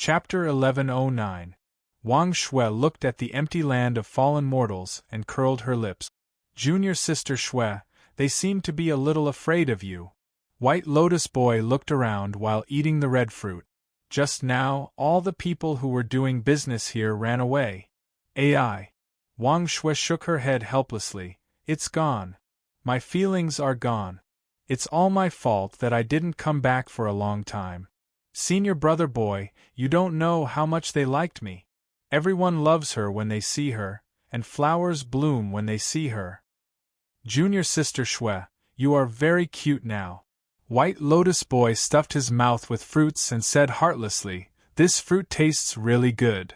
Chapter 1109. Wang Shui looked at the empty land of fallen mortals and curled her lips. Junior Sister Shui, they seem to be a little afraid of you. White Lotus Boy looked around while eating the red fruit. Just now, all the people who were doing business here ran away. AI. Wang Shui shook her head helplessly. It's gone. My feelings are gone. It's all my fault that I didn't come back for a long time. Senior brother boy, you don't know how much they liked me. Everyone loves her when they see her, and flowers bloom when they see her. Junior Sister Shui, you are very cute now. White Lotus Boy stuffed his mouth with fruits and said heartlessly, this fruit tastes really good.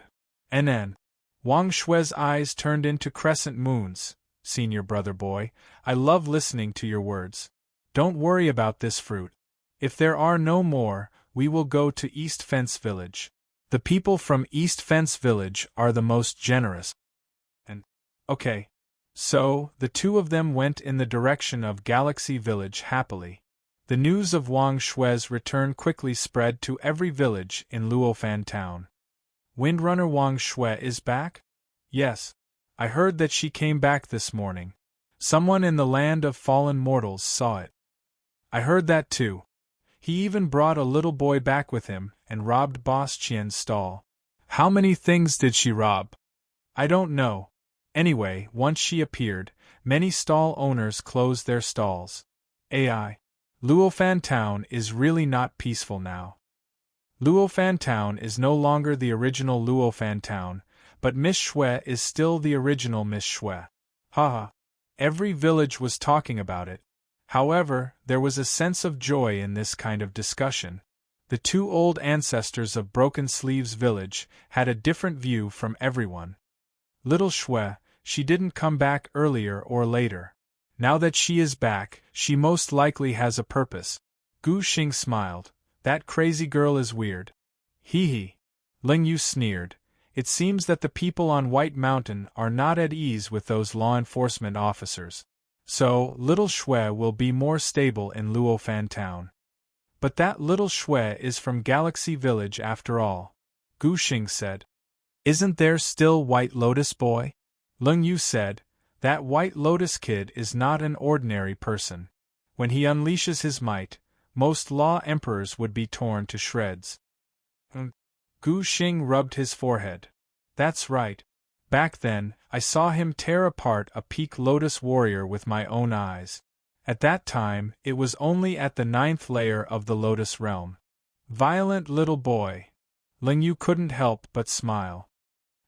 NN. Wang Shui's eyes turned into crescent moons. Senior brother boy, I love listening to your words. Don't worry about this fruit. If there are no more, we will go to East Fence Village. The people from East Fence Village are the most generous. And, okay. So, the two of them went in the direction of Galaxy Village happily. The news of Wang Shui's return quickly spread to every village in Luofan town. Windrunner Wang Shui is back? Yes. I heard that she came back this morning. Someone in the land of fallen mortals saw it. I heard that too. He even brought a little boy back with him and robbed Boss Qian's stall. How many things did she rob? I don't know. Anyway, once she appeared, many stall owners closed their stalls. AI. Luofan Town is really not peaceful now. Luofan Town is no longer the original Luofan Town, but Miss Shui is still the original Miss Shui. Haha. Every village was talking about it. However, there was a sense of joy in this kind of discussion. The two old ancestors of Broken Sleeves Village had a different view from everyone. Little Shui, she didn't come back earlier or later. Now that she is back, she most likely has a purpose. Gu Xing smiled. That crazy girl is weird. Hee hee. Ling Yu sneered. It seems that the people on White Mountain are not at ease with those law enforcement officers. So, little Shui will be more stable in Luofan Town. But that little Shui is from Galaxy Village after all, Gu Xing said. Isn't there still White Lotus Boy? Ling Yu said, that White Lotus kid is not an ordinary person. When he unleashes his might, most law emperors would be torn to shreds. Gu Xing rubbed his forehead. That's right. Back then, I saw him tear apart a peak lotus warrior with my own eyes. At that time, it was only at the 9th layer of the lotus realm. Violent little boy. Ling Yu couldn't help but smile.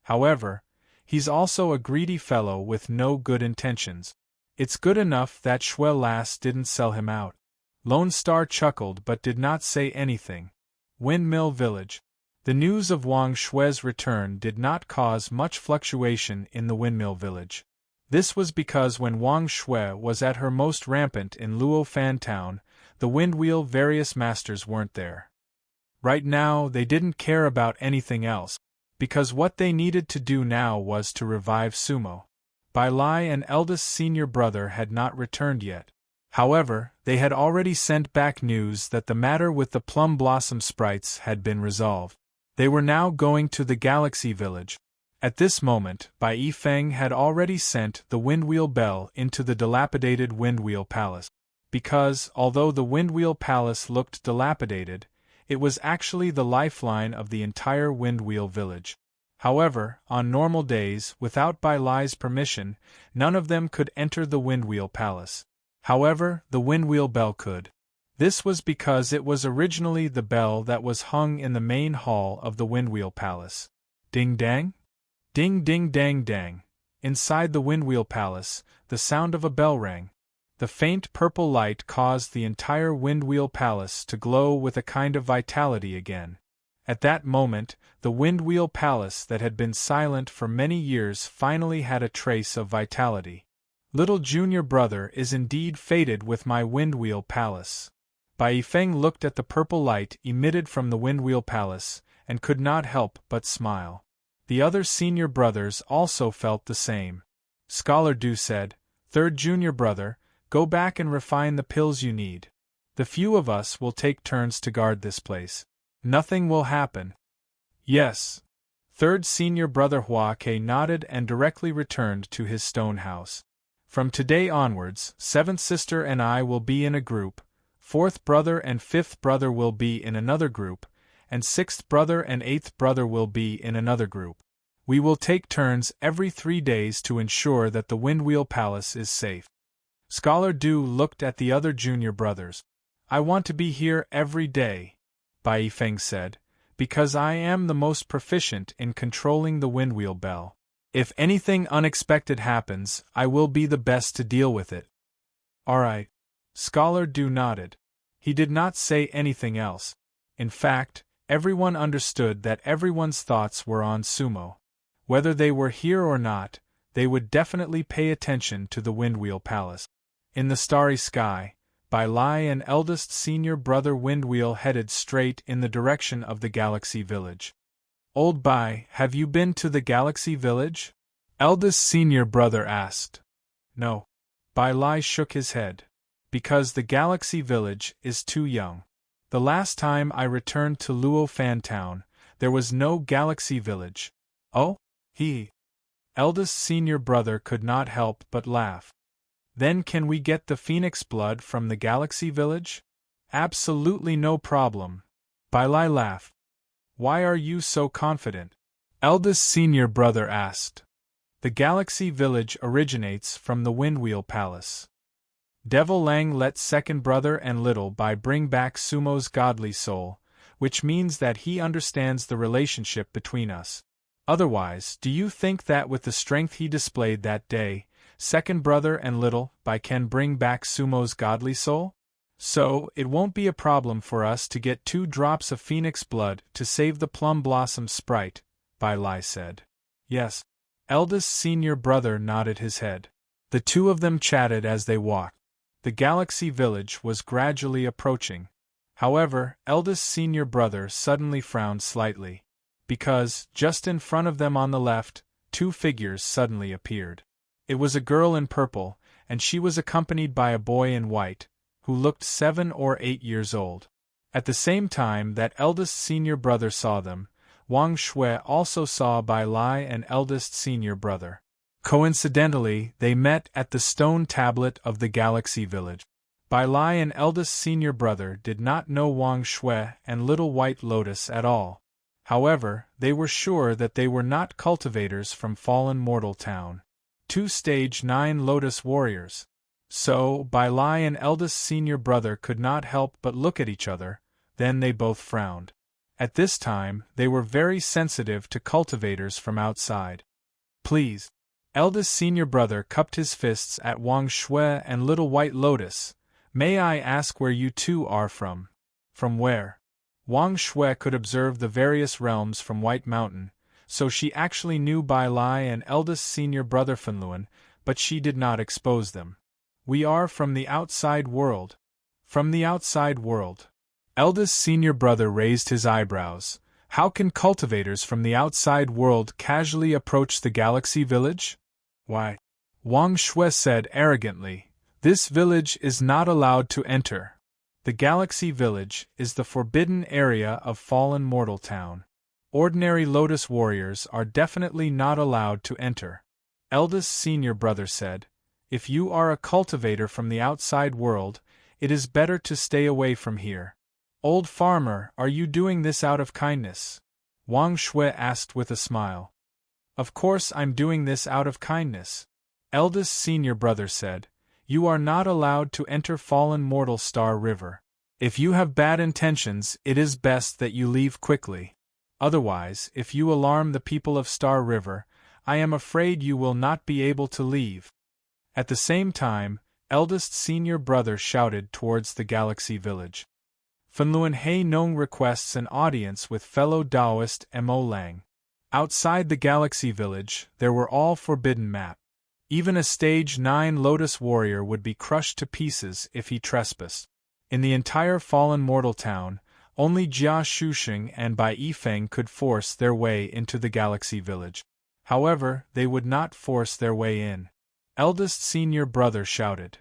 However, he's also a greedy fellow with no good intentions. It's good enough that Shui Lass didn't sell him out. Lone Star chuckled but did not say anything. Windmill Village. The news of Wang Shui's return did not cause much fluctuation in the Windmill Village. This was because when Wang Shui was at her most rampant in Luofan Town, the Windwheel various masters weren't there. Right now, they didn't care about anything else, because what they needed to do now was to revive Sumo. Bai Lai and eldest senior brother had not returned yet. However, they had already sent back news that the matter with the Plum Blossom sprites had been resolved. They were now going to the Galaxy Village. At this moment, Bai Yifeng had already sent the Windwheel Bell into the dilapidated Windwheel Palace. Because, although the Windwheel Palace looked dilapidated, it was actually the lifeline of the entire Windwheel Village. However, on normal days, without Bai Lai's permission, none of them could enter the Windwheel Palace. However, the Windwheel Bell could. This was because it was originally the bell that was hung in the main hall of the Windwheel Palace. Ding dang? Ding ding dang dang. Inside the Windwheel Palace, the sound of a bell rang. The faint purple light caused the entire Windwheel Palace to glow with a kind of vitality again. At that moment, the Windwheel Palace that had been silent for many years finally had a trace of vitality. Little junior brother is indeed fated with my Windwheel Palace. Bai Yifeng looked at the purple light emitted from the Windwheel Palace, and could not help but smile. The other senior brothers also felt the same. Scholar Du said, Third junior brother, go back and refine the pills you need. The few of us will take turns to guard this place. Nothing will happen. Yes. Third senior brother Hua Ke nodded and directly returned to his stone house. From today onwards, seventh sister and I will be in a group, fourth brother and fifth brother will be in another group, and sixth brother and eighth brother will be in another group. We will take turns every 3 days to ensure that the Windwheel Palace is safe. Scholar Du looked at the other junior brothers. I want to be here every day, Bai Yifeng said, because I am the most proficient in controlling the Windwheel Bell. If anything unexpected happens, I will be the best to deal with it. Alright. Scholar Du nodded. He did not say anything else. In fact, everyone understood that everyone's thoughts were on Sumo. Whether they were here or not, they would definitely pay attention to the Windwheel Palace. In the starry sky, Bai Lai and eldest senior brother Windwheel headed straight in the direction of the Galaxy Village. Old Bai, have you been to the Galaxy Village? Eldest senior brother asked. No. Bai Lai shook his head. Because the Galaxy Village is too young. The last time I returned to Luo Fan Town, there was no Galaxy Village. Oh? Eldest senior brother could not help but laugh. Then can we get the Phoenix blood from the Galaxy Village? Absolutely no problem. Bai Lai laughed. Why are you so confident? Eldest senior brother asked. The Galaxy Village originates from the Windwheel Palace. Devil Lang let second brother and little Bai bring back Sumo's godly soul, which means that he understands the relationship between us. Otherwise, do you think that with the strength he displayed that day, second brother and little Bai can bring back Sumo's godly soul? So, it won't be a problem for us to get 2 drops of Phoenix blood to save the Plum Blossom sprite, Bai Lai said. Yes. Eldest senior brother nodded his head. The two of them chatted as they walked. The Galaxy Village was gradually approaching. However, eldest senior brother suddenly frowned slightly. Because, just in front of them on the left, 2 figures suddenly appeared. It was a girl in purple, and she was accompanied by a boy in white, who looked 7 or 8 years old. At the same time that eldest senior brother saw them, Wang Shui also saw Bai Lai and eldest senior brother. Coincidentally, they met at the stone tablet of the Galaxy Village. Bai Lai and eldest senior brother did not know Wang Shui and Little White Lotus at all. However, they were sure that they were not cultivators from Fallen Mortal Town. 2 Stage 9 Lotus Warriors. So, Bai Lai and eldest senior brother could not help but look at each other, then they both frowned. At this time, they were very sensitive to cultivators from outside. Please. Eldest senior brother cupped his fists at Wang Shui and Little White Lotus. May I ask where you two are from? From where? Wang Shui could observe the various realms from White Mountain, so she actually knew Bai Lai and eldest senior brother Fanluan, but she did not expose them. We are from the outside world. From the outside world. Eldest senior brother raised his eyebrows. How can cultivators from the outside world casually approach the Galaxy Village? Why? Wang Shui said arrogantly, this village is not allowed to enter. The Galaxy Village is the forbidden area of Fallen Mortal Town. Ordinary Lotus Warriors are definitely not allowed to enter. Eldest senior brother said, if you are a cultivator from the outside world, it is better to stay away from here. Old farmer, are you doing this out of kindness? Wang Shui asked with a smile. Of course I'm doing this out of kindness. Eldest senior brother said, you are not allowed to enter Fallen Mortal Star River. If you have bad intentions, it is best that you leave quickly. Otherwise, if you alarm the people of Star River, I am afraid you will not be able to leave. At the same time, eldest senior brother shouted towards the Galaxy Village. Fanluan He Nong requests an audience with fellow Taoist Mo Lang. Outside the Galaxy Village, there were all forbidden map. Even a Stage 9 Lotus Warrior would be crushed to pieces if he trespassed. In the entire Fallen Mortal Town, only Jia Shuxing and Bai Yifeng could force their way into the Galaxy Village. However, they would not force their way in. Eldest senior brother shouted.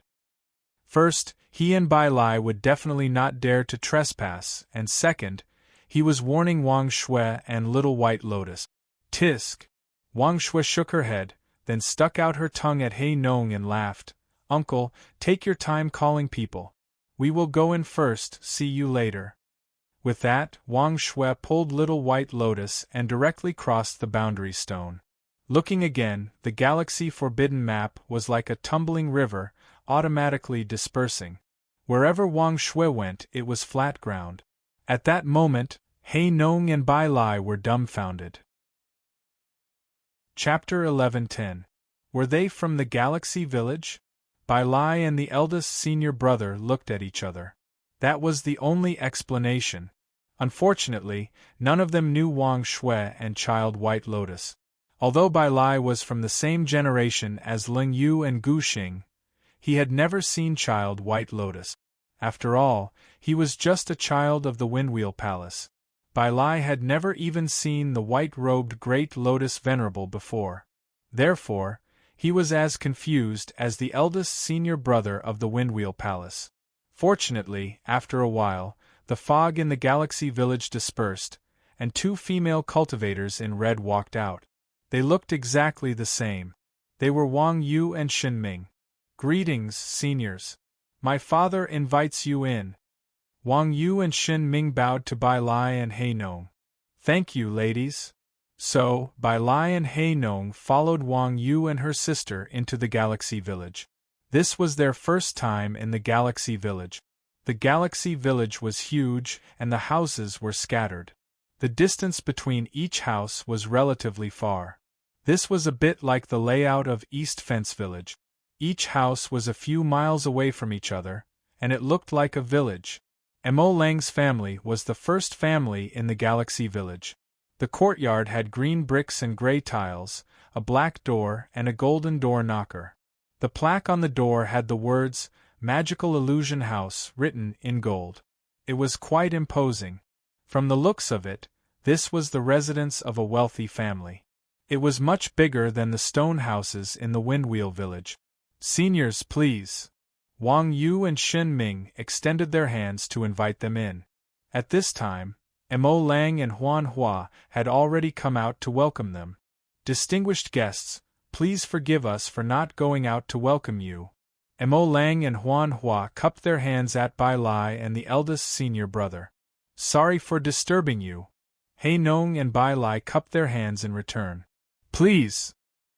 First, he and Bai Lai would definitely not dare to trespass, and second, He was warning Wang Shui and Little White Lotus. Tisk! Wang Shui shook her head, then stuck out her tongue at He Nong and laughed. Uncle, take your time calling people. We will go in first, see you later. With that, Wang Shui pulled Little White Lotus and directly crossed the boundary stone. Looking again, the Galaxy Forbidden map was like a tumbling river, automatically dispersing. Wherever Wang Shui went, it was flat ground. At that moment, He Nong and Bai Lai were dumbfounded. Chapter 11:10. Were they from the Galaxy Village? Bai Lai and the eldest senior brother looked at each other. That was the only explanation. Unfortunately, none of them knew Wang Shui and Child White Lotus. Although Bai Lai was from the same generation as Ling Yu and Gu Xing, he had never seen Child White Lotus. After all, he was just a child of the Windwheel Palace. Bai Lai had never even seen the white-robed Great Lotus Venerable before. Therefore, he was as confused as the eldest senior brother of the Windwheel Palace. Fortunately, after a while, the fog in the Galaxy Village dispersed, and two female cultivators in red walked out. They looked exactly the same. They were Wang Yu and Shin Ming. Greetings, seniors. My father invites you in. Wang Yu and Shin Ming bowed to Bai Lai and He Nong. Thank you, ladies. So, Bai Lai and He Nong followed Wang Yu and her sister into the Galaxy Village. This was their first time in the Galaxy Village. The Galaxy Village was huge, and the houses were scattered. The distance between each house was relatively far. This was a bit like the layout of East Fence Village. Each house was a few miles away from each other, and it looked like a village. Mo Lang's family was the first family in the Galaxy Village. The courtyard had green bricks and gray tiles, a black door and a golden door knocker. The plaque on the door had the words, Magical Illusion House, written in gold. It was quite imposing. From the looks of it, this was the residence of a wealthy family. It was much bigger than the stone houses in the Windwheel Village. Seniors, please. Wang Yu and Shin Ming extended their hands to invite them in. At this time, Mo Lang and Huan Hua had already come out to welcome them. Distinguished guests, please forgive us for not going out to welcome you. Mo Lang and Huan Hua cupped their hands at Bai Lai and the eldest senior brother. Sorry for disturbing you. He Nong and Bai Lai cupped their hands in return. Please.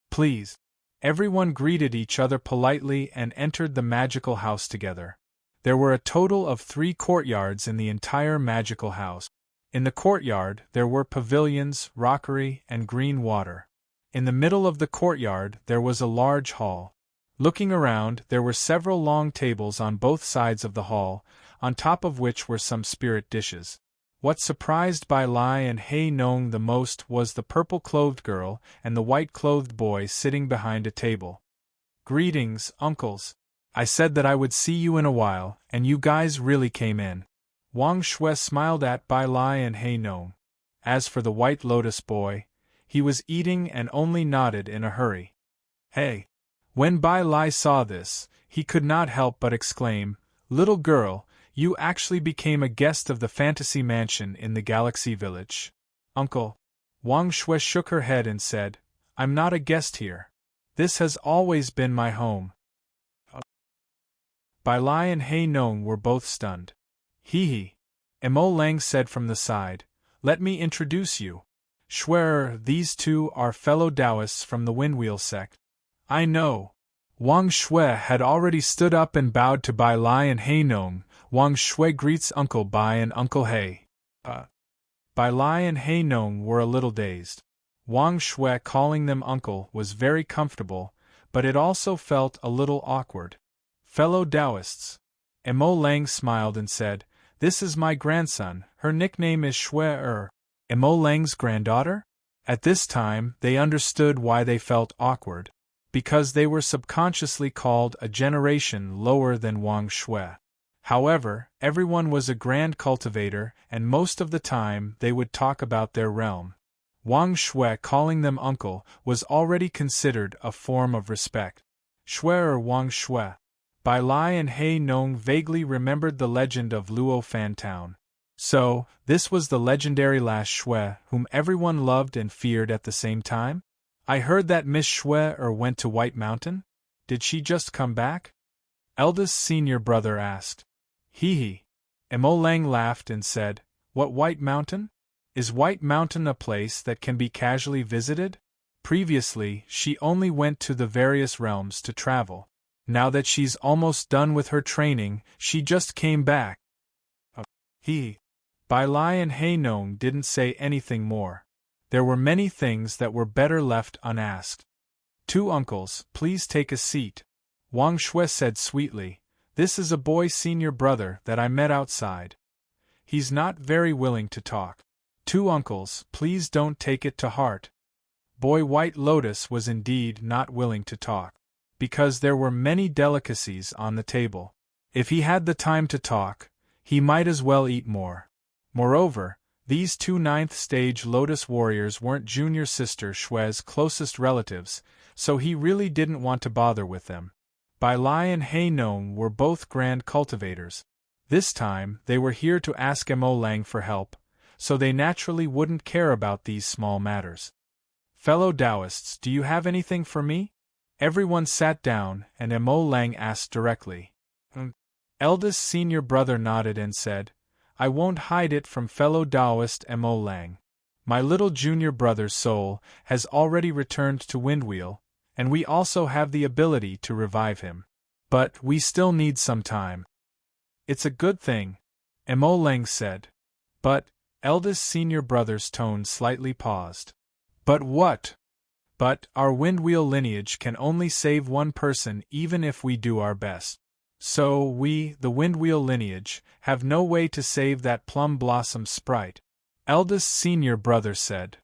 Please. Everyone greeted each other politely and entered the magical house together. There were a total of 3 courtyards in the entire magical house. In the courtyard, there were pavilions, rockery, and green water. In the middle of the courtyard, there was a large hall. Looking around, there were several long tables on both sides of the hall, on top of which were some spirit dishes. What surprised Bai Lai and He Nong the most was the purple-clothed girl and the white-clothed boy sitting behind a table. Greetings, uncles. I said that I would see you in a while, and you guys really came in. Wang Shui smiled at Bai Lai and He Nong. As for the White Lotus boy, he was eating and only nodded in a hurry. Hey! When Bai Lai saw this, he could not help but exclaim, Little girl, you actually became a guest of the Fantasy Mansion in the Galaxy Village. Uncle. Wang Shui shook her head and said, I'm not a guest here. This has always been my home. Bai Lai and He Nong were both stunned. Hee. Mo Lang said from the side, Let me introduce you. Shui, these two are fellow Taoists from the Windwheel sect. I know. Wang Shui had already stood up and bowed to Bai Lai and He Nong. Wang Shui greets Uncle Bai and Uncle He. Bai Lai and He Nong were a little dazed. Wang Shui calling them uncle was very comfortable, but it also felt a little awkward. Fellow Taoists. Mo Lang smiled and said, This is my grandson, her nickname is Shui. Mo Lang's granddaughter? At this time, they understood why they felt awkward. Because they were subconsciously called a generation lower than Wang Shui. However, everyone was a grand cultivator, and most of the time they would talk about their realm. Wang Shui calling them uncle was already considered a form of respect. Shui Wang Shui. Bai Lai and He Nong vaguely remembered the legend of Luo Fan Town. So, this was the legendary last Shui, whom everyone loved and feared at the same time? I heard that Miss Shui went to White Mountain? Did she just come back? Eldest senior brother asked. Hee hee. Mo Lang laughed and said, What White Mountain? Is White Mountain a place that can be casually visited? Previously, she only went to the various realms to travel. Now that she's almost done with her training, she just came back. He. Bai Lai and Hei Nong didn't say anything more. There were many things that were better left unasked. Two uncles, please take a seat. Wang Shui said sweetly, This is a boy senior brother that I met outside. He's not very willing to talk. Two uncles, please don't take it to heart. Boy White Lotus was indeed not willing to talk, because there were many delicacies on the table. If he had the time to talk, he might as well eat more. Moreover, these two ninth-stage Lotus warriors weren't junior sister Shui's closest relatives, so he really didn't want to bother with them. Bai Lai and Hei Nong were both grand cultivators. This time, they were here to ask Mo Lang for help, so they naturally wouldn't care about these small matters. Fellow Taoists, do you have anything for me? Everyone sat down, and Mo Lang asked directly. Eldest senior brother nodded and said, I won't hide it from fellow Taoist Mo Lang. My little junior brother's soul has already returned to Windwheel, and we also have the ability to revive him. But we still need some time. It's a good thing, Mo Lang said. But, eldest senior brother's tone slightly paused. But what? But our Windwheel lineage can only save one person even if we do our best. So we, the Windwheel lineage, have no way to save that plum blossom sprite. Eldest senior brother said.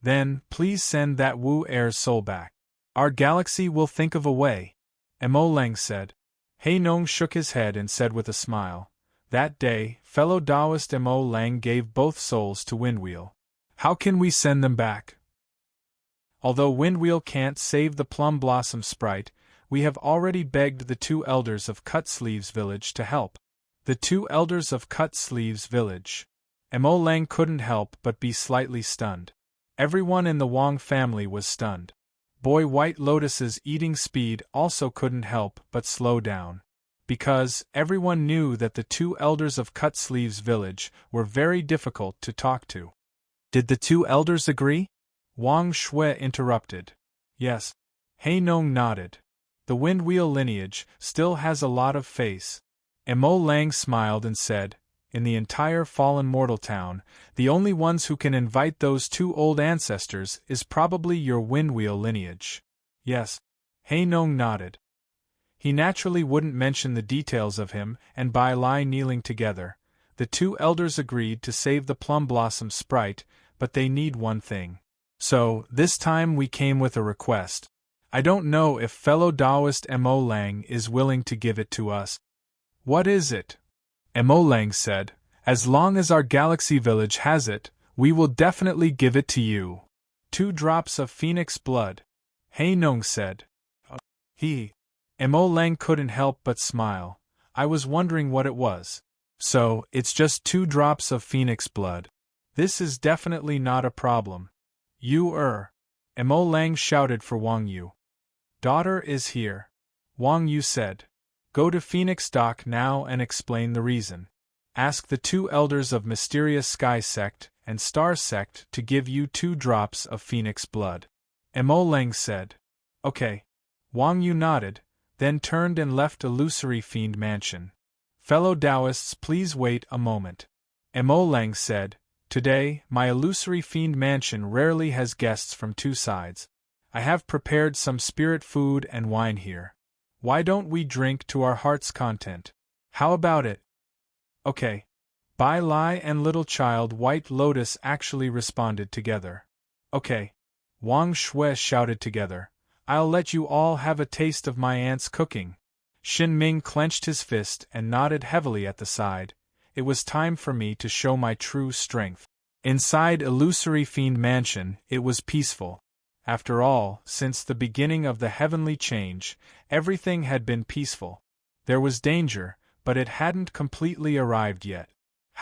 Then, please send that Wu heir's soul back. Our galaxy will think of a way. Mo Lang said. Hei Nong shook his head and said with a smile. That day, fellow Taoist Mo Lang gave both souls to Windwheel. How can we send them back? Although Windwheel can't save the plum blossom sprite, we have already begged the two elders of Cut Sleeves Village to help. The two elders of Cut Sleeves Village. Mo Lang couldn't help but be slightly stunned. Everyone in the Wang family was stunned. Boy White Lotus's eating speed also couldn't help but slow down. Because everyone knew that the two elders of Cut Sleeves Village were very difficult to talk to. Did the two elders agree? Wang Shui interrupted. Yes. Hei Nong nodded. The Windwheel lineage still has a lot of face. Mo Lang smiled and said, In the entire fallen mortal town, the only ones who can invite those two old ancestors is probably your Windwheel lineage. Yes. Hei Nong nodded. He naturally wouldn't mention the details of him and Bai Lai kneeling together. The two elders agreed to save the plum blossom sprite, but they need one thing. So, this time we came with a request. I don't know if fellow Taoist Mo Lang is willing to give it to us. What is it? Mo Lang said, As long as our galaxy village has it, we will definitely give it to you. 2 drops of phoenix blood. Hei Nong said. Mo Lang couldn't help but smile. I was wondering what it was. So, it's just 2 drops of phoenix blood. This is definitely not a problem. Mo Lang shouted for Wang Yu. Daughter is here. Wang Yu said. Go to Phoenix Dock now and explain the reason. Ask the 2 elders of Mysterious Sky Sect and Star Sect to give you 2 drops of phoenix blood. Mo Lang said. Okay. Wang Yu nodded, then turned and left Illusory Fiend Mansion. Fellow Taoists, please wait a moment. Mo Lang said. Today, my Illusory Fiend Mansion rarely has guests from 2 sides. I have prepared some spirit food and wine here. Why don't we drink to our heart's content? How about it? Okay. Bai Lai and Little Child White Lotus actually responded together. Okay. Wang Shui shouted together. I'll let you all have a taste of my aunt's cooking. Xin Ming clenched his fist and nodded heavily at the side. It was time for me to show my true strength. Inside Illusory Fiend Mansion, it was peaceful. After all, since the beginning of the heavenly change, everything had been peaceful. There was danger, but it hadn't completely arrived yet.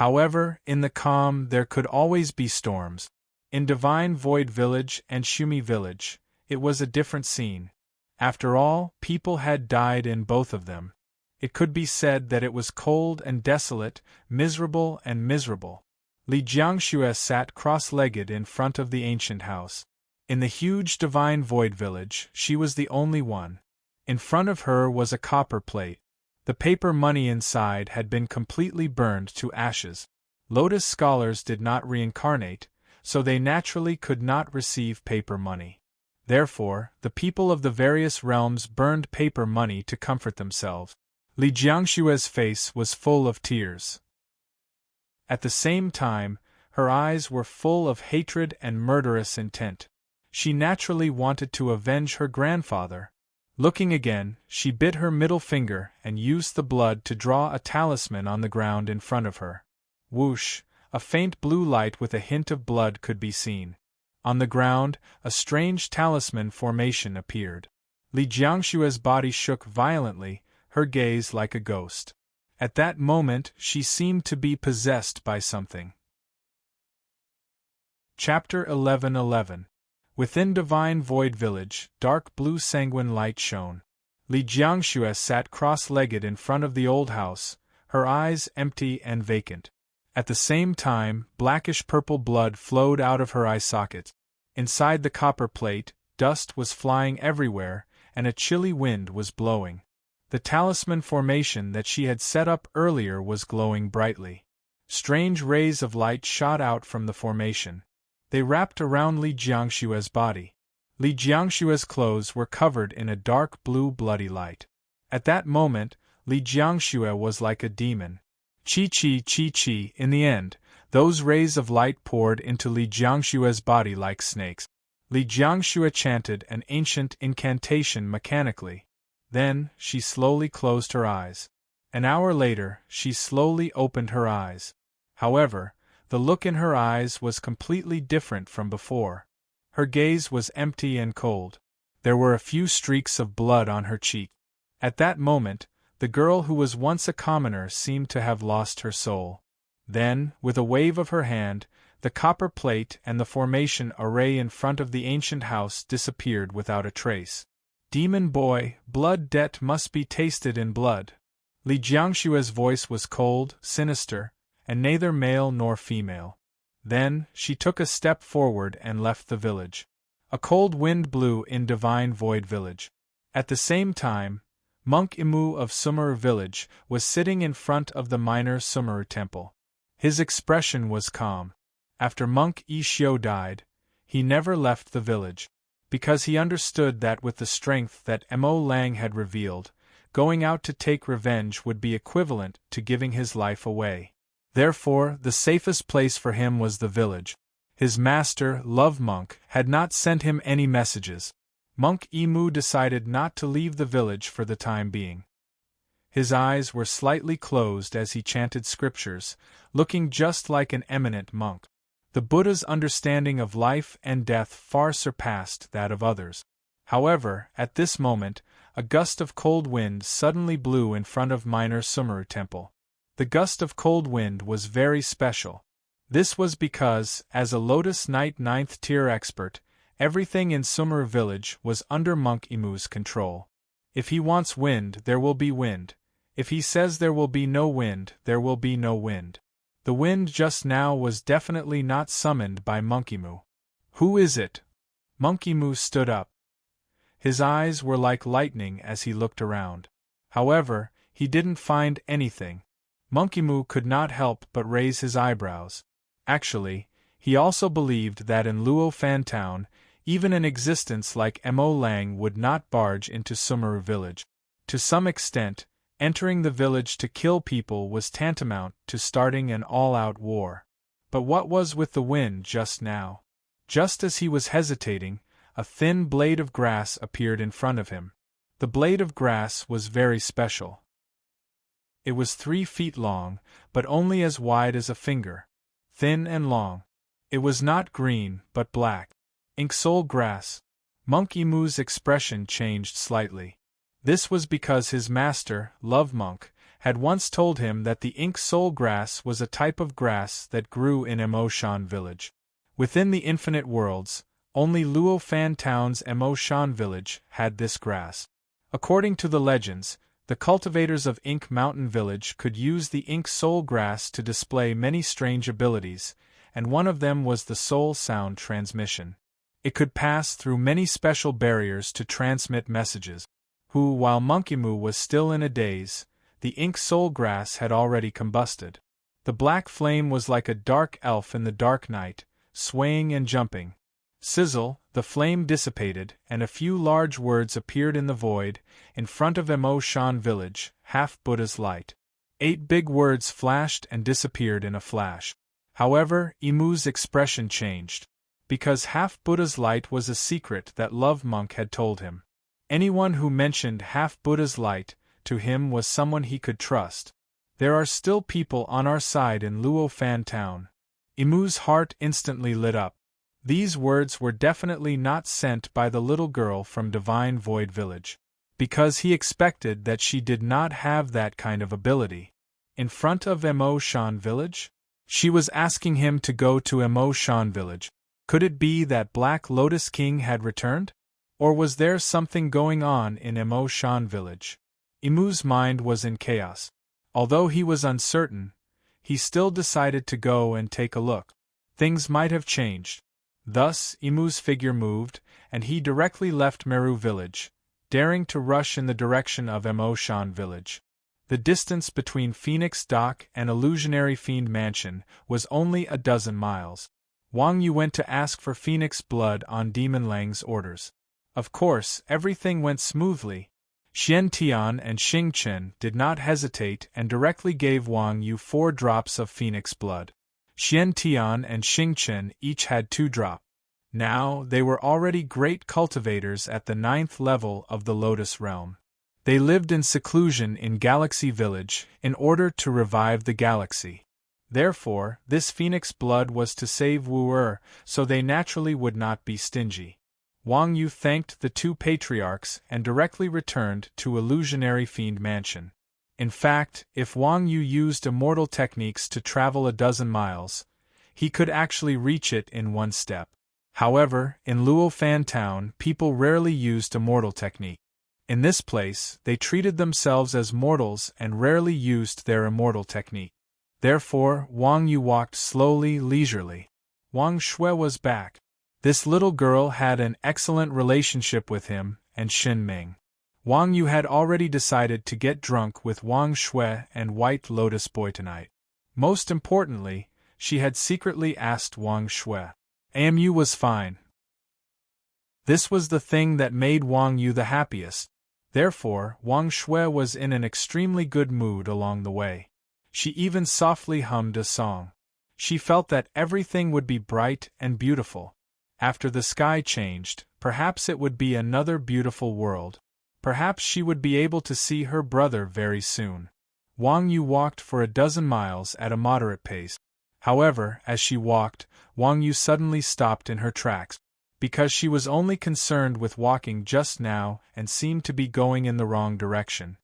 However, in the calm there could always be storms. In Divine Void Village and Shumi Village, it was a different scene. After all, people had died in both of them. It could be said that it was cold and desolate, miserable and miserable. Li Jiangxue sat cross-legged in front of the ancient house. In the huge Divine Void Village, she was the only one. In front of her was a copper plate. The paper money inside had been completely burned to ashes. Lotus scholars did not reincarnate, so they naturally could not receive paper money. Therefore, the people of the various realms burned paper money to comfort themselves. Li Jiangxue's face was full of tears. At the same time, her eyes were full of hatred and murderous intent. She naturally wanted to avenge her grandfather. Looking again, she bit her middle finger and used the blood to draw a talisman on the ground in front of her. Whoosh! A faint blue light with a hint of blood could be seen. On the ground, a strange talisman formation appeared. Li Jiangxue's body shook violently, her gaze like a ghost. At that moment, she seemed to be possessed by something. Chapter 11:11. Within Divine Void Village, dark blue sanguine light shone. Li Jiangxue sat cross-legged in front of the old house, her eyes empty and vacant. At the same time, blackish-purple blood flowed out of her eye sockets. Inside the copper plate, dust was flying everywhere, and a chilly wind was blowing. The talisman formation that she had set up earlier was glowing brightly. Strange rays of light shot out from the formation. They wrapped around Li Jiangxue's body. Li Jiangxue's clothes were covered in a dark blue bloody light. At that moment, Li Jiangxue was like a demon. Chi. In the end, those rays of light poured into Li Jiangxue's body like snakes. Li Jiangxue chanted an ancient incantation mechanically. Then, she slowly closed her eyes. An hour later, she slowly opened her eyes. However, the look in her eyes was completely different from before. Her gaze was empty and cold. There were a few streaks of blood on her cheek. At that moment, the girl who was once a commoner seemed to have lost her soul. Then, with a wave of her hand, the copper plate and the formation array in front of the ancient house disappeared without a trace. Demon boy, blood debt must be tasted in blood. Li Jiangxue's voice was cold, sinister, and neither male nor female. Then, she took a step forward and left the village. A cold wind blew in Divine Void Village. At the same time, Monk Imu of Sumeru Village was sitting in front of the minor Sumeru temple. His expression was calm. After Monk Ishio died, he never left the village, because he understood that with the strength that Mo Lang had revealed, going out to take revenge would be equivalent to giving his life away. Therefore, the safest place for him was the village. His master, Love Monk, had not sent him any messages. Monk Imu decided not to leave the village for the time being. His eyes were slightly closed as he chanted scriptures, looking just like an eminent monk. The Buddha's understanding of life and death far surpassed that of others. However, at this moment, a gust of cold wind suddenly blew in front of Minor Sumeru Temple. The gust of cold wind was very special. This was because, as a Lotus Knight 9th tier expert, everything in Sumeru village was under Monk Imu's control. If he wants wind, there will be wind. If he says there will be no wind, there will be no wind. The wind just now was definitely not summoned by Monk Imu. Who is it? Monk Imu stood up. His eyes were like lightning as he looked around. However, he didn't find anything. Monk Imu could not help but raise his eyebrows. Actually, he also believed that in Luo Fan Town, even an existence like Mo Lang would not barge into Sumeru village. To some extent, entering the village to kill people was tantamount to starting an all-out war. But what was with the wind just now? Just as he was hesitating, a thin blade of grass appeared in front of him. The blade of grass was very special. It was 3 feet long, but only as wide as a finger. Thin and long. It was not green, but black. Inksole grass. Monk Imu's expression changed slightly. This was because his master, Love Monk, had once told him that the ink soul grass was a type of grass that grew in Emoshan village. Within the infinite worlds, only Luo Fan Town's Emoshan village had this grass. According to the legends, the cultivators of Ink Mountain Village could use the ink soul grass to display many strange abilities, and one of them was the soul sound transmission. It could pass through many special barriers to transmit messages. While Monkeymoo was still in a daze, the ink soul grass had already combusted. The black flame was like a dark elf in the dark night, swaying and jumping. Sizzle, the flame dissipated, and a few large words appeared in the void, in front of Emoshan village, half Buddha's light. 8 big words flashed and disappeared in a flash. However, Emu's expression changed. Because half Buddha's light was a secret that Love Monk had told him. Anyone who mentioned half Buddha's light, to him was someone he could trust. There are still people on our side in Luo Fan Town. Emu's heart instantly lit up. These words were definitely not sent by the little girl from Divine Void Village. Because he expected that she did not have that kind of ability. In front of Emoshan Village? She was asking him to go to Emoshan Village. Could it be that Black Lotus King had returned? Or was there something going on in Emoshan Village? Emu's mind was in chaos. Although he was uncertain, he still decided to go and take a look. Things might have changed. Thus, Emu's figure moved, and he directly left Meru Village, daring to rush in the direction of Emoshan Village. The distance between Phoenix Dock and Illusionary Fiend Mansion was only a dozen miles. Wang Yu went to ask for Phoenix blood on Demon Lang's orders. Of course, everything went smoothly. Xian Tian and Xing Chen did not hesitate and directly gave Wang Yu 4 drops of Phoenix blood. Xian Tian and Xing Chen each had 2 drops. Now, they were already great cultivators at the 9th level of the Lotus Realm. They lived in seclusion in Galaxy Village in order to revive the galaxy. Therefore, this Phoenix blood was to save Wu-Er, so they naturally would not be stingy. Wang Yu thanked the 2 patriarchs and directly returned to Illusionary Fiend Mansion. In fact, if Wang Yu used immortal techniques to travel a dozen miles, he could actually reach it in 1 step. However, in Luo Fan Town, people rarely used immortal technique. In this place, they treated themselves as mortals and rarely used their immortal technique. Therefore, Wang Yu walked slowly, leisurely. Wang Shui was back. This little girl had an excellent relationship with him and Xin Ming. Wang Yu had already decided to get drunk with Wang Shui and White Lotus Boy tonight. Most importantly, she had secretly asked Wang Shui. Amu was fine. This was the thing that made Wang Yu the happiest. Therefore, Wang Shui was in an extremely good mood along the way. She even softly hummed a song. She felt that everything would be bright and beautiful. After the sky changed, perhaps it would be another beautiful world. Perhaps she would be able to see her brother very soon. Wang Yu walked for a dozen miles at a moderate pace. However, as she walked, Wang Yu suddenly stopped in her tracks. Because she was only concerned with walking just now and seemed to be going in the wrong direction.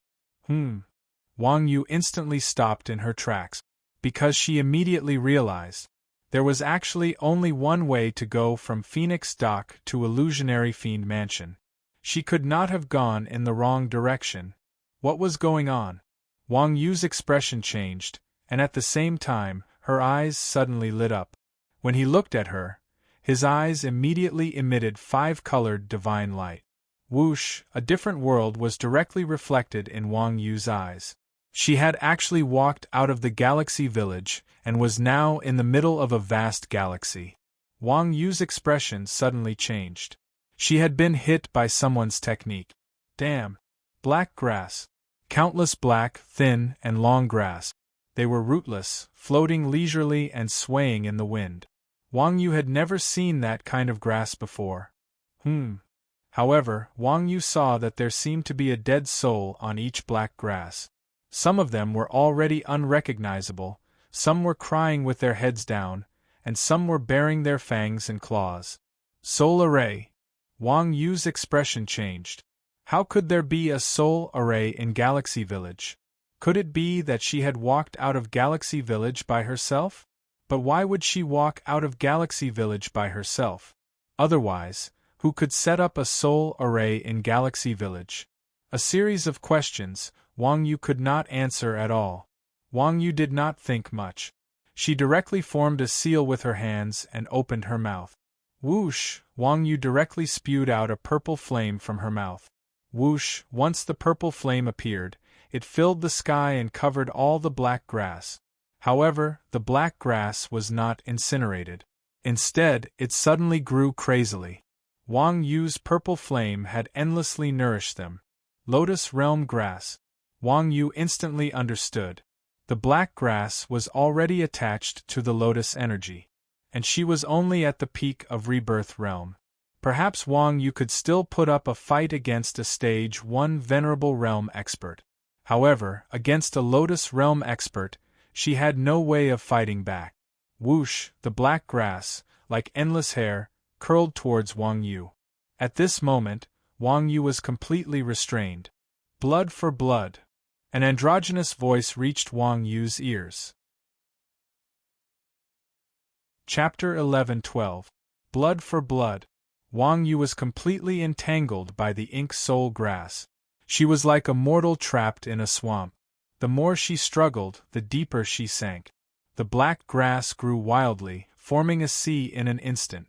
Wang Yu instantly stopped in her tracks. Because she immediately realized there was actually only one way to go from Phoenix Dock to Illusionary Fiend Mansion. She could not have gone in the wrong direction. What was going on? Wang Yu's expression changed, and at the same time, her eyes suddenly lit up. When he looked at her, his eyes immediately emitted 5-colored divine light. Whoosh, a different world was directly reflected in Wang Yu's eyes. She had actually walked out of the Galaxy Village and was now in the middle of a vast galaxy. Wang Yu's expression suddenly changed. She had been hit by someone's technique. Damn. Black grass. Countless black, thin, and long grass. They were rootless, floating leisurely and swaying in the wind. Wang Yu had never seen that kind of grass before. However, Wang Yu saw that there seemed to be a dead soul on each black grass. Some of them were already unrecognizable, some were crying with their heads down, and some were baring their fangs and claws. Soul array. Wang Yu's expression changed. How could there be a soul array in Galaxy Village? Could it be that she had walked out of Galaxy Village by herself? But why would she walk out of Galaxy Village by herself? Otherwise, who could set up a soul array in Galaxy Village? A series of questions Wang Yu could not answer at all. Wang Yu did not think much. She directly formed a seal with her hands and opened her mouth. Whoosh! Wang Yu directly spewed out a purple flame from her mouth. Whoosh! Once the purple flame appeared, it filled the sky and covered all the black grass. However, the black grass was not incinerated. Instead, it suddenly grew crazily. Wang Yu's purple flame had endlessly nourished them. Lotus Realm grass. Wang Yu instantly understood. The black grass was already attached to the lotus energy, and she was only at the peak of Rebirth Realm. Perhaps Wang Yu could still put up a fight against a Stage 1 Venerable Realm expert. However, against a Lotus Realm expert, she had no way of fighting back. Whoosh! The black grass, like endless hair, curled towards Wang Yu. At this moment, Wang Yu was completely restrained. Blood for blood. An androgynous voice reached Wang Yu's ears. Chapter 11-12. Blood for blood. Wang Yu was completely entangled by the ink soul grass. She was like a mortal trapped in a swamp. The more she struggled, the deeper she sank. The black grass grew wildly, forming a sea in an instant.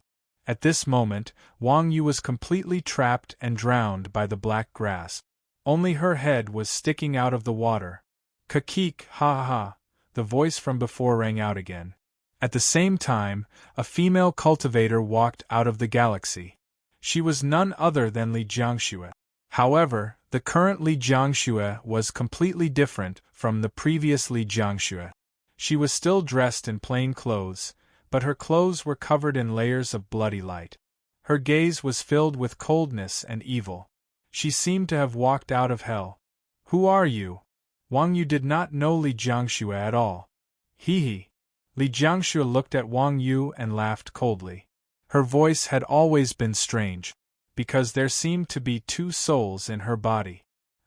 At this moment, Wang Yu was completely trapped and drowned by the black grass. Only her head was sticking out of the water. Kakik, ha ha ha, the voice from before rang out again. At the same time, a female cultivator walked out of the galaxy. She was none other than Li Jiangxue. However, the current Li Jiangxue was completely different from the previous Li Jiangxue. She was still dressed in plain clothes, but her clothes were covered in layers of bloody light. Her gaze was filled with coldness and evil. She seemed to have walked out of hell. Who are you? Wang Yu did not know Li Jiangxue at all. Hee. Li Jiangxue looked at Wang Yu and laughed coldly. Her voice had always been strange, because there seemed to be two souls in her body.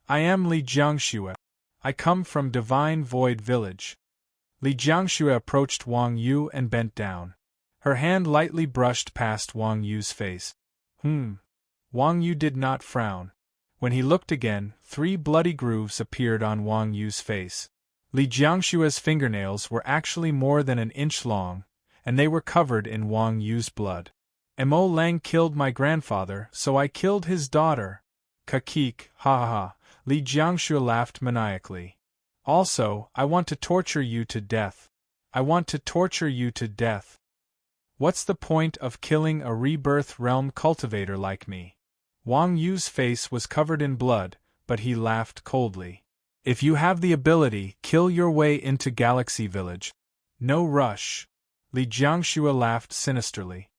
I am Li Jiangxue. I come from Divine Void Village. Li Jiangxue approached Wang Yu and bent down. Her hand lightly brushed past Wang Yu's face. Wang Yu did not frown. When he looked again, 3 bloody grooves appeared on Wang Yu's face. Li Jiangxue's fingernails were actually more than an inch long, and they were covered in Wang Yu's blood. Mo Lang killed my grandfather, so I killed his daughter. Kakik, ha ha ha, Li Jiangxue laughed maniacally. Also, I want to torture you to death. I want to torture you to death. What's the point of killing a Rebirth Realm cultivator like me? Wang Yu's face was covered in blood, but he laughed coldly. If you have the ability, kill your way into Galaxy Village. No rush. Li Jiangxue laughed sinisterly.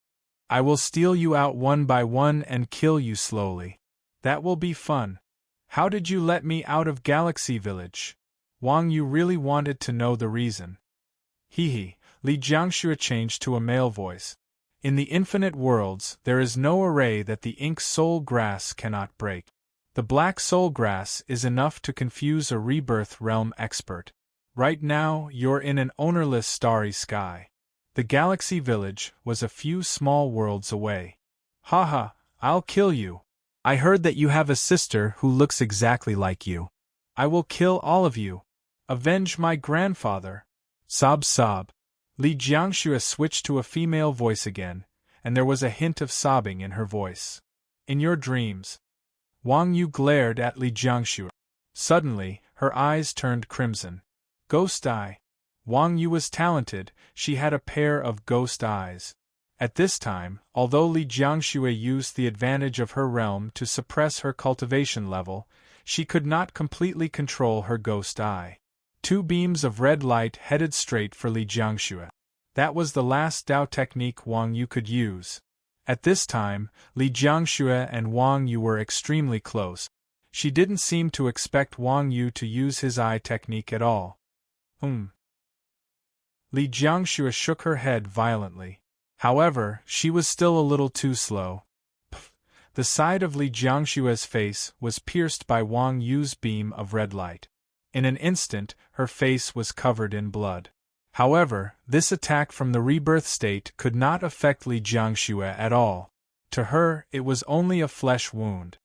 I will steal you out one by one and kill you slowly. That will be fun. How did you let me out of Galaxy Village? Wang Yu really wanted to know the reason. Hee. Li Jiangxue changed to a male voice. In the infinite worlds, there is no array that the ink soul grass cannot break. The black soul grass is enough to confuse a Rebirth Realm expert. Right now, you're in an ownerless starry sky. The Galaxy Village was a few small worlds away. Haha, I'll kill you. I heard that you have a sister who looks exactly like you. I will kill all of you. Avenge my grandfather. Sob sob. Li Jiangxue switched to a female voice again, and there was a hint of sobbing in her voice. In your dreams. Wang Yu glared at Li Jiangxue. Suddenly, her eyes turned crimson. Ghost eye. Wang Yu was talented, she had a pair of ghost eyes. At this time, although Li Jiangxue used the advantage of her realm to suppress her cultivation level, she could not completely control her ghost eye. 2 beams of red light headed straight for Li Jiangxue. That was the last Dao technique Wang Yu could use. At this time, Li Jiangxue and Wang Yu were extremely close. She didn't seem to expect Wang Yu to use his eye technique at all. Li Jiangxue shook her head violently. However, she was still a little too slow. The side of Li Jiangxue's face was pierced by Wang Yu's beam of red light. In an instant, her face was covered in blood. However, this attack from the rebirth state could not affect Li Jiangxue at all. To her, it was only a flesh wound.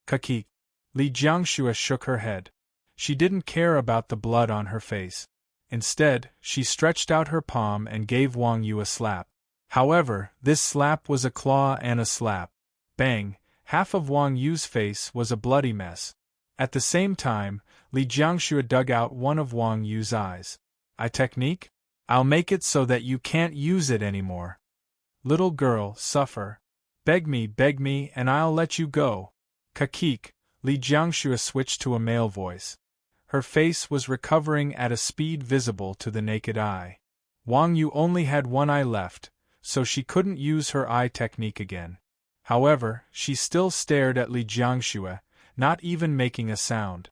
Kaki. Li Jiangxue shook her head. She didn't care about the blood on her face. Instead, she stretched out her palm and gave Wang Yu a slap. However, this slap was a claw and a slap. Bang! Half of Wang Yu's face was a bloody mess. At the same time, Li Jiangxue dug out one of Wang Yu's eyes. "Eye technique? I'll make it so that you can't use it anymore. Little girl, suffer. Beg me, and I'll let you go." Kakik, Li Jiangxue switched to a male voice. Her face was recovering at a speed visible to the naked eye. Wang Yu only had one eye left, so she couldn't use her eye technique again. However, she still stared at Li Jiangxue, not even making a sound.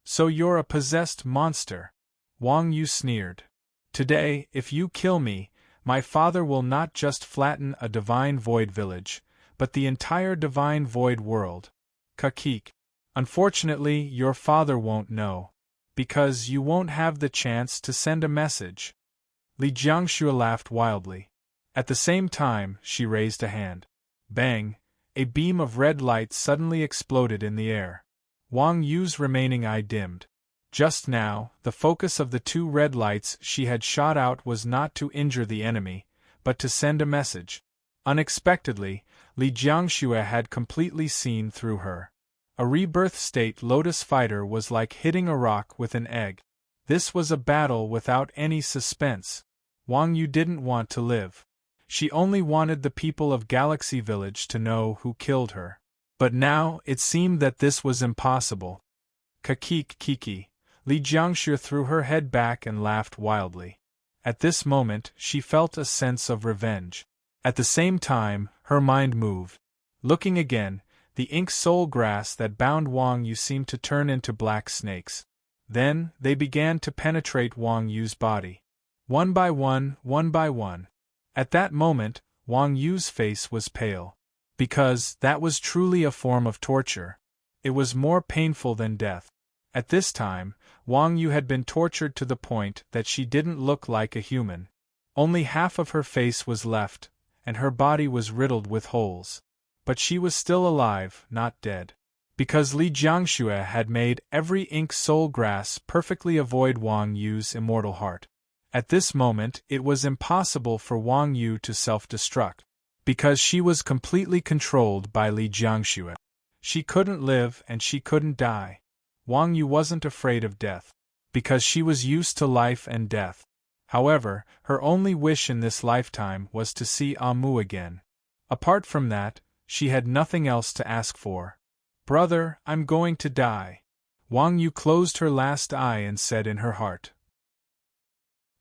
"So you're a possessed monster," Wang Yu sneered. "Today, if you kill me, my father will not just flatten a divine void village, but the entire divine void world." Kakik. "Unfortunately, your father won't know. Because you won't have the chance to send a message." Li Jiangxue laughed wildly. At the same time, she raised a hand. Bang! A beam of red light suddenly exploded in the air. Wang Yu's remaining eye dimmed. Just now, the focus of the two red lights she had shot out was not to injure the enemy, but to send a message. Unexpectedly, Li Jiangxue had completely seen through her. A rebirth state Lotus fighter was like hitting a rock with an egg. This was a battle without any suspense. Wang Yu didn't want to live. She only wanted the people of Galaxy Village to know who killed her. But now, it seemed that this was impossible. Kakik Kiki. Li Jiangxue threw her head back and laughed wildly. At this moment, she felt a sense of revenge. At the same time, her mind moved. Looking again, the ink soul grass that bound Wang Yu seemed to turn into black snakes. Then, they began to penetrate Wang Yu's body. One by one, one by one. At that moment, Wang Yu's face was pale. Because that was truly a form of torture. It was more painful than death. At this time, Wang Yu had been tortured to the point that she didn't look like a human. Only half of her face was left, and her body was riddled with holes. But she was still alive, not dead. Because Li Jiangxue had made every ink soul grass perfectly avoid Wang Yu's immortal heart. At this moment, it was impossible for Wang Yu to self-destruct. Because she was completely controlled by Li Jiangxue. She couldn't live and she couldn't die. Wang Yu wasn't afraid of death. Because she was used to life and death. However, her only wish in this lifetime was to see Amu again. Apart from that, she had nothing else to ask for. "Brother, I'm going to die." Wang Yu closed her last eye and said in her heart.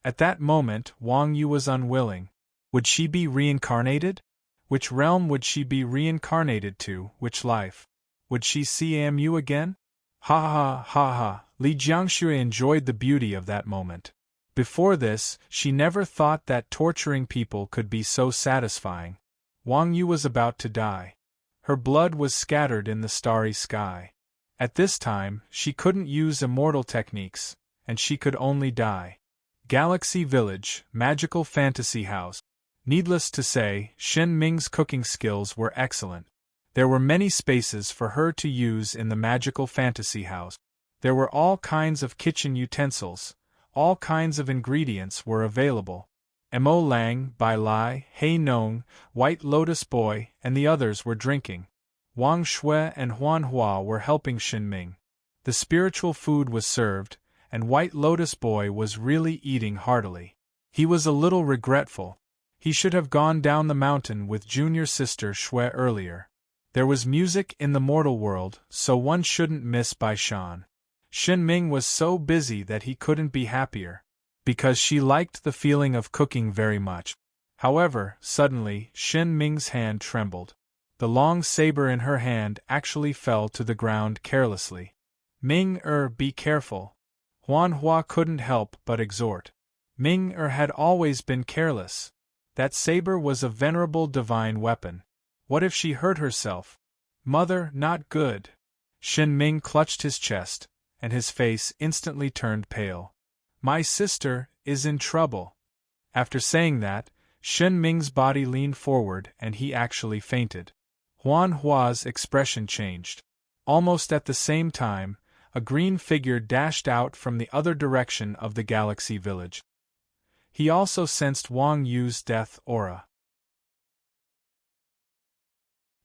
At that moment, Wang Yu was unwilling. Would she be reincarnated? Which realm would she be reincarnated to, which life? Would she see Amu again? Ha ha ha ha, Li Jiangxue enjoyed the beauty of that moment. Before this, she never thought that torturing people could be so satisfying. Wang Yu was about to die. Her blood was scattered in the starry sky. At this time, she couldn't use immortal techniques, and she could only die. Galaxy Village, magical fantasy house. Needless to say, Shen Ming's cooking skills were excellent. There were many spaces for her to use in the magical fantasy house. There were all kinds of kitchen utensils, all kinds of ingredients were available. Mo Lang, Bai Lai, Hei Nong, White Lotus Boy, and the others were drinking. Wang Shui and Huan Hua were helping Shen Ming. The spiritual food was served, and White Lotus Boy was really eating heartily. He was a little regretful. He should have gone down the mountain with junior sister Shui earlier. There was music in the mortal world, so one shouldn't miss Bai Shan. Shen Ming was so busy that he couldn't be happier. Because she liked the feeling of cooking very much. However, suddenly, Shen Ming's hand trembled. The long saber in her hand actually fell to the ground carelessly. Be careful. Huan Hua couldn't help but exhort. Ming had always been careless. That saber was a venerable divine weapon. What if she hurt herself? Mother, not good. Shen Ming clutched his chest, and his face instantly turned pale. My sister is in trouble. After saying that, Shen Ming's body leaned forward and he actually fainted. Huan Hua's expression changed. Almost at the same time, a green figure dashed out from the other direction of the galaxy village. He also sensed Wang Yu's death aura.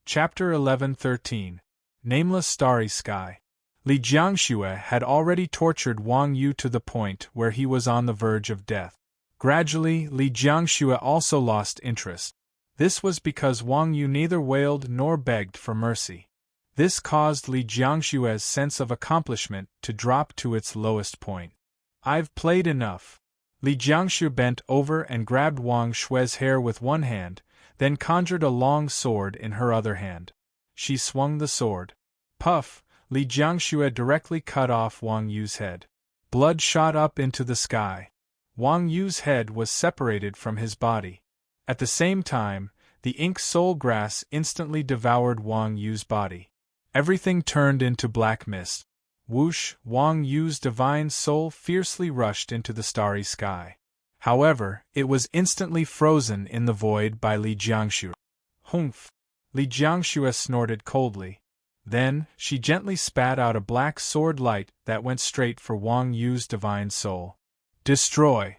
Chapter 11-13. Nameless Starry Sky. Li Jiangxue had already tortured Wang Yu to the point where he was on the verge of death. Gradually, Li Jiangxue also lost interest. This was because Wang Yu neither wailed nor begged for mercy. This caused Li Jiangxue's sense of accomplishment to drop to its lowest point. I've played enough. Li Jiangxue bent over and grabbed Wang Shue's hair with one hand, then conjured a long sword in her other hand. She swung the sword. Puff! Li Jiangxue directly cut off Wang Yu's head. Blood shot up into the sky. Wang Yu's head was separated from his body. At the same time, the ink soul grass instantly devoured Wang Yu's body. Everything turned into black mist. Whoosh! Wang Yu's divine soul fiercely rushed into the starry sky. However, it was instantly frozen in the void by Li Jiangxue. Humph! Li Jiangxue snorted coldly. Then, she gently spat out a black sword light that went straight for Wang Yu's divine soul. Destroy!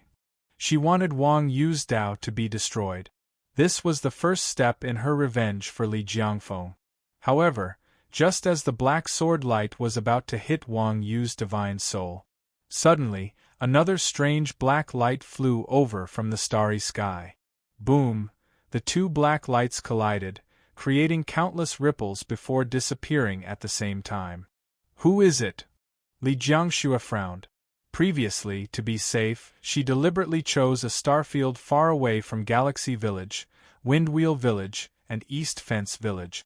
She wanted Wang Yu's Tao to be destroyed. This was the first step in her revenge for Li Jiangfeng. However, just as the black sword light was about to hit Wang Yu's divine soul, suddenly, another strange black light flew over from the starry sky. Boom! The two black lights collided, creating countless ripples before disappearing at the same time. Who is it? Li Jiangxue frowned. Previously, to be safe, she deliberately chose a starfield far away from Galaxy Village, Windwheel Village, and East Fence Village.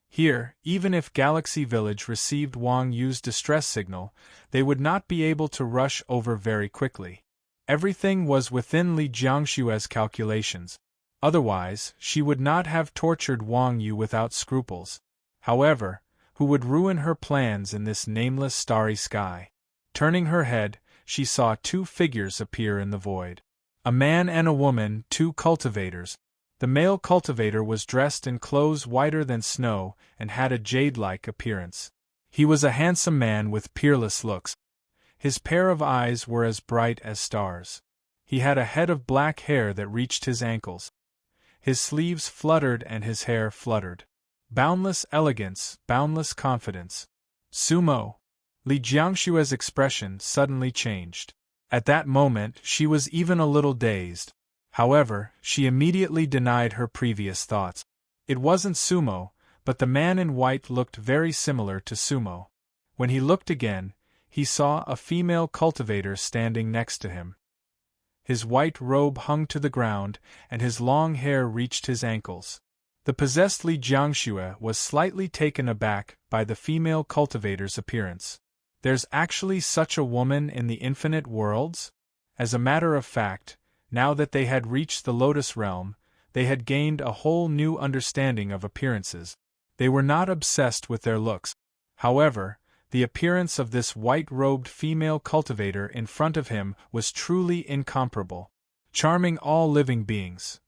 Here, even if Galaxy Village received Wang Yu's distress signal, they would not be able to rush over very quickly. Everything was within Li Jiangxue's calculations. Otherwise, she would not have tortured Wang Yu without scruples. However, who would ruin her plans in this nameless starry sky? Turning her head, she saw two figures appear in the void. A man and a woman, two cultivators. The male cultivator was dressed in clothes whiter than snow and had a jade-like appearance. He was a handsome man with peerless looks. His pair of eyes were as bright as stars. He had a head of black hair that reached his ankles. His sleeves fluttered and his hair fluttered. Boundless elegance, boundless confidence. Sumo! Li Jiangxue's expression suddenly changed. At that moment, she was even a little dazed. However, she immediately denied her previous thoughts. It wasn't Sumo, but the man in white looked very similar to Sumo. When he looked again, he saw a female cultivator standing next to him. His white robe hung to the ground, and his long hair reached his ankles. The possessed Li Jiangxue was slightly taken aback by the female cultivator's appearance. There's actually such a woman in the infinite worlds? As a matter of fact, now that they had reached the Lotus Realm, they had gained a whole new understanding of appearances. They were not obsessed with their looks. However, the appearance of this white-robed female cultivator in front of him was truly incomparable, charming all living beings.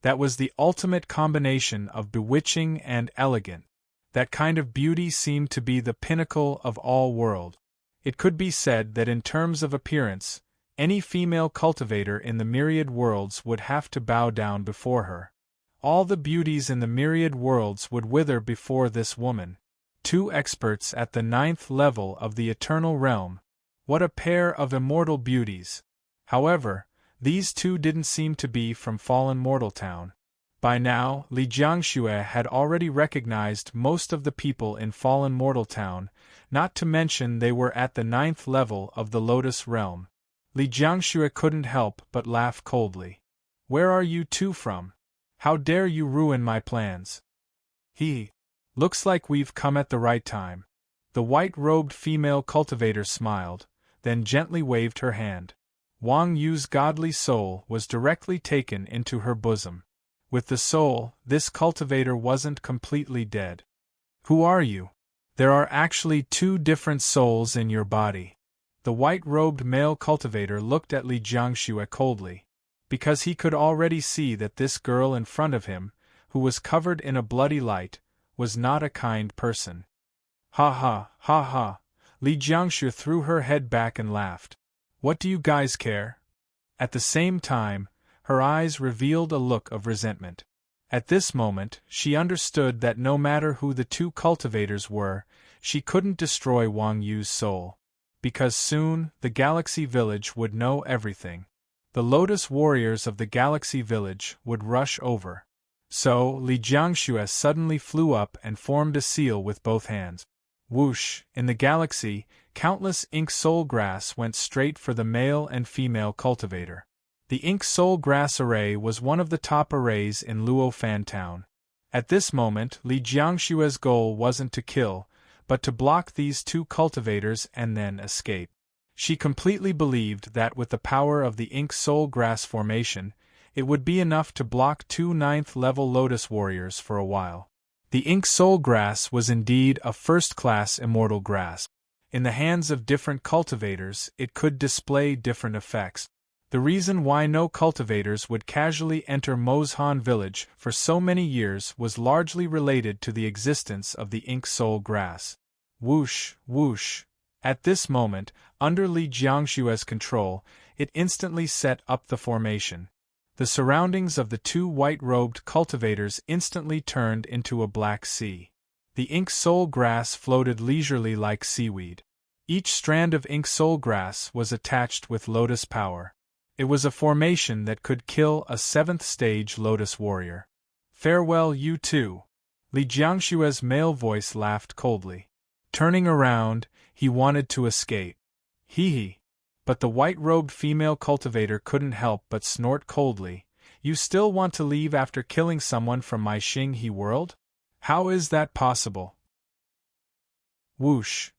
That was the ultimate combination of bewitching and elegant. That kind of beauty seemed to be the pinnacle of all world. It could be said that in terms of appearance, any female cultivator in the myriad worlds would have to bow down before her. All the beauties in the myriad worlds would wither before this woman. Two experts at the 9th level of the Eternal Realm. What a pair of immortal beauties! However, these two didn't seem to be from Fallen Mortal Town. By now, Li Jiangxue had already recognized most of the people in Fallen Mortal Town, not to mention they were at the 9th level of the Lotus Realm. Li Jiangxue couldn't help but laugh coldly. Where are you two from? How dare you ruin my plans? Looks like we've come at the right time. The white-robed female cultivator smiled, then gently waved her hand. Wang Yu's godly soul was directly taken into her bosom. With the soul, this cultivator wasn't completely dead. Who are you? There are actually two different souls in your body. The white-robed male cultivator looked at Li Jiangxue coldly, because he could already see that this girl in front of him, who was covered in a bloody light, was not a kind person. Ha ha, ha ha. Li Jiangxue threw her head back and laughed. What do you guys care? At the same time, her eyes revealed a look of resentment. At this moment, she understood that no matter who the two cultivators were, she couldn't destroy Wang Yu's soul. Because soon, the Galaxy Village would know everything. The Lotus Warriors of the Galaxy Village would rush over. So, Li Jiangxue suddenly flew up and formed a seal with both hands. Whoosh! In the galaxy, countless ink soul grass went straight for the male and female cultivator. The ink soul grass array was one of the top arrays in Luofan town. At this moment, Li Jiangxue's goal wasn't to kill, but to block these two cultivators and then escape. She completely believed that with the power of the ink soul grass formation, it would be enough to block two 9th-level Lotus Warriors for a while. The ink soul grass was indeed a first-class immortal grass. In the hands of different cultivators, it could display different effects. The reason why no cultivators would casually enter Mozhan village for so many years was largely related to the existence of the ink soul grass. Whoosh, whoosh. At this moment, under Li Jiangxue's control, it instantly set up the formation. The surroundings of the two white-robed cultivators instantly turned into a black sea. The ink soul grass floated leisurely like seaweed. Each strand of ink soul grass was attached with lotus power. It was a formation that could kill a 7th-stage Lotus Warrior. Farewell, you two. Li Jiangxue's male voice laughed coldly. Turning around, he wanted to escape. Hee hee. But the white-robed female cultivator couldn't help but snort coldly. You still want to leave after killing someone from my Xinghe world? How is that possible? Whoosh.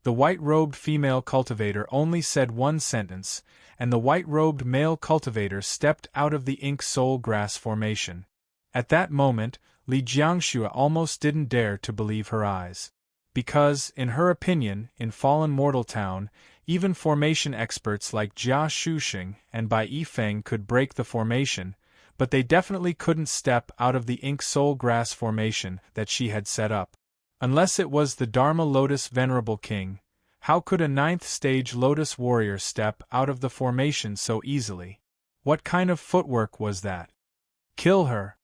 The white-robed female cultivator only said one sentence, and the white-robed male cultivator stepped out of the ink soul grass formation. At that moment, Li Jiangxue almost didn't dare to believe her eyes. Because, in her opinion, in Fallen Mortal Town, even formation experts like Jia Shuxing and Bai Yifeng could break the formation, but they definitely couldn't step out of the ink soul grass formation that she had set up. Unless it was the Dharma Lotus Venerable King, how could a 9th-stage Lotus Warrior step out of the formation so easily? What kind of footwork was that? Kill her!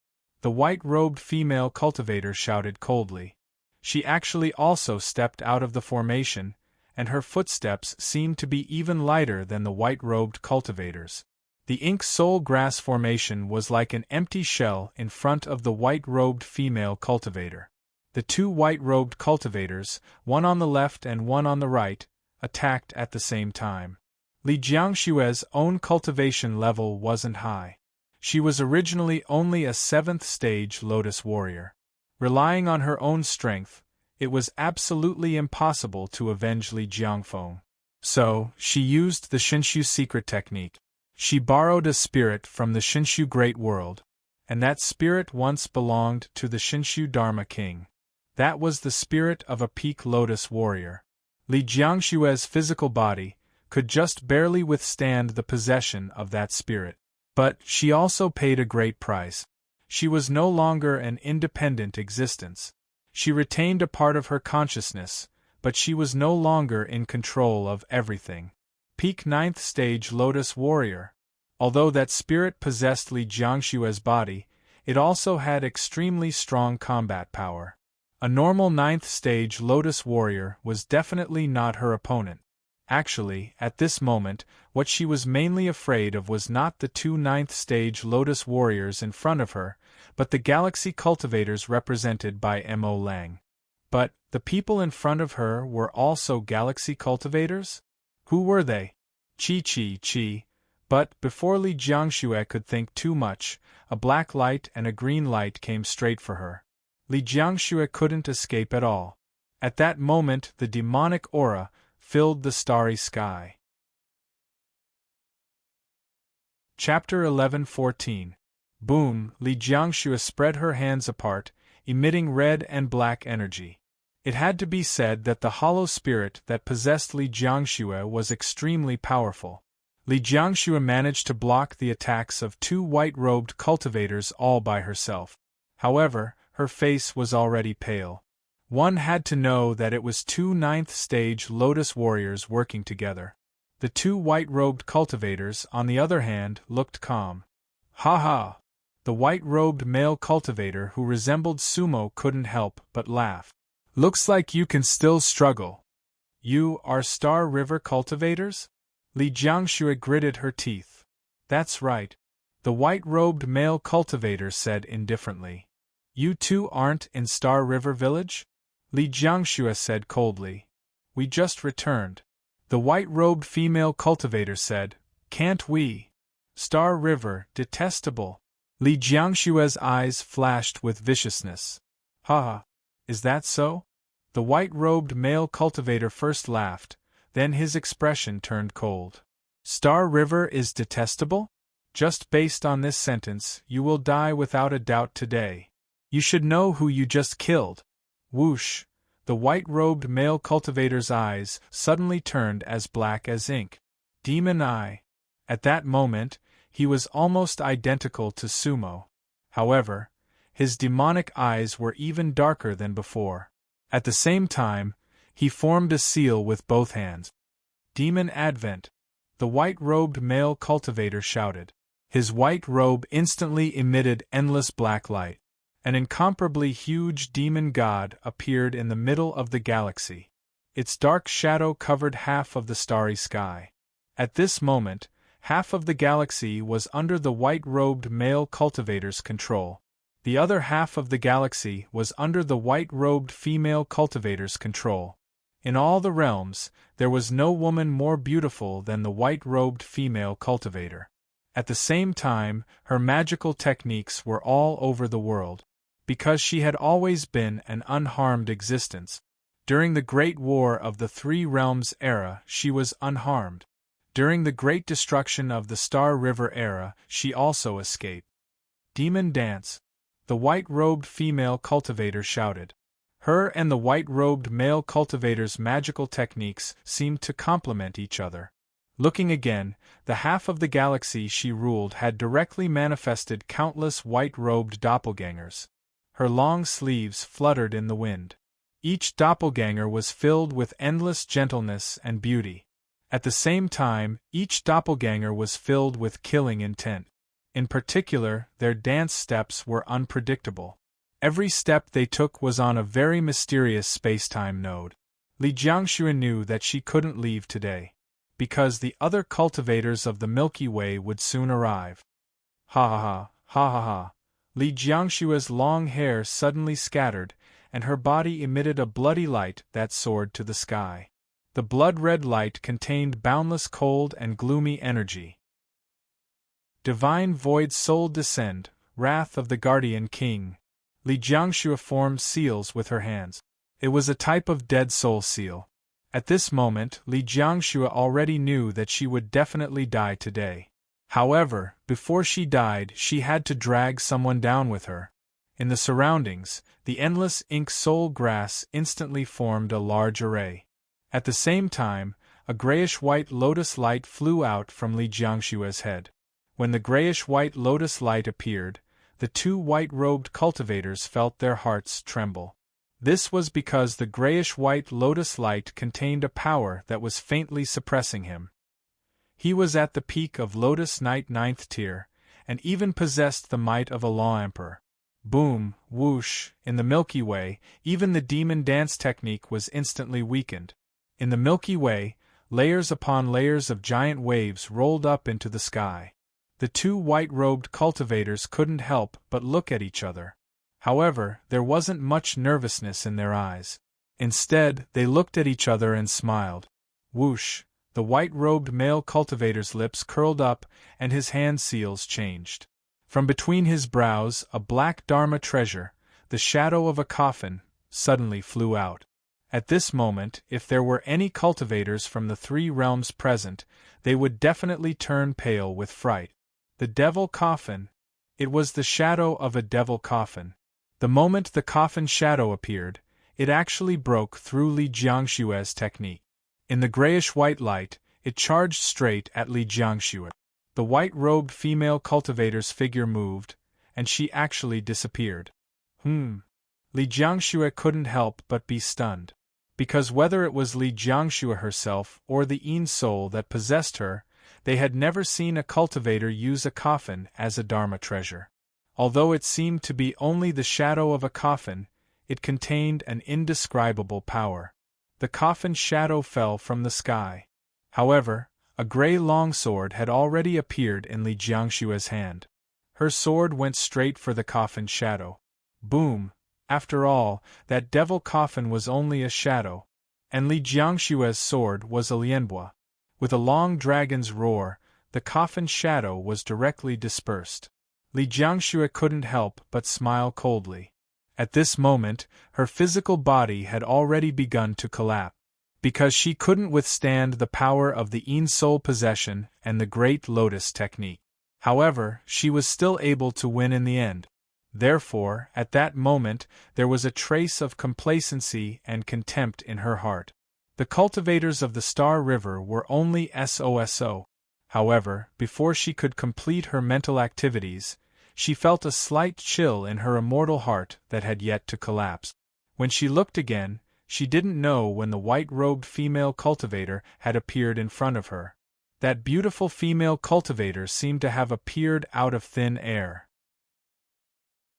The white-robed female cultivator shouted coldly. She actually also stepped out of the formation, and her footsteps seemed to be even lighter than the white-robed cultivators. The ink soul grass formation was like an empty shell in front of the white-robed female cultivator. The two white-robed cultivators, one on the left and one on the right, attacked at the same time. Li Jiangxue's own cultivation level wasn't high. She was originally only a 7th-stage Lotus Warrior. Relying on her own strength, it was absolutely impossible to avenge Li Jiangfeng. So, she used the Shinshu secret technique. She borrowed a spirit from the Shinshu Great World, and that spirit once belonged to the Shinshu Dharma King. That was the spirit of a peak Lotus Warrior. Li Jiangxue's physical body could just barely withstand the possession of that spirit. But she also paid a great price. She was no longer an independent existence. She retained a part of her consciousness, but she was no longer in control of everything. Peak 9th-stage Lotus Warrior. Although that spirit possessed Li Jiangxue's body, it also had extremely strong combat power. A normal 9th-stage Lotus Warrior was definitely not her opponent. Actually, at this moment, what she was mainly afraid of was not the two 9th-stage Lotus Warriors in front of her, but the Galaxy Cultivators represented by Mo Lang. But, the people in front of her were also Galaxy Cultivators? Who were they? Chi. But, before Li Jiangxue could think too much, a black light and a green light came straight for her. Li Jiangxue couldn't escape at all. At that moment the demonic aura filled the starry sky. Chapter 11:14. Boom! Li Jiangxue spread her hands apart, emitting red and black energy. It had to be said that the hollow spirit that possessed Li Jiangxue was extremely powerful. Li Jiangxue managed to block the attacks of 2 white-robed cultivators all by herself. However, her face was already pale. One had to know that it was 2 ninth-stage Lotus warriors working together. The 2 white-robed cultivators, on the other hand, looked calm. Ha ha! The white-robed male cultivator who resembled Sumo couldn't help but laugh. Looks like you can still struggle. You are Star River cultivators? Li Jiangxue gritted her teeth. That's right. The white-robed male cultivator said indifferently. You two aren't in Star River Village? Li Jiangxue said coldly. We just returned. The white-robed female cultivator said, Can't we? Star River, detestable. Li Jiangxue's eyes flashed with viciousness. Ha ha. Is that so? The white-robed male cultivator first laughed, then his expression turned cold. Star River is detestable? Just based on this sentence, you will die without a doubt today. You should know who you just killed. Whoosh! The white-robed male cultivator's eyes suddenly turned as black as ink. Demon Eye. At that moment, he was almost identical to Sumo. However, his demonic eyes were even darker than before. At the same time, he formed a seal with both hands. Demon Advent! The white-robed male cultivator shouted. His white robe instantly emitted endless black light. An incomparably huge demon god appeared in the middle of the galaxy. Its dark shadow covered half of the starry sky. At this moment, half of the galaxy was under the white-robed male cultivator's control. The other half of the galaxy was under the white-robed female cultivator's control. In all the realms, there was no woman more beautiful than the white-robed female cultivator. At the same time, her magical techniques were all over the world. Because she had always been an unharmed existence. During the Great War of the Three Realms era, she was unharmed. During the Great Destruction of the Star River era, she also escaped. Demon Dance! The white-robed female cultivator shouted. Her and the white-robed male cultivator's magical techniques seemed to complement each other. Looking again, the half of the galaxy she ruled had directly manifested countless white-robed doppelgangers. Her long sleeves fluttered in the wind. Each doppelganger was filled with endless gentleness and beauty. At the same time, each doppelganger was filled with killing intent. In particular, their dance steps were unpredictable. Every step they took was on a very mysterious space-time node. Li Jiangxue knew that she couldn't leave today, because the other cultivators of the Milky Way would soon arrive. Ha ha ha, ha ha ha. Li Jiangxue's long hair suddenly scattered, and her body emitted a bloody light that soared to the sky. The blood-red light contained boundless cold and gloomy energy. Divine Void Soul Descend, Wrath of the Guardian King. Li Jiangxue formed seals with her hands. It was a type of dead soul seal. At this moment, Li Jiangxue already knew that she would definitely die today. However, before she died, she had to drag someone down with her. In the surroundings, the endless ink soul grass instantly formed a large array. At the same time, a grayish-white lotus light flew out from Li Jiangxue's head. When the grayish-white lotus light appeared, the 2 white-robed cultivators felt their hearts tremble. This was because the grayish-white lotus light contained a power that was faintly suppressing him. He was at the peak of Lotus Knight 9th tier, and even possessed the might of a Law Emperor. Boom, whoosh, in the Milky Way, even the demon dance technique was instantly weakened. In the Milky Way, layers upon layers of giant waves rolled up into the sky. The 2 white-robed cultivators couldn't help but look at each other. However, there wasn't much nervousness in their eyes. Instead, they looked at each other and smiled. Whoosh! The white-robed male cultivator's lips curled up and his hand seals changed. From between his brows, a black Dharma treasure, the shadow of a coffin, suddenly flew out. At this moment, if there were any cultivators from the 3 realms present, they would definitely turn pale with fright. The devil coffin. It was the shadow of a devil coffin. The moment the coffin shadow appeared, It actually broke through Li Jiangshue's technique. In the grayish-white light, it charged straight at Li Jiangxue. The white-robed female cultivator's figure moved, and she actually disappeared. Li Jiangxue couldn't help but be stunned. Because whether it was Li Jiangxue herself or the Yin soul that possessed her, they had never seen a cultivator use a coffin as a Dharma treasure. Although it seemed to be only the shadow of a coffin, it contained an indescribable power. The coffin's shadow fell from the sky. However, a gray longsword had already appeared in Li Jiangshue's hand. Her sword went straight for the coffin's shadow. Boom! After all, that devil coffin was only a shadow, and Li Jiangshue's sword was a lianbua. With a long dragon's roar, the coffin's shadow was directly dispersed. Li Jiangxue couldn't help but smile coldly. At this moment, her physical body had already begun to collapse, because she couldn't withstand the power of the Yin soul possession and the Great Lotus technique. However, she was still able to win in the end. Therefore, at that moment, there was a trace of complacency and contempt in her heart. The cultivators of the Star River were only SOSO. However, before she could complete her mental activities, she felt a slight chill in her immortal heart that had yet to collapse. When she looked again, she didn't know when the white-robed female cultivator had appeared in front of her. That beautiful female cultivator seemed to have appeared out of thin air.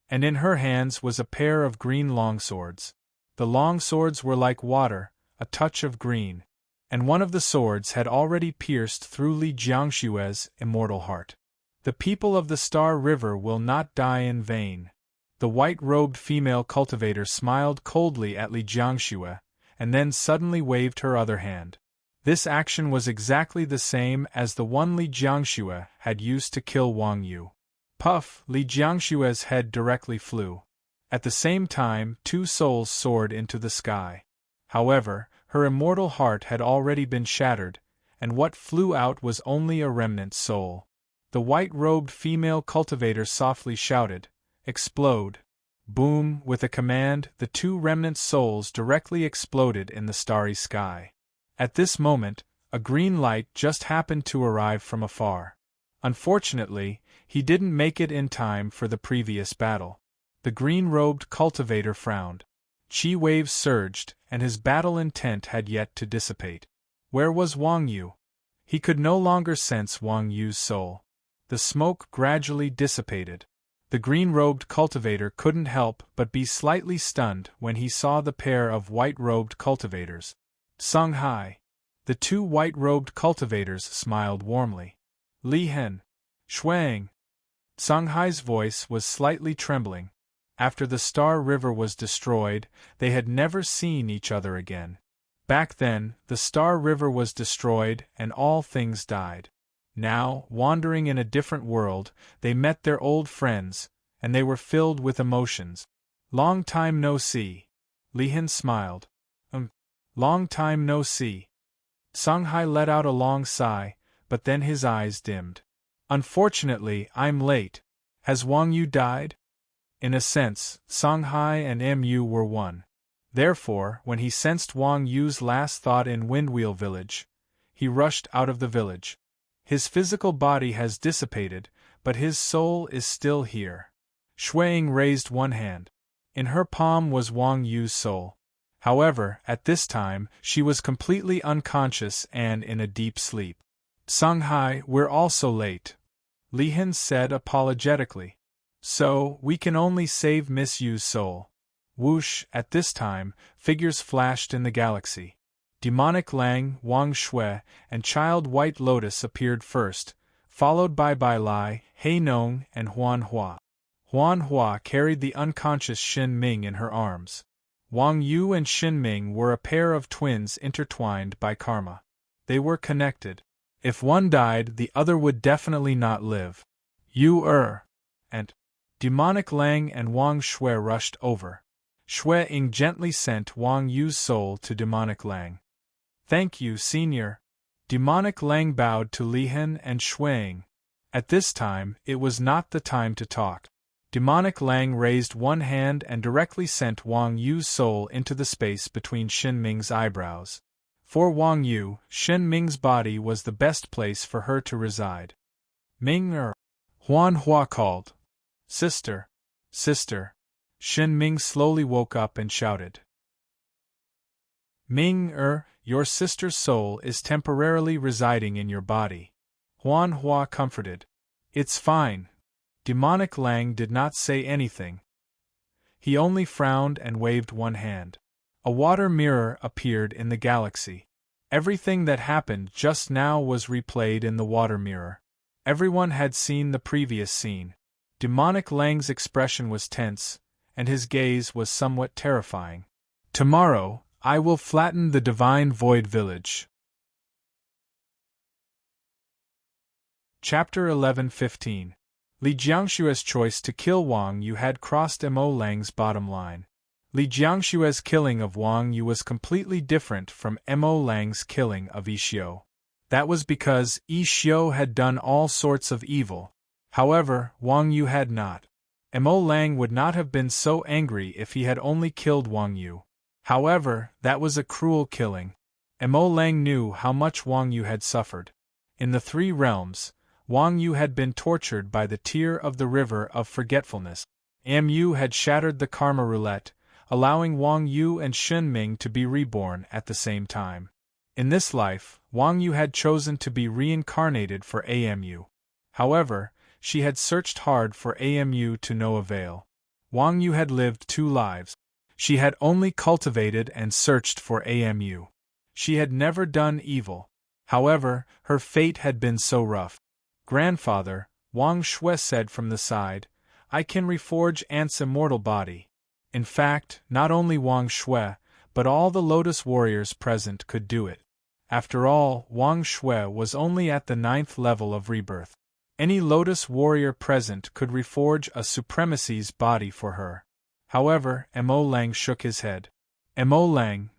And in her hands was a pair of green longswords. The longswords were like water, a touch of green, and one of the swords had already pierced through Li Jiangshue's immortal heart. The people of the Star River will not die in vain. The white-robed female cultivator smiled coldly at Li Jiangxue, and then suddenly waved her other hand. This action was exactly the same as the one Li Jiangxue had used to kill Wang Yu. Puff! Li Jiangshue's head directly flew. At the same time, two souls soared into the sky. However, her immortal heart had already been shattered, and what flew out was only a remnant soul. The white-robed female cultivator softly shouted, "Explode!" Boom! With a command, the two remnant souls directly exploded in the starry sky. At this moment, a green light just happened to arrive from afar. Unfortunately, he didn't make it in time for the previous battle. The green-robed cultivator frowned. Chi waves surged, and his battle intent had yet to dissipate. Where was Wang Yu? He could no longer sense Wang Yu's soul. The smoke gradually dissipated. The green-robed cultivator couldn't help but be slightly stunned when he saw the pair of white-robed cultivators. Sung Hai. The two white-robed cultivators smiled warmly. Li Hen. Shuang. Sung Hai's voice was slightly trembling. After the Star River was destroyed, they had never seen each other again. Back then, the Star River was destroyed and all things died. Now, wandering in a different world, they met their old friends, and they were filled with emotions. Long time no see. Li Hen smiled. Long time no see. Sung Hai let out a long sigh, but then his eyes dimmed. Unfortunately, I'm late. Has Wang Yu died? In a sense, Sung Hai and Mu were one. Therefore, when he sensed Wang Yu's last thought in Windwheel Village, he rushed out of the village. His physical body has dissipated, but his soul is still here. Shuang raised one hand. In her palm was Wang Yu's soul. However, at this time, she was completely unconscious and in a deep sleep. Sung Hai, we're also late, Li Hen said apologetically. So, we can only save Miss Yu's soul. Whoosh! At this time, figures flashed in the galaxy. Demonic Lang, Wang Shui, and Child White Lotus appeared first, followed by Bai Lai, Hei Nong, and Huan Hua. Huan Hua carried the unconscious Xin Ming in her arms. Wang Yu and Xin Ming were a pair of twins intertwined by karma. They were connected. If one died, the other would definitely not live. And Demonic Lang and Wang Shui rushed over. Shui Ying gently sent Wang Yu's soul to Demonic Lang. Thank you, Senior. Demonic Lang bowed to Li Hen and Shui Ying. At this time, it was not the time to talk. Demonic Lang raised one hand and directly sent Wang Yu's soul into the space between Shin Ming's eyebrows. For Wang Yu, Shin Ming's body was the best place for her to reside. Ming Huan Hua called. Sister! Sister! Shin Ming slowly woke up and shouted. Ming your sister's soul is temporarily residing in your body. Huan Hua comforted. It's fine. Demonic Lang did not say anything. He only frowned and waved one hand. A water mirror appeared in the galaxy. Everything that happened just now was replayed in the water mirror. Everyone had seen the previous scene. Demonic Lang's expression was tense, and his gaze was somewhat terrifying. Tomorrow, I will flatten the Divine Void Village. Chapter 11:15. Li Jiangshue's choice to kill Wang Yu had crossed Mo Lang's bottom line. Li Jiangshue's killing of Wang Yu was completely different from Mo Lang's killing of Yixiu. That was because Yixiu had done all sorts of evil. However, Wang Yu had not. Mo Lang would not have been so angry if he had only killed Wang Yu. However, that was a cruel killing. Mo Lang knew how much Wang Yu had suffered. In the three realms, Wang Yu had been tortured by the tear of the river of forgetfulness. Mu had shattered the karma roulette, allowing Wang Yu and Shin Ming to be reborn at the same time. In this life, Wang Yu had chosen to be reincarnated for Amu. However, she had searched hard for Amu to no avail. Wang Yu had lived two lives. She had only cultivated and searched for Amu. She had never done evil. However, her fate had been so rough. Grandfather, Wang Shui said from the side, I can reforge Ant's immortal body. In fact, not only Wang Shui, but all the Lotus warriors present could do it. After all, Wang Shui was only at the 9th level of rebirth. Any Lotus warrior present could reforge a supremacy's body for her. However, Mo Lang shook his head. Mo Lang.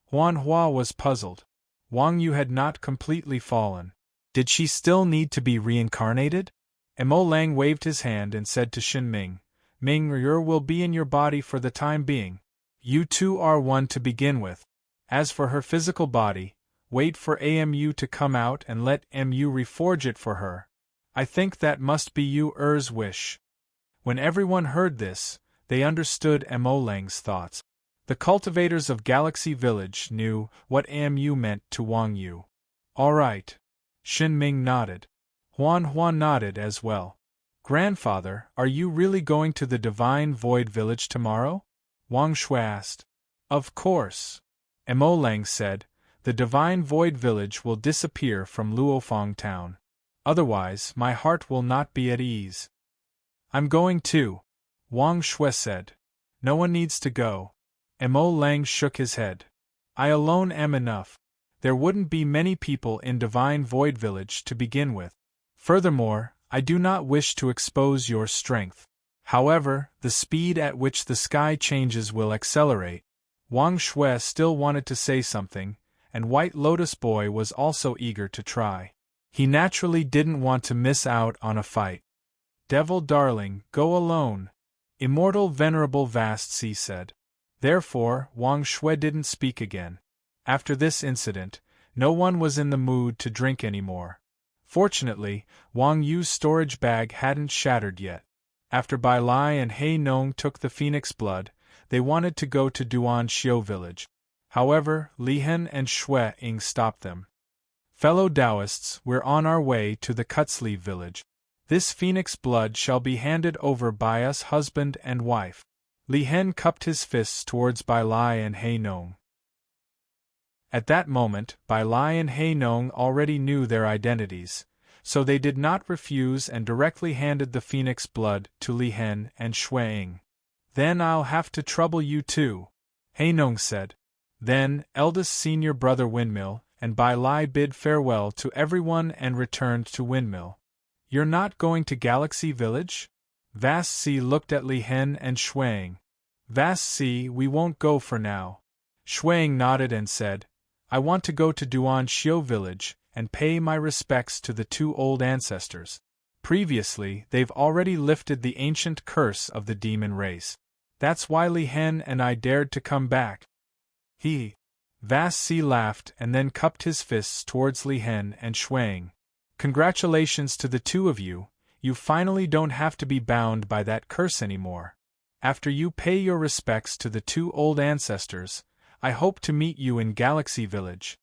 Huan Hua was puzzled. Wang Yu had not completely fallen. Did she still need to be reincarnated? Mo Lang waved his hand and said to Shin Ming, Ming will be in your body for the time being. You two are one to begin with. As for her physical body, wait for Amu to come out and let Mu reforge it for her. I think that must be Yu's wish. When everyone heard this, they understood Mo Lang's thoughts. The cultivators of Galaxy Village knew what Amu meant to Wang Yu. All right. Shin Ming nodded. Huan Hua nodded as well. Grandfather, are you really going to the Divine Void Village tomorrow? Wang Shui asked. Of course. Mo Lang said, the Divine Void Village will disappear from Luofeng town. Otherwise, my heart will not be at ease. I'm going too. Wang Shui said. No one needs to go. Mo Lang shook his head. I alone am enough. There wouldn't be many people in Divine Void Village to begin with. Furthermore, I do not wish to expose your strength. However, the speed at which the sky changes will accelerate. Wang Shui still wanted to say something, and White Lotus Boy was also eager to try. He naturally didn't want to miss out on a fight. Devil darling, go alone. Immortal Venerable Vast Sea said. Therefore, Wang Shui didn't speak again. After this incident, no one was in the mood to drink anymore. Fortunately, Wang Yu's storage bag hadn't shattered yet. After Bai Lai and Hei Nong took the phoenix blood, they wanted to go to Duan Xiu village. However, Li Hen and Shui Ying stopped them. Fellow Taoists, we're on our way to the Cutsleeve village. This phoenix blood shall be handed over by us husband and wife. Li Hen cupped his fists towards Bai Lai and Hei Nong. At that moment, Bai Lai and Hei Nong already knew their identities, so they did not refuse and directly handed the phoenix blood to Li Hen and Shui Ying. Then I'll have to trouble you too, Hei Nong said. Then, eldest senior brother Windmill and Bai Lai bid farewell to everyone and returned to Windmill. You're not going to Galaxy Village? Vast Sea looked at Li Hen and Shui Ying. Vast Sea, we won't go for now. Shui Ying nodded and said, I want to go to Duan Xiu village and pay my respects to the two old ancestors. Previously, they've already lifted the ancient curse of the demon race. That's why Li Hen and I dared to come back. Vast Si laughed and then cupped his fists towards Li Hen and Shuang. Congratulations to the two of you, you finally don't have to be bound by that curse anymore. After you pay your respects to the two old ancestors, I hope to meet you in Galaxy Village.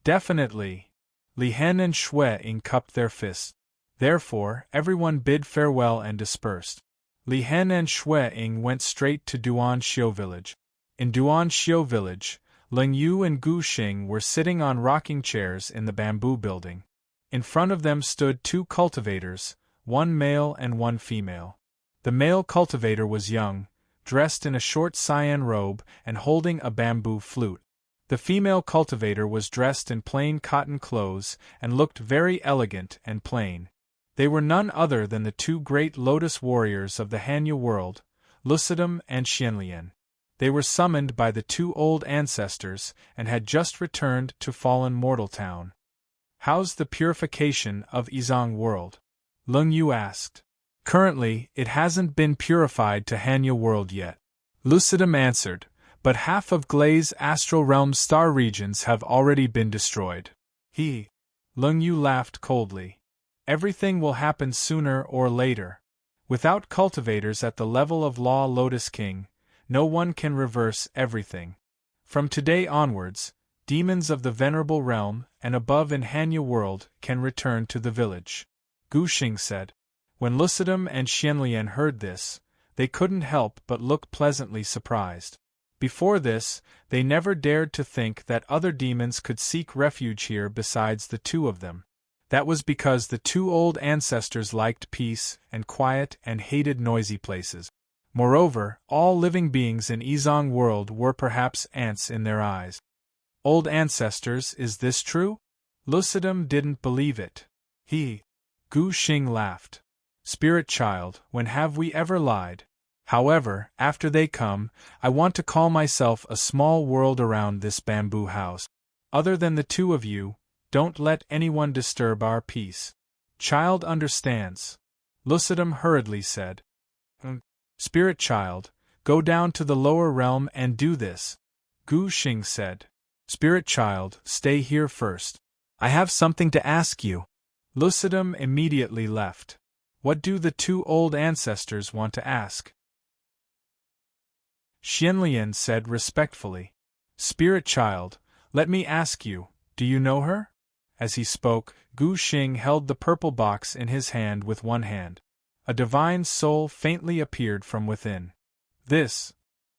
Definitely. Li Hen and Shuang cupped their fists. Therefore, everyone bid farewell and dispersed. Li Hen and Shuang went straight to Duanxiu Village. In Duanxiu Village, Ling Yu and Gu Xing were sitting on rocking chairs in the bamboo building. In front of them stood two cultivators, one male and one female. The male cultivator was young, dressed in a short cyan robe and holding a bamboo flute. The female cultivator was dressed in plain cotton clothes and looked very elegant and plain. They were none other than the two great lotus warriors of the Hanyu world, Lucidum and Xianlian. They were summoned by the two old ancestors and had just returned to fallen mortal town. How's the purification of Yizang world? Lung Yu asked. Currently, it hasn't been purified to Hanyu world yet. Lucidum answered, but half of Glei's astral realm's star regions have already been destroyed. Lung Yu laughed coldly. Everything will happen sooner or later. Without cultivators at the level of Law Lotus King, no one can reverse everything. From today onwards, demons of the Venerable Realm and above in Hanyu world can return to the village. Gu Xing said. When Lucidum and Xianlian heard this, they couldn't help but look pleasantly surprised. Before this, they never dared to think that other demons could seek refuge here besides the two of them. That was because the two old ancestors liked peace and quiet and hated noisy places. Moreover, all living beings in Yizang world were perhaps ants in their eyes. Old ancestors, is this true? Lucidum didn't believe it. Gu Xing laughed. Spirit child, when have we ever lied? However, after they come, I want to call myself a small world around this bamboo house. Other than the two of you, don't let anyone disturb our peace. Child understands. Lucidum hurriedly said. Spirit child, go down to the lower realm and do this. Gu Xing said. Spirit child, stay here first. I have something to ask you. Lucidum immediately left. What do the two old ancestors want to ask? Xianlian said respectfully. Spirit child, let me ask you, do you know her? As he spoke, Gu Xing held the purple box in his hand with one hand. A divine soul faintly appeared from within. This.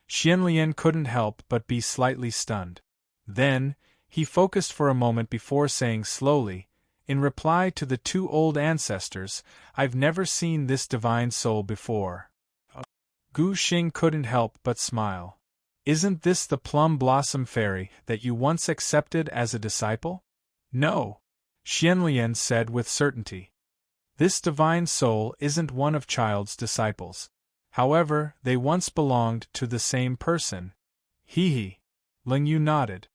Xianlian couldn't help but be slightly stunned. Then, he focused for a moment before saying slowly, in reply to the two old ancestors, I've never seen this divine soul before. Gu Xing couldn't help but smile. Isn't this the plum blossom fairy that you once accepted as a disciple? No, Xianlian said with certainty. This divine soul isn't one of Child's disciples. However, they once belonged to the same person. Ling Yu nodded.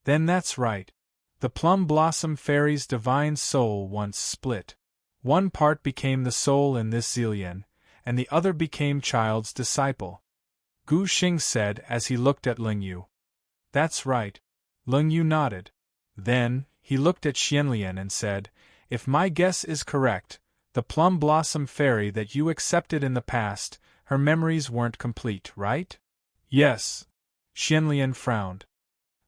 Then that's right. The plum blossom fairy's divine soul once split. One part became the soul in this Zillian, and the other became Child's disciple. Gu Xing said as he looked at Ling Yu. That's right. Ling Yu nodded. Then, he looked at Xianlian and said, if my guess is correct, the plum blossom fairy that you accepted in the past, her memories weren't complete, right? Yes. Xianlian frowned.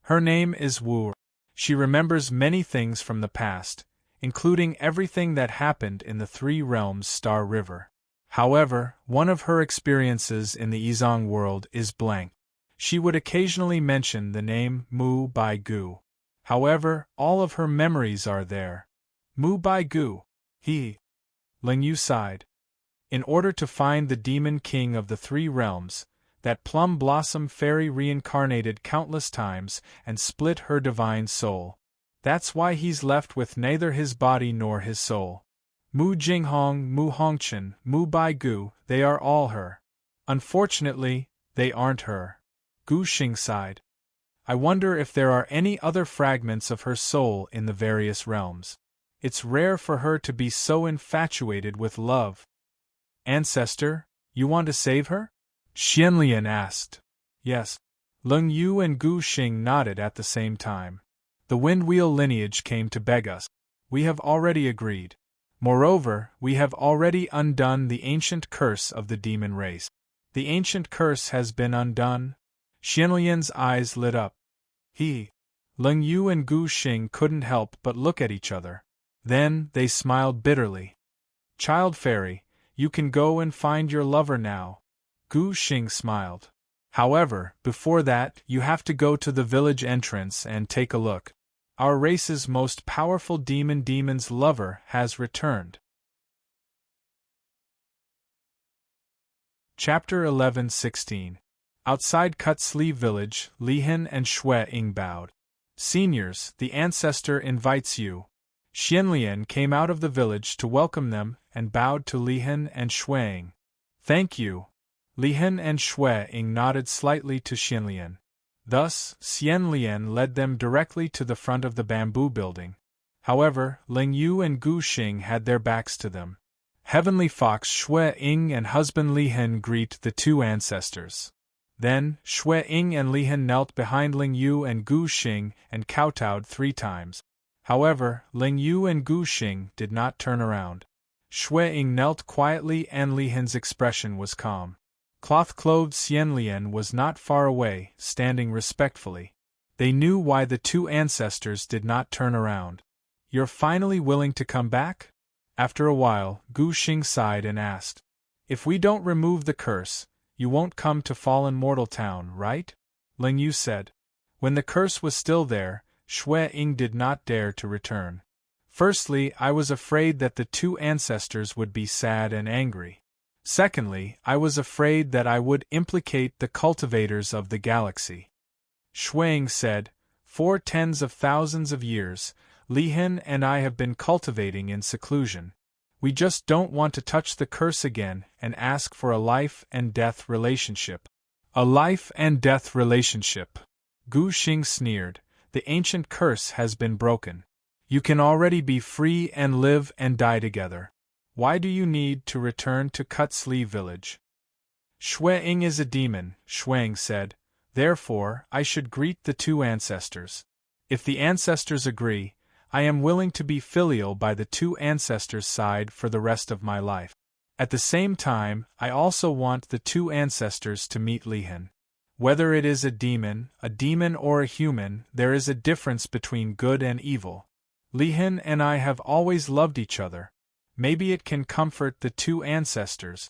Her name is Wu. She remembers many things from the past, including everything that happened in the Three Realms Star River. However, one of her experiences in the Yizang world is blank. She would occasionally mention the name Mu Bai Gu. However, all of her memories are there. Mu Bai Gu. Ling Yu sighed. In order to find the demon king of the Three Realms, that plum blossom fairy reincarnated countless times and split her divine soul. That's why he's left with neither his body nor his soul. Mu Jinghong, Mu Hongchen, Mu Bai Gu, they are all her. Unfortunately, they aren't her. Gu Xing sighed. I wonder if there are any other fragments of her soul in the various realms. It's rare for her to be so infatuated with love. Ancestor, you want to save her? Xianlian asked. Yes. Leng Yu and Gu Xing nodded at the same time. The Windwheel lineage came to beg us. We have already agreed. Moreover, we have already undone the ancient curse of the demon race. The ancient curse has been undone? Xianlian's eyes lit up. Leng Yu and Gu Xing couldn't help but look at each other. Then, they smiled bitterly. Child fairy, you can go and find your lover now. Gu Xing smiled. However, before that, you have to go to the village entrance and take a look. Our race's most powerful demon's lover has returned. Chapter 11-16. Outside Cut Sleeve Village, Lihan and Shui Ying bowed. Seniors, the ancestor invites you. Xianlian came out of the village to welcome them and bowed to Lihan and Shui Ying. Thank you. Lihan and Shui Ying nodded slightly to Xianlian. Thus, Xianlian led them directly to the front of the bamboo building. However, Leng Yu and Gu Xing had their backs to them. Heavenly Fox Shui Ying and husband Lihan greet the two ancestors. Then, Shui Ying and Lihan knelt behind Leng Yu and Gu Xing and kowtowed 3 times. However, Leng Yu and Gu Xing did not turn around. Shui Ying knelt quietly and Lihan's expression was calm. Cloth-clothed Xianlian was not far away, standing respectfully. They knew why the two ancestors did not turn around. You're finally willing to come back? After a while, Gu Xing sighed and asked. If we don't remove the curse, you won't come to Fallen Mortal Town, right? Leng Yu said. When the curse was still there, Shui Ying did not dare to return. Firstly, I was afraid that the two ancestors would be sad and angry. Secondly, I was afraid that I would implicate the cultivators of the galaxy. Shui Ying said, 4 tens of thousands of years, Lihan and I have been cultivating in seclusion. We just don't want to touch the curse again and ask for a life and death relationship. A life and death relationship. Gu Xing sneered. The ancient curse has been broken. You can already be free and live and die together. Why do you need to return to Cut Sleeve Village? Shui Ying is a demon, Shui Ying said. Therefore, I should greet the two ancestors. If the ancestors agree, I am willing to be filial by the two ancestors' side for the rest of my life. At the same time, I also want the two ancestors to meet Lihan. Whether it is a demon or a human, there is a difference between good and evil. Lihan and I have always loved each other. Maybe it can comfort the two ancestors.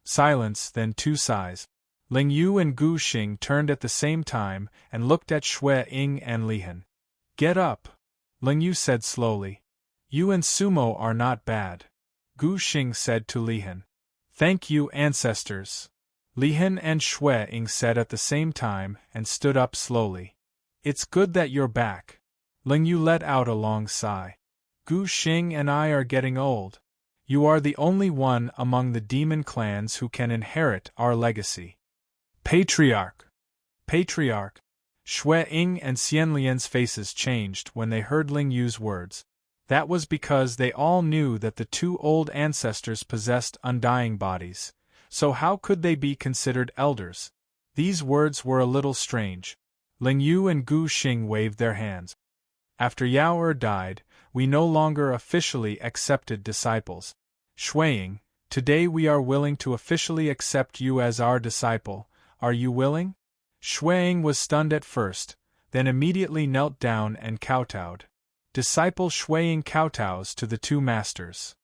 Silence, then 2 sighs. Leng Yu and Gu Xing turned at the same time and looked at Shui Ying and Lihan. Get up, Leng Yu said slowly. You and Sumo are not bad. Gu Xing said to Lihan. Thank you, ancestors. Lihan and Shui Ying said at the same time and stood up slowly. It's good that you're back. Leng Yu let out a long sigh. Gu Xing and I are getting old. You are the only one among the demon clans who can inherit our legacy. Patriarch! Patriarch! Shui Ying and Xianlian's faces changed when they heard Leng Yu's words. That was because they all knew that the 2 old ancestors possessed undying bodies. So how could they be considered elders? These words were a little strange. Leng Yu and Gu Xing waved their hands. After Yao died, we no longer officially accepted disciples. Shui Ying, today we are willing to officially accept you as our disciple. Are you willing? Shui Ying was stunned at first, then immediately knelt down and kowtowed. Disciple Shui Ying kowtows to the 2 masters.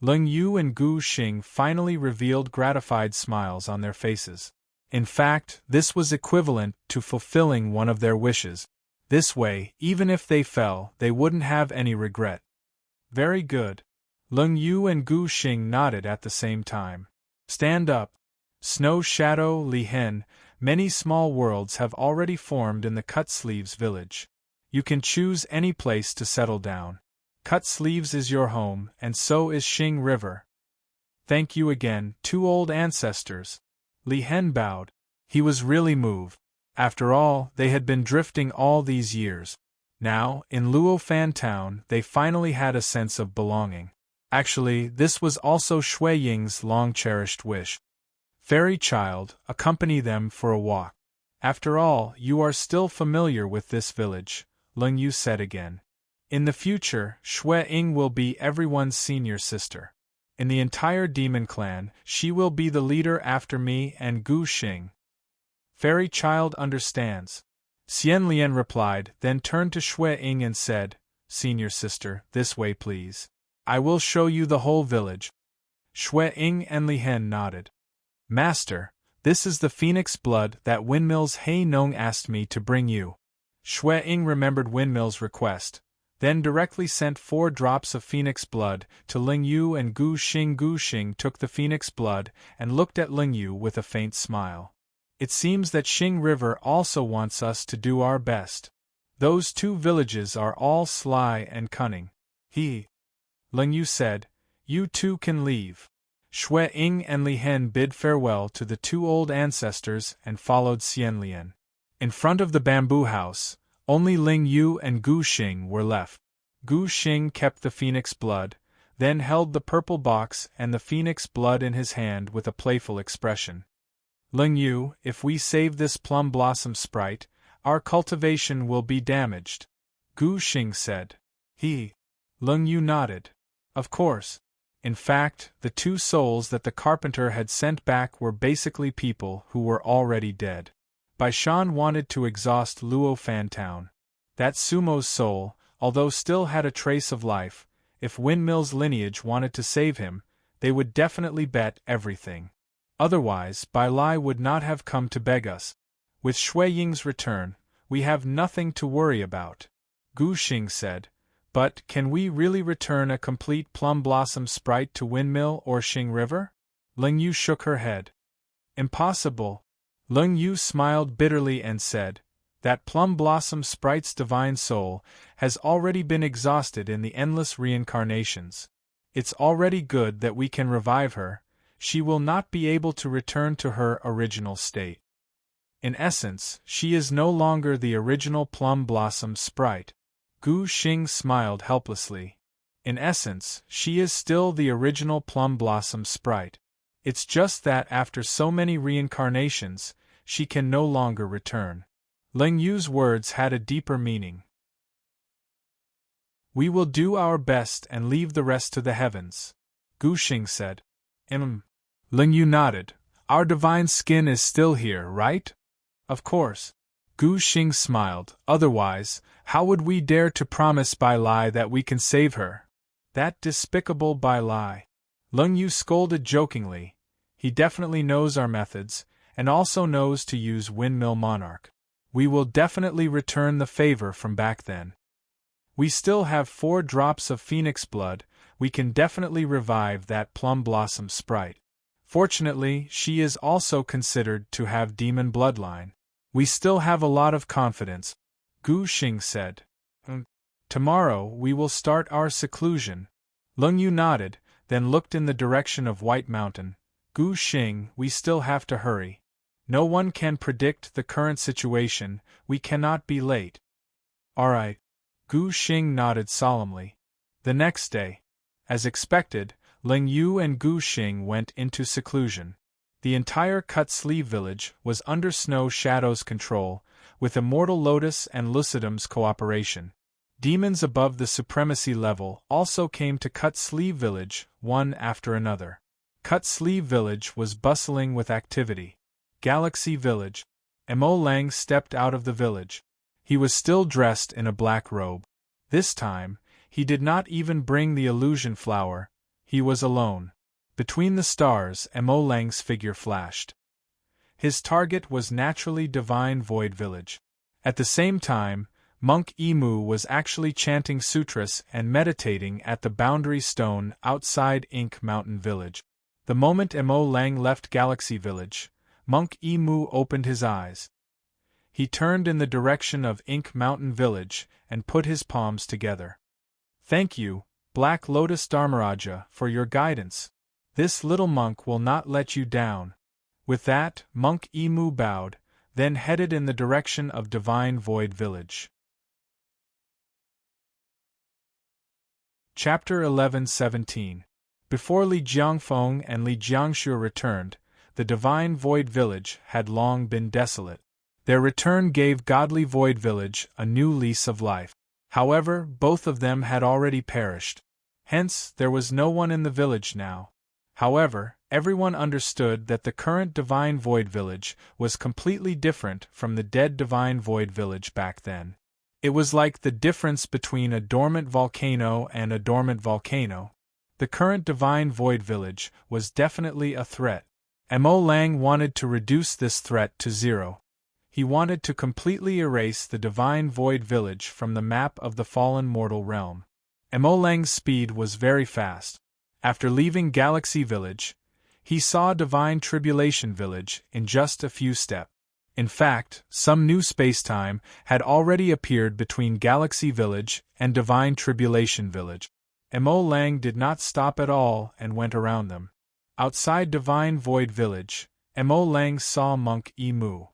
Leng Yu and Gu Xing finally revealed gratified smiles on their faces. In fact, this was equivalent to fulfilling one of their wishes. This way, even if they fell, they wouldn't have any regret. Very good. Leng Yu and Gu Xing nodded at the same time. Stand up. Snow Shadow Lihan, many small worlds have already formed in the Cut Sleeves village. You can choose any place to settle down. Cut Sleeves is your home, and so is Xing River. Thank you again, 2 old ancestors. Lihan bowed. He was really moved. After all, they had been drifting all these years. Now, in Luo Fan Town, they finally had a sense of belonging. Actually, this was also Shui Ying's long-cherished wish. Fairy child, accompany them for a walk. After all, you are still familiar with this village, Leng Yu said again. In the future, Shui Ying will be everyone's senior sister. In the entire demon clan, she will be the leader after me and Gu Xing. Fairy child understands. Xian Lian replied, then turned to Shui Ying and said, Senior sister, this way please. I will show you the whole village. Shui Ying and Li Hen nodded. Master, this is the phoenix blood that Windmill's Hei Nong asked me to bring you. Shui Ying remembered Windmill's request, then directly sent 4 drops of phoenix blood to Ling Yu and Gu Xing. Gu Xing took the phoenix blood and looked at Ling Yu with a faint smile. It seems that Xing River also wants us to do our best. Those 2 villages are all sly and cunning. Ling Yu said, you 2 can leave. Shui Ying and Li Hen bid farewell to the 2 old ancestors and followed Xian Lian. In front of the bamboo house, only Ling Yu and Gu Xing were left. Gu Xing kept the phoenix blood, then held the purple box and the phoenix blood in his hand with a playful expression. Ling Yu, if we save this plum blossom sprite, our cultivation will be damaged, Gu Xing said. Ling Yu nodded. Of course. In fact, the 2 souls that the carpenter had sent back were basically people who were already dead. Bai Shan wanted to exhaust Luo Fan Town. That sumo's soul, although still had a trace of life, if Windmill's lineage wanted to save him, they would definitely bet everything. Otherwise, Bai Lai would not have come to beg us. With Shui Ying's return, we have nothing to worry about, Gu Xing said. But can we really return a complete plum blossom sprite to Windmill or Xing River? Ling Yu shook her head. Impossible. Ling Yu smiled bitterly and said, that plum blossom sprite's divine soul has already been exhausted in the endless reincarnations. It's already good that we can revive her. She will not be able to return to her original state. In essence, she is no longer the original plum blossom sprite. Gu Xing smiled helplessly. In essence, she is still the original plum blossom sprite. It's just that after so many reincarnations, she can no longer return. Ling Yu's words had a deeper meaning. We will do our best and leave the rest to the heavens, Gu Xing said. Ling Yu nodded. Our divine skin is still here, right? Of course. Gu Xing smiled. Otherwise, how would we dare to promise Bai Lai that we can save her? That despicable Bai Lai. Ling Yu scolded jokingly. He definitely knows our methods, and also knows to use Windmill Monarch. We will definitely return the favor from back then. We still have 4 drops of phoenix blood. We can definitely revive that plum blossom sprite. Fortunately, she is also considered to have demon bloodline. We still have a lot of confidence, Gu Xing said. Tomorrow we will start our seclusion. Ling Yu nodded, then looked in the direction of White Mountain. Gu Xing, we still have to hurry. No one can predict the current situation, we cannot be late. Alright. Gu Xing nodded solemnly. The next day, as expected, Ling Yu and Gu Xing went into seclusion. The entire Cut Sleeve village was under Snow Shadow's control, with Immortal Lotus and Lucidum's cooperation. Demons above the supremacy level also came to Cut Sleeve village, one after another. Cut Sleeve village was bustling with activity. Galaxy village. Mo Lang stepped out of the village. He was still dressed in a black robe. This time, he did not even bring the illusion flower. He was alone. Between the stars, Mo Lang's figure flashed. His target was naturally Divine Void Village. At the same time, Monk Emu was actually chanting sutras and meditating at the boundary stone outside Ink Mountain Village. The moment Mo Lang left Galaxy Village, Monk Emu opened his eyes. He turned in the direction of Ink Mountain Village and put his palms together. Thank you, Black Lotus Dharmaraja, for your guidance. This little monk will not let you down. With that, Monk Emu bowed, then headed in the direction of Divine Void Village. Chapter 11-17. Before Li Jiangfeng and Li Jiangshu returned, the divine Void Village had long been desolate. Their return gave godly Void Village a new lease of life. However, both of them had already perished. Hence, there was no one in the village now. However, everyone understood that the current divine Void Village was completely different from the dead divine Void Village back then. It was like the difference between a dormant volcano and a dormant volcano. The current divine Void Village was definitely a threat. Mo Lang wanted to reduce this threat to zero. He wanted to completely erase the divine Void Village from the map of the fallen mortal realm. Mo Lang's speed was very fast. After leaving Galaxy Village, he saw Divine Tribulation Village in just a few steps. In fact, some new spacetime had already appeared between Galaxy Village and Divine Tribulation Village. Mo Lang did not stop at all and went around them. Outside Divine Void Village, Mo Lang saw Monk Emu.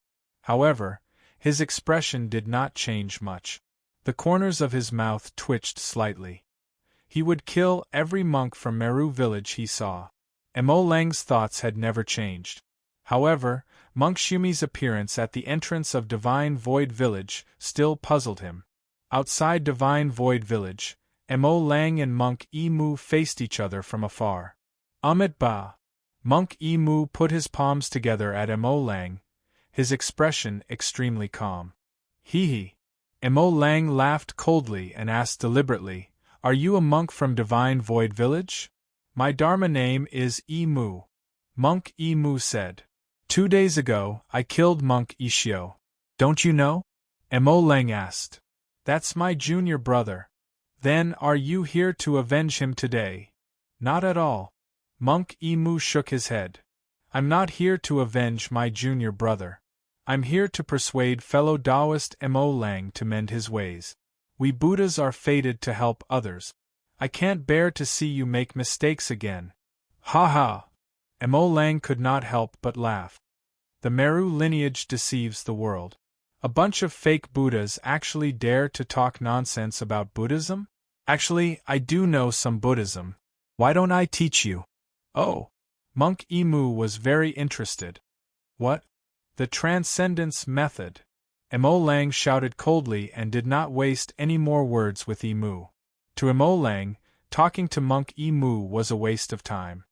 However, his expression did not change much. The corners of his mouth twitched slightly. He would kill every monk from Meru Village he saw. Mo Lang's thoughts had never changed. However, Monk Shumi's appearance at the entrance of Divine Void Village still puzzled him. Outside Divine Void Village, Mo Lang and Monk Emu faced each other from afar. Amit Ba. Monk Emu put his palms together at Mo Lang, his expression extremely calm. Hee. Mo Lang laughed coldly and asked deliberately, "Are you a monk from Divine Void Village?" "My Dharma name is Emu," Monk Emu said. "2 days ago, I killed Monk Ishio. Don't you know?" Mo Lang asked. "That's my junior brother." "Then are you here to avenge him today?" "Not at all." Monk Emu shook his head. "I'm not here to avenge my junior brother. I'm here to persuade fellow Taoist Mo Lang to mend his ways. We Buddhas are fated to help others. I can't bear to see you make mistakes again." "Ha ha!" Mo Lang could not help but laugh. The Meru lineage deceives the world. A bunch of fake Buddhas actually dare to talk nonsense about Buddhism? Actually, I do know some Buddhism. Why don't I teach you? Oh! Monk Emu was very interested. What? The Transcendence Method. Mo Lang shouted coldly and did not waste any more words with Emu. To Mo Lang, talking to Monk Emu was a waste of time.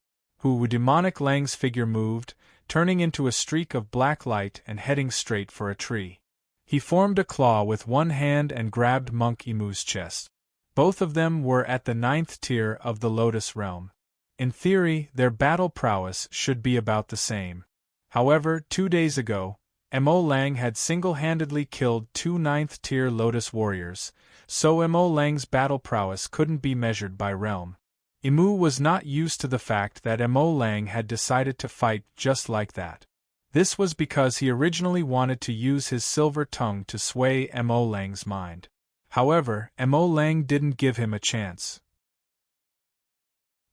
Demonic Lang's figure moved, turning into a streak of black light and heading straight for a tree. He formed a claw with one hand and grabbed Monk Emu's chest. Both of them were at the 9th tier of the Lotus Realm. In theory, their battle prowess should be about the same. However, 2 days ago, Mo Lang had single-handedly killed 2 9th tier Lotus warriors, so Mo Lang's battle prowess couldn't be measured by realm. Emu was not used to the fact that Mo Lang had decided to fight just like that. This was because he originally wanted to use his silver tongue to sway Mo Lang's mind. However, Mo Lang didn't give him a chance.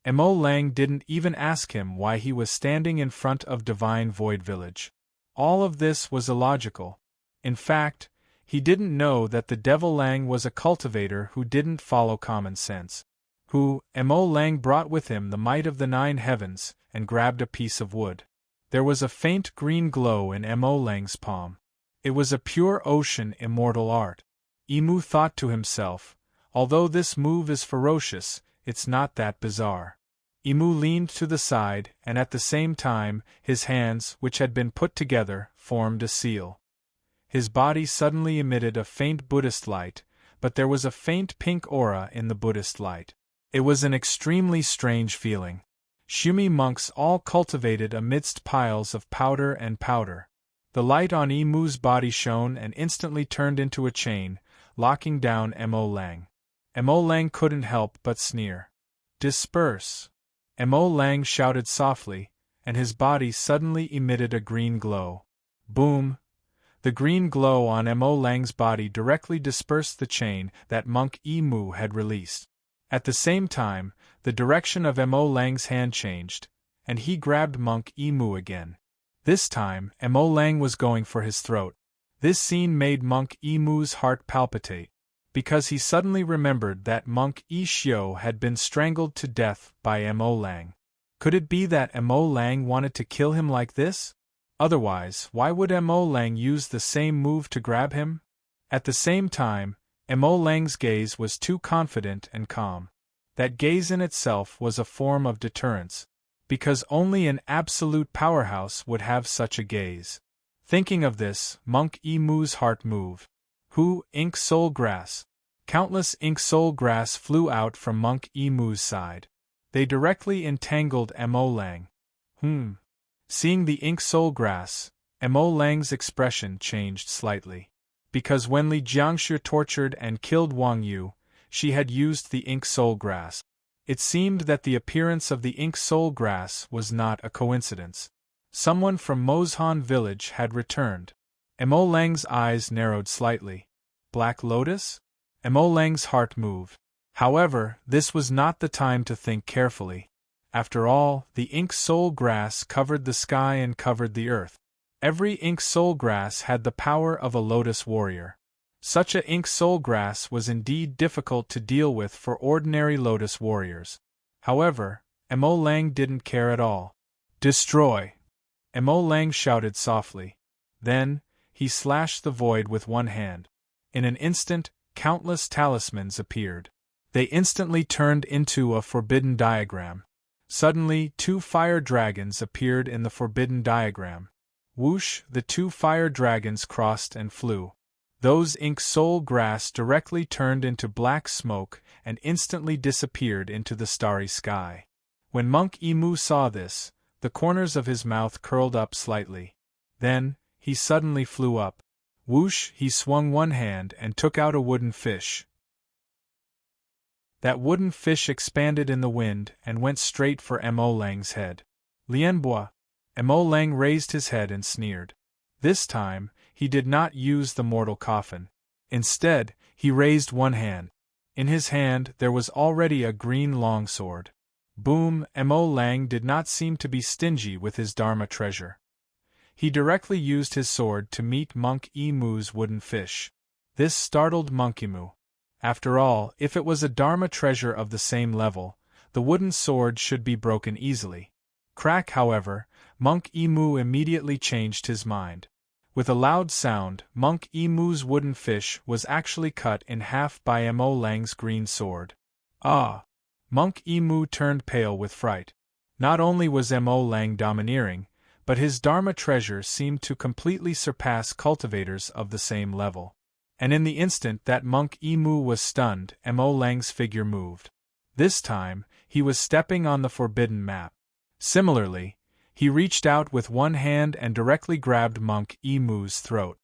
Mo Lang didn't even ask him why he was standing in front of Divine Void Village. All of this was illogical. In fact, he didn't know that the Devil Lang was a cultivator who didn't follow common sense. Mo Lang brought with him the might of the 9 heavens, and grabbed a piece of wood. There was a faint green glow in Mo Lang's palm. It was a pure ocean immortal art. Emu thought to himself, although this move is ferocious, it's not that bizarre. Emu leaned to the side, and at the same time, his hands, which had been put together, formed a seal. His body suddenly emitted a faint Buddhist light, but there was a faint pink aura in the Buddhist light. It was an extremely strange feeling. Shumi monks all cultivated amidst piles of powder and powder. The light on Emu's body shone and instantly turned into a chain, locking down Mo Lang. Mo Lang couldn't help but sneer. "Disperse!" Mo Lang shouted softly, and his body suddenly emitted a green glow. Boom! The green glow on Mo Lang's body directly dispersed the chain that Monk Emu had released. At the same time, the direction of Mo Lang's hand changed, and he grabbed Monk Emu again. This time, Mo Lang was going for his throat. This scene made Monk Emu's heart palpitate. because he suddenly remembered that Monk Yi Xiu had been strangled to death by Mo Lang. Could it be that Mo Lang wanted to kill him like this? Otherwise, why would Mo Lang use the same move to grab him? At the same time, Mo Lang's gaze was too confident and calm. That gaze in itself was a form of deterrence, because only an absolute powerhouse would have such a gaze. Thinking of this, Monk Yi Mu's heart moved. Hu, ink soul grass. Countless ink soul grass flew out from Monk Yi Mu's side. They directly entangled Mo Lang. Seeing the ink soul grass, Mo Lang's expression changed slightly. Because when Li Jiangshi tortured and killed Wang Yu, she had used the ink soul grass. It seemed that the appearance of the ink soul grass was not a coincidence. Someone from Mozhan village had returned. Mo Lang's eyes narrowed slightly. Black Lotus? Mo Lang's heart moved. However, this was not the time to think carefully. After all, the ink soul grass covered the sky and covered the earth. Every ink soul grass had the power of a lotus warrior. Such a ink soul grass was indeed difficult to deal with for ordinary lotus warriors. However, Mo Lang didn't care at all. Destroy! Mo Lang shouted softly. Then, he slashed the void with one hand. In an instant, countless talismans appeared. They instantly turned into a forbidden diagram. Suddenly, 2 fire dragons appeared in the forbidden diagram. Whoosh, the 2 fire dragons crossed and flew. Those ink soul grass directly turned into black smoke and instantly disappeared into the starry sky. When Monk Yi Mu saw this, the corners of his mouth curled up slightly. Then, he suddenly flew up. Whoosh, he swung one hand and took out a wooden fish. That wooden fish expanded in the wind and went straight for Mo Lang's head. Lianbois. Mo Lang raised his head and sneered. This time, he did not use the mortal coffin. Instead, he raised one hand. In his hand there was already a green longsword. Boom! Mo Lang did not seem to be stingy with his Dharma treasure. He directly used his sword to meet Monk Yi Mu's wooden fish. This startled Monk Yi Mu. After all, if it was a Dharma treasure of the same level, the wooden sword should be broken easily. Crack, however, Monk Yi Mu immediately changed his mind. With a loud sound, Monk Yi Mu's wooden fish was actually cut in half by Mo Lang's green sword. Ah! Monk Yi Mu turned pale with fright. Not only was Mo Lang domineering, but his Dharma treasure seemed to completely surpass cultivators of the same level. And in the instant that Monk Yi Mu was stunned, Mo Lang's figure moved. This time, he was stepping on the forbidden map. Similarly, he reached out with one hand and directly grabbed Monk Yi Mu's throat.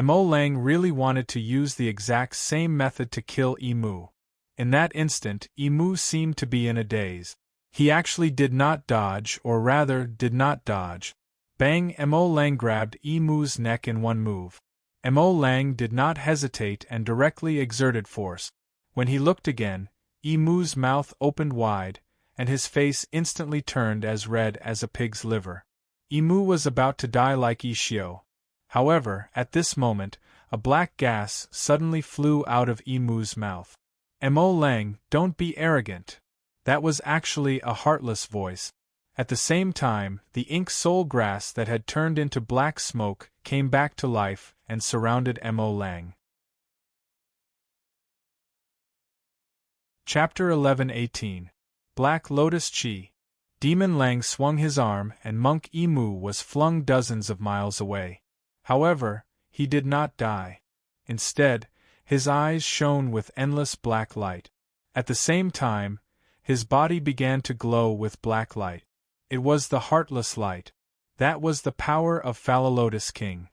Mo Lang really wanted to use the exact same method to kill Yi Mu. In that instant, Yi Mu seemed to be in a daze. He actually did not dodge, or rather, did not dodge. Bang! Mo Lang grabbed Yi Mu's neck in one move. Mo Lang did not hesitate and directly exerted force. When he looked again, Yi Mu's mouth opened wide, and his face instantly turned as red as a pig's liver. Yi Mu was about to die like Yi Xiu. However, at this moment, a black gas suddenly flew out of Yi Mu's mouth. Mo Lang, don't be arrogant. That was actually a heartless voice. At the same time, the ink soul grass that had turned into black smoke came back to life and surrounded Mo Lang. Chapter 11:18. Black Lotus Chi. Demon Lang swung his arm and Monk Yi Mu was flung dozens of miles away. However, he did not die. Instead, his eyes shone with endless black light. At the same time, his body began to glow with black light. It was the heartless light. That was the power of Falalotus King.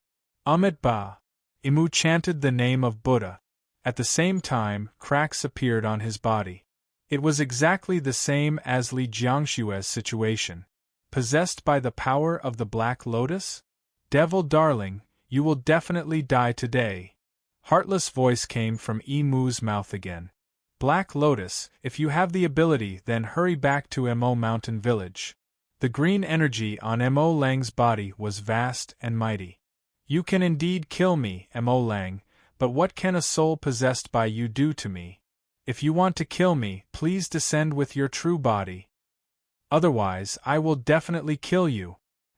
Amit Ba. Yi Mu chanted the name of Buddha. At the same time, cracks appeared on his body. It was exactly the same as Li Jiangshue's situation. Possessed by the power of the Black Lotus? Devil darling, you will definitely die today. Heartless voice came from Yi Mu's mouth again. Black Lotus, if you have the ability, then hurry back to Mo Mountain Village. The green energy on Mo Lang's body was vast and mighty. You can indeed kill me, Mo Lang, But what can a soul possessed by you do to me? If you want to kill me, please descend with your true body. Otherwise, I will definitely kill you."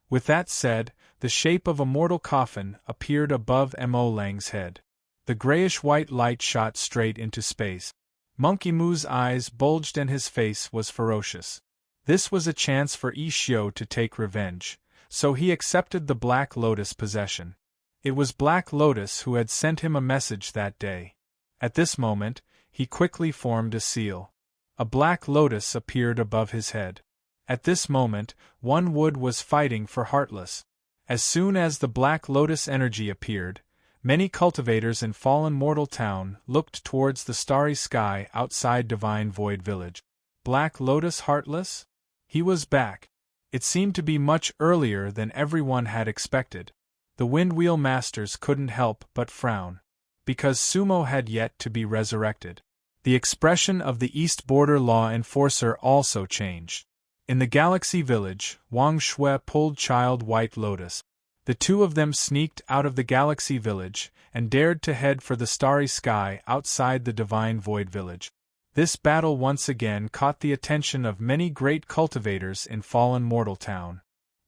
With that said, the shape of a mortal coffin appeared above Mo Lang's head. The grayish-white light shot straight into space. Monkey Moo's eyes bulged and his face was ferocious. This was a chance for Yi Xiu to take revenge, so he accepted the Black Lotus possession. It was Black Lotus who had sent him a message that day. At this moment, he quickly formed a seal. A Black Lotus appeared above his head. At this moment, One Wood was fighting for Heartless. As soon as the Black Lotus energy appeared, many cultivators in Fallen Mortal Town looked towards the starry sky outside Divine Void Village. Black Lotus Heartless? He was back. It seemed to be much earlier than everyone had expected. The Windwheel Masters couldn't help but frown. Because Sumo had yet to be resurrected. The expression of the East Border Law Enforcer also changed. In the Galaxy Village, Wang Shui pulled Child White Lotus. The two of them sneaked out of the Galaxy Village and dared to head for the starry sky outside the Divine Void Village. This battle once again caught the attention of many great cultivators in Fallen Mortal Town.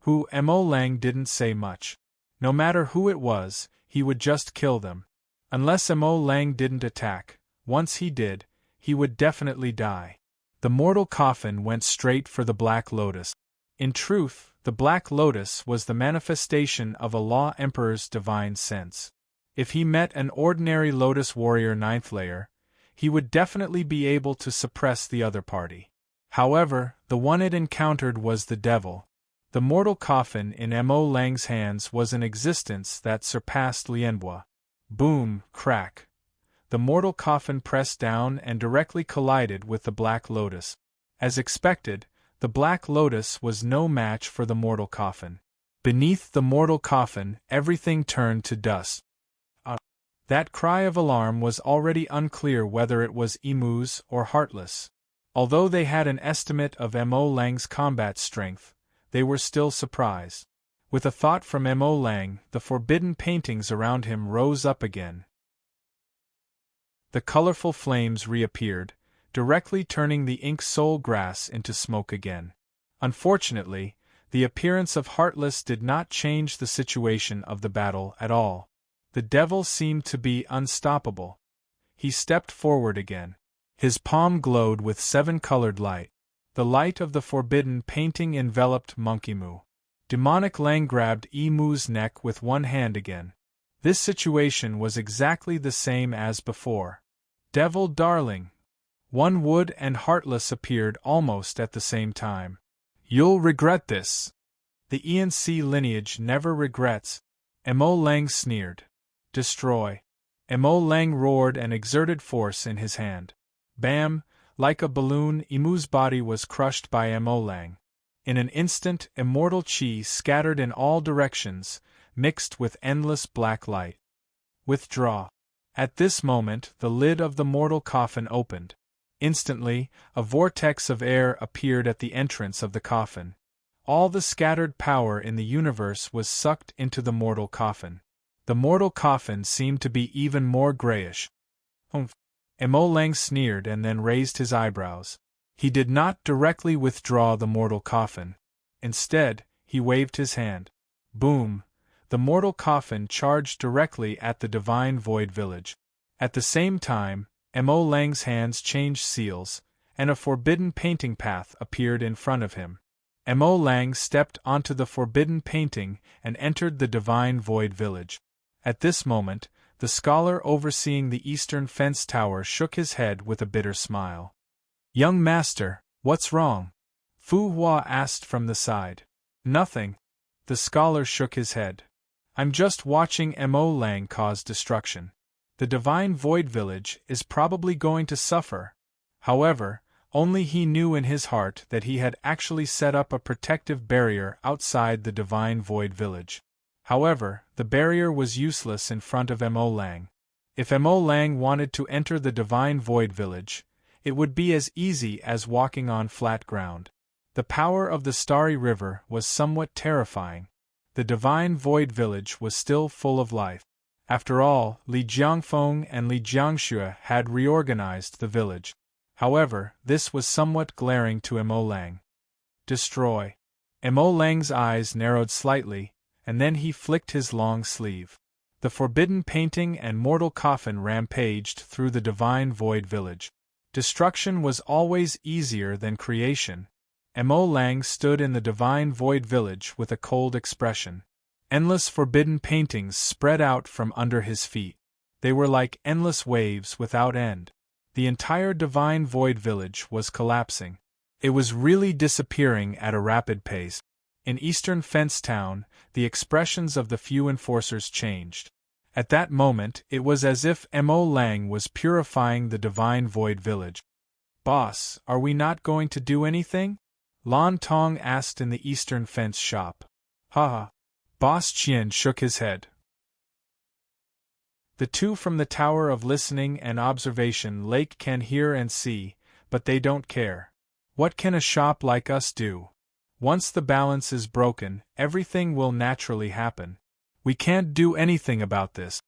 Mo Lang didn't say much. No matter who it was, he would just kill them. Unless Mo Lang didn't attack, once he did, he would definitely die. The mortal coffin went straight for the Black Lotus. In truth, the Black Lotus was the manifestation of a Law Emperor's divine sense. If he met an ordinary Lotus Warrior 9th layer, he would definitely be able to suppress the other party. However, the one it encountered was the devil. The mortal coffin in Mo Lang's hands was an existence that surpassed Lianhua. Boom, crack. The mortal coffin pressed down and directly collided with the Black Lotus. As expected, the Black Lotus was no match for the mortal coffin. Beneath the mortal coffin, everything turned to dust. That cry of alarm was already unclear whether it was Emu's or Heartless. Although they had an estimate of Mo Lang's combat strength, they were still surprised. With a thought from Mo Lang, the forbidden paintings around him rose up again. The colorful flames reappeared, directly turning the ink soul grass into smoke again. Unfortunately, the appearance of Heartless did not change the situation of the battle at all. The devil seemed to be unstoppable. He stepped forward again. His palm glowed with 7-colored light. The light of the forbidden painting enveloped Monkey Moo. Demonic Lang grabbed Emu's neck with one hand again. This situation was exactly the same as before. Devil darling! One Wood and Heartless appeared almost at the same time. You'll regret this. The ENC lineage never regrets. Mo Lang sneered. Destroy. Mo Lang roared and exerted force in his hand. Bam! Like a balloon, Emu's body was crushed by Mo Lang. In an instant, immortal chi scattered in all directions, mixed with endless black light. Withdraw. At this moment, the lid of the mortal coffin opened. Instantly, a vortex of air appeared at the entrance of the coffin. All the scattered power in the universe was sucked into the mortal coffin. The mortal coffin seemed to be even more grayish. Humph. Mo Lang sneered and then raised his eyebrows. He did not directly withdraw the mortal coffin. Instead, he waved his hand. Boom! The mortal coffin charged directly at the Divine Void Village. At the same time, Mo Lang's hands changed seals, and a forbidden painting path appeared in front of him. Mo Lang stepped onto the forbidden painting and entered the Divine Void Village. At this moment, the scholar overseeing the Eastern Fence Tower shook his head with a bitter smile. Young master, what's wrong? Fu Hua asked from the side. Nothing. The scholar shook his head. I'm just watching Mo Lang cause destruction. The Divine Void Village is probably going to suffer. However, only he knew in his heart that he had actually set up a protective barrier outside the Divine Void Village. However, the barrier was useless in front of Mo Lang. If Mo Lang wanted to enter the Divine Void Village, it would be as easy as walking on flat ground. The power of the Starry River was somewhat terrifying. The Divine Void Village was still full of life. After all, Li Jiangfeng and Li Jiangxue had reorganized the village. However, this was somewhat glaring to Mo Lang. Destroy. Mo Lang's eyes narrowed slightly, and then he flicked his long sleeve. The forbidden painting and mortal coffin rampaged through the divine void village. Destruction was always easier than creation. Mo Lang stood in the divine void village with a cold expression. Endless forbidden paintings spread out from under his feet. They were like endless waves without end. The entire divine void village was collapsing. It was really disappearing at a rapid pace. In Eastern Fence Town, the expressions of the few enforcers changed. At that moment, it was as if Mo Lang was purifying the divine void village. "Boss, are we not going to do anything?" Lan Tong asked in the Eastern Fence shop. "Ha." Boss Qian shook his head. The two from the Tower of Listening and Observation Lake can hear and see, but they don't care. What can a shop like us do? Once the balance is broken, everything will naturally happen. We can't do anything about this.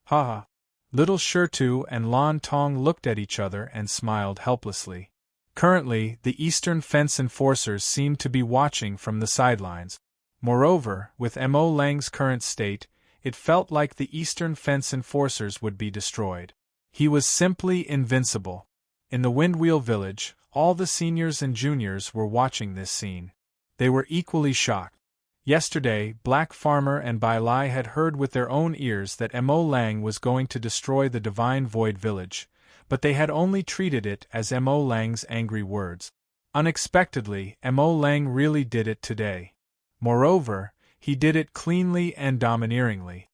Ha ha. Little Shirtu and Lan Tong looked at each other and smiled helplessly. Currently, the Eastern Fence enforcers seemed to be watching from the sidelines. Moreover, with Mo Lang's current state, it felt like the Eastern Fence enforcers would be destroyed. He was simply invincible. In the Windwheel Village, all the seniors and juniors were watching this scene. They were equally shocked. Yesterday, Black Farmer and Bai Lai had heard with their own ears that Mo Lang was going to destroy the Divine Void Village, but they had only treated it as Mo Lang's angry words. Unexpectedly, Mo Lang really did it today. Moreover, he did it cleanly and domineeringly.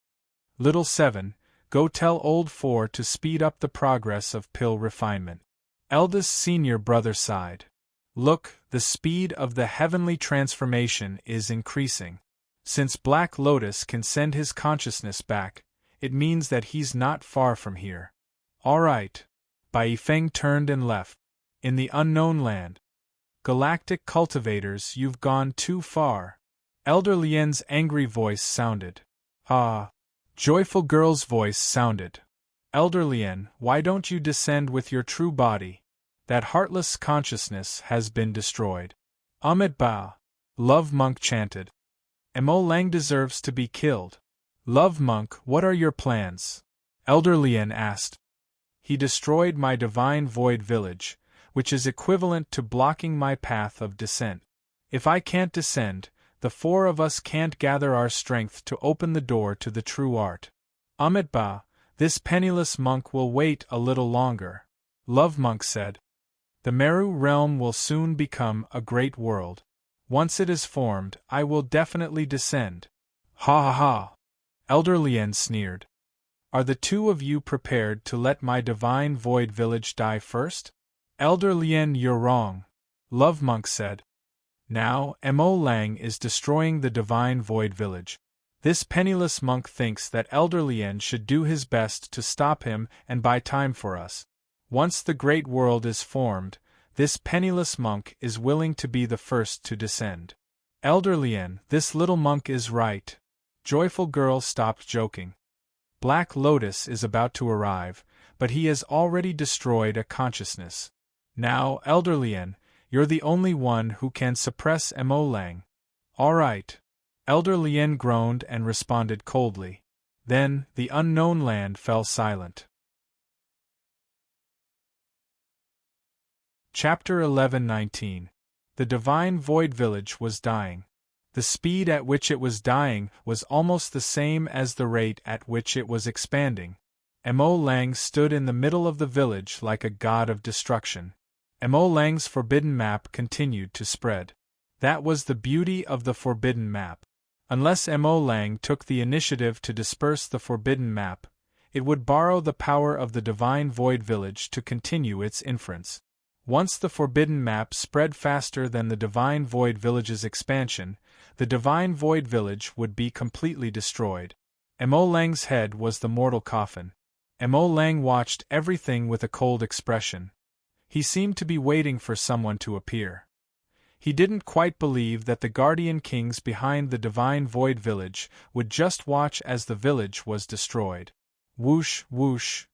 Little 7, go tell Old 4 to speed up the progress of pill refinement. Eldest senior brother sighed. Look, the speed of the heavenly transformation is increasing. Since Black Lotus can send his consciousness back, it means that he's not far from here. All right. Bai Yifeng turned and left. In the unknown land. Galactic cultivators, you've gone too far. Elder Lien's angry voice sounded. Ah. Joyful Girl's voice sounded. Elder Lien, why don't you descend with your true body? That heartless consciousness has been destroyed. Amit Ba. Love Monk chanted. Mo Lang deserves to be killed. Love Monk, what are your plans? Elder Lien asked. He destroyed my divine void village, which is equivalent to blocking my path of descent. If I can't descend, the 4 of us can't gather our strength to open the door to the true art. Amit Ba, this penniless monk will wait a little longer. Love Monk said. The Meru realm will soon become a great world. Once it is formed, I will definitely descend. Ha ha ha. Elder Lien sneered. Are the 2 of you prepared to let my divine void village die first? Elder Lien, you're wrong. Love Monk said. Now, Mo Lang is destroying the divine void village. This penniless monk thinks that Elder Lien should do his best to stop him and buy time for us. Once the great world is formed, this penniless monk is willing to be the first to descend. Elder Lien, this little monk is right. Joyful Girl stopped joking. Black Lotus is about to arrive, but he has already destroyed a consciousness. Now, Elder Lien, you're the only one who can suppress Mo Lang. All right. Elder Lien groaned and responded coldly. Then, the unknown land fell silent. Chapter 11:19. The Divine Void Village was dying. The speed at which it was dying was almost the same as the rate at which it was expanding. Mo Lang stood in the middle of the village like a god of destruction. Mo Lang's forbidden map continued to spread. That was the beauty of the forbidden map. Unless Mo Lang took the initiative to disperse the forbidden map, it would borrow the power of the Divine Void Village to continue its inference. Once the forbidden map spread faster than the Divine Void Village's expansion, the Divine Void Village would be completely destroyed. Mo Lang's head was the mortal coffin. Mo Lang watched everything with a cold expression. He seemed to be waiting for someone to appear. He didn't quite believe that the guardian kings behind the divine void village would just watch as the village was destroyed. Whoosh, whoosh.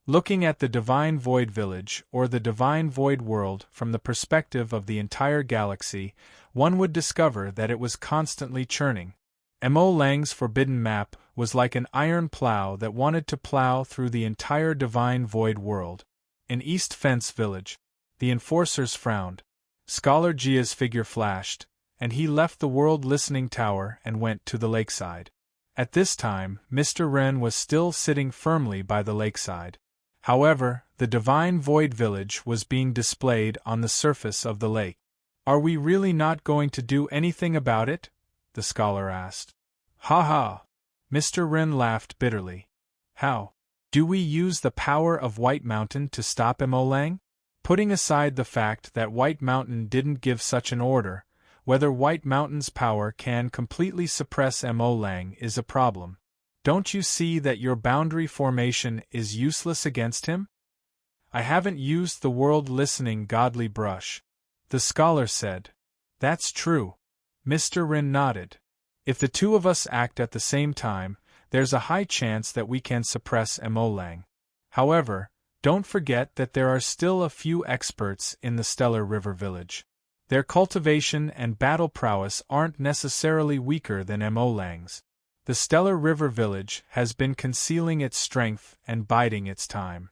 Looking at the divine void village or the divine void world from the perspective of the entire galaxy, one would discover that it was constantly churning. Mo Lang's forbidden map was like an iron plow that wanted to plow through the entire divine void world. In East Fence Village, the enforcers frowned. Scholar Jia's figure flashed, and he left the world listening tower and went to the lakeside. At this time, Mr. Wren was still sitting firmly by the lakeside. However, the divine void village was being displayed on the surface of the lake. "Are we really not going to do anything about it?" the scholar asked. "Ha ha!" Mr. Wren laughed bitterly. "How? Do we use the power of White Mountain to stop Mo Lang? Putting aside the fact that White Mountain didn't give such an order, whether White Mountain's power can completely suppress Mo Lang is a problem. Don't you see that your boundary formation is useless against him?" "I haven't used the world-listening godly brush," the scholar said. "That's true." Mr. Wren nodded. "If the two of us act at the same time, there's a high chance that we can suppress Mo Lang. However, don't forget that there are still a few experts in the Stellar River Village. Their cultivation and battle prowess aren't necessarily weaker than Mo Lang's. The Stellar River Village has been concealing its strength and biding its time.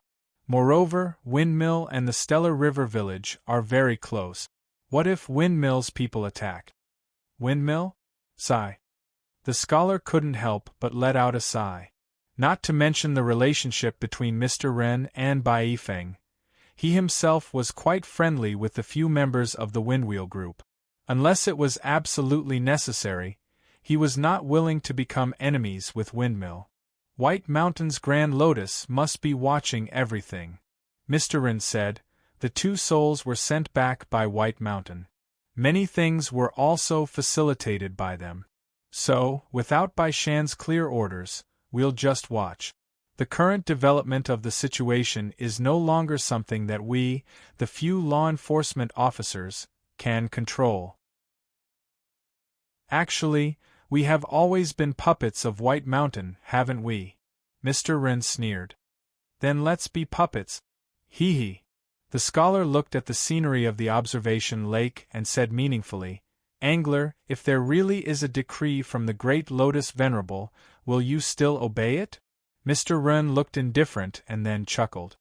Moreover, Windmill and the Stellar River Village are very close. What if Windmill's people attack?" "Windmill?" Sigh. The scholar couldn't help but let out a sigh. Not to mention the relationship between Mr. Wren and Bai Yifeng. He himself was quite friendly with the few members of the Windwheel group. Unless it was absolutely necessary, he was not willing to become enemies with Windmill. White Mountain's Grand Lotus must be watching everything. Mr. Wren said. The two souls were sent back by White Mountain. Many things were also facilitated by them. So, without Bai Shan's clear orders, we'll just watch. The current development of the situation is no longer something that we, the few law enforcement officers, can control. Actually, we have always been puppets of White Mountain, haven't we? Mr. Wren sneered. Then let's be puppets. Hee hee. The scholar looked at the scenery of the observation lake and said meaningfully, "Angler, if there really is a decree from the Great Lotus Venerable, will you still obey it?" Mr. Wren looked indifferent and then chuckled.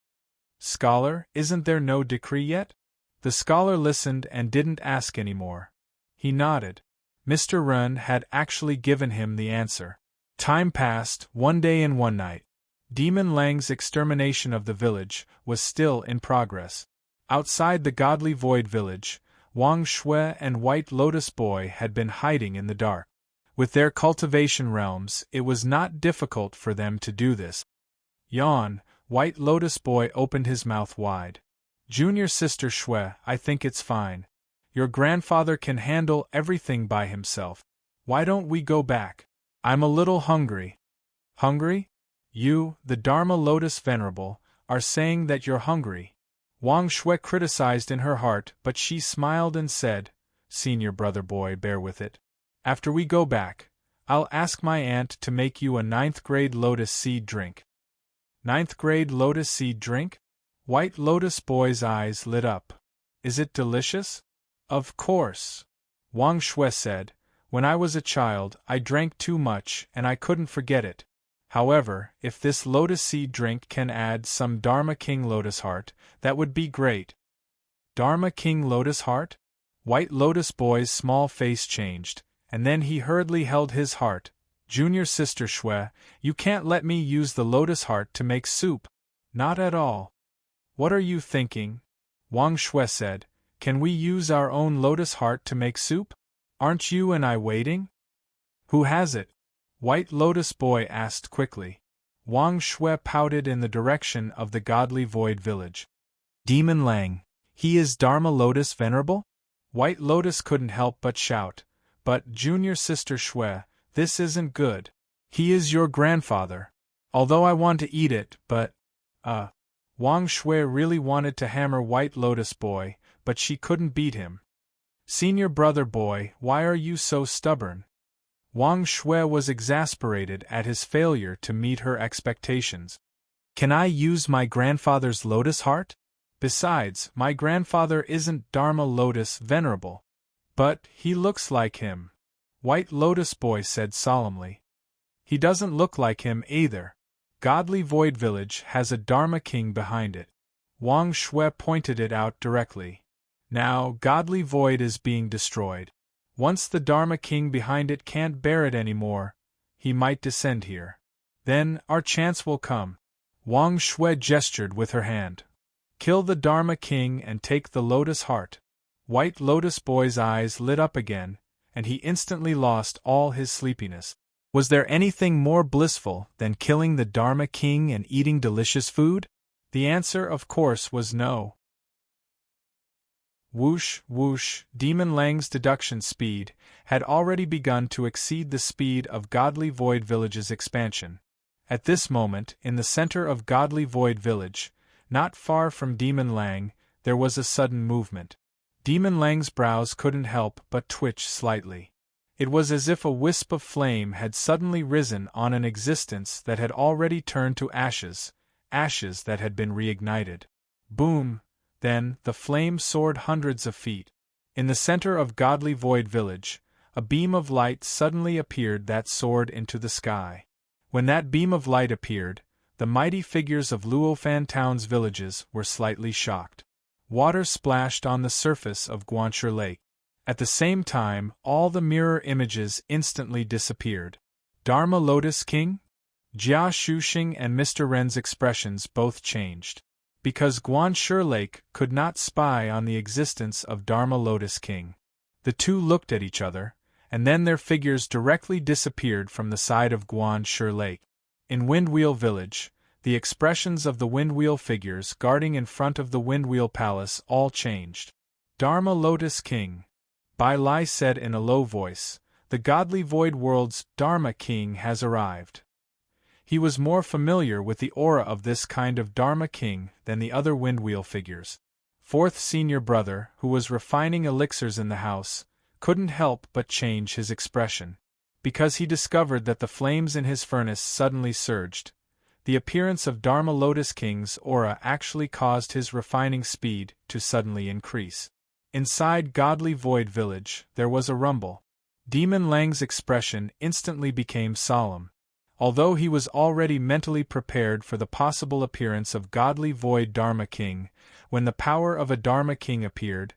"Scholar, isn't there no decree yet?" The scholar listened and didn't ask any more. He nodded. Mr. Wren had actually given him the answer. Time passed, 1 day and 1 night. Demon Lang's extermination of the village was still in progress. Outside the Godly Void village, Wang Shui and White Lotus Boy had been hiding in the dark. With their cultivation realms, it was not difficult for them to do this. Yawn, White Lotus Boy opened his mouth wide. "Junior Sister Shui, I think it's fine. Your grandfather can handle everything by himself. Why don't we go back? I'm a little hungry." "Hungry? You, the Dharma Lotus Venerable, are saying that you're hungry." Wang Shui criticized in her heart, but she smiled and said, "Senior brother boy, bear with it. After we go back, I'll ask my aunt to make you a 9th grade lotus seed drink." 9th grade lotus seed drink? White Lotus Boy's eyes lit up. "Is it delicious?" "Of course," Wang Shui said. "When I was a child, I drank too much and I couldn't forget it. However, if this lotus seed drink can add some Dharma King Lotus Heart, that would be great." Dharma King Lotus Heart? White Lotus Boy's small face changed, and then he hurriedly held his heart. "Junior Sister Shui, you can't let me use the lotus heart to make soup." "Not at all." "What are you thinking?" Wang Shui said. "Can we use our own lotus heart to make soup? Aren't you and I waiting?" "Who has it?" White Lotus Boy asked quickly. Wang Shui pouted in the direction of the Godly Void village. "Demon Lang. He is Dharma Lotus Venerable?" White Lotus couldn't help but shout. "But, Junior Sister Shui, this isn't good. He is your grandfather. Although I want to eat it, but, Wang Shui really wanted to hammer White Lotus Boy, but she couldn't beat him. Senior brother boy, why are you so stubborn? Wang Shui was exasperated at his failure to meet her expectations. Can I use my grandfather's lotus heart? Besides, my grandfather isn't Dharma Lotus Venerable. But he looks like him. White Lotus Boy said solemnly. He doesn't look like him either. Godly Void Village has a Dharma King behind it. Wang Shui pointed it out directly. Now, Godly Void is being destroyed. Once the Dharma King behind it can't bear it anymore, he might descend here. Then, our chance will come. Wang Shui gestured with her hand. Kill the Dharma King and take the Lotus Heart. White Lotus Boy's eyes lit up again, and he instantly lost all his sleepiness. Was there anything more blissful than killing the Dharma King and eating delicious food? The answer, of course, was no. Whoosh, whoosh, Demon Lang's deduction speed had already begun to exceed the speed of Godly Void Village's expansion. At this moment, in the center of Godly Void Village, not far from Demon Lang, there was a sudden movement. Demon Lang's brows couldn't help but twitch slightly. It was as if a wisp of flame had suddenly risen on an existence that had already turned to ashes, ashes that had been reignited. Boom! Then, the flame soared hundreds of feet. In the center of Godly Void Village, a beam of light suddenly appeared that soared into the sky. When that beam of light appeared, the mighty figures of Luofan Town's villages were slightly shocked. Water splashed on the surface of Guanshi Lake. At the same time, all the mirror images instantly disappeared. Dharma Lotus King? Jia Shuxing and Mr. Ren's expressions both changed. Because Guanshi Lake could not spy on the existence of Dharma Lotus King. The two looked at each other, and then their figures directly disappeared from the side of Guanshi Lake. In Windwheel Village, the expressions of the Windwheel figures guarding in front of the Windwheel Palace all changed. Dharma Lotus King. Bai Lai said in a low voice, the Godly Void World's Dharma King has arrived. He was more familiar with the aura of this kind of Dharma King than the other Windwheel figures. Fourth senior brother, who was refining elixirs in the house, couldn't help but change his expression. Because he discovered that the flames in his furnace suddenly surged. The appearance of Dharma Lotus King's aura actually caused his refining speed to suddenly increase. Inside Godly Void Village, there was a rumble. Demon Lang's expression instantly became solemn. Although he was already mentally prepared for the possible appearance of Godly Void Dharma King, when the power of a Dharma King appeared,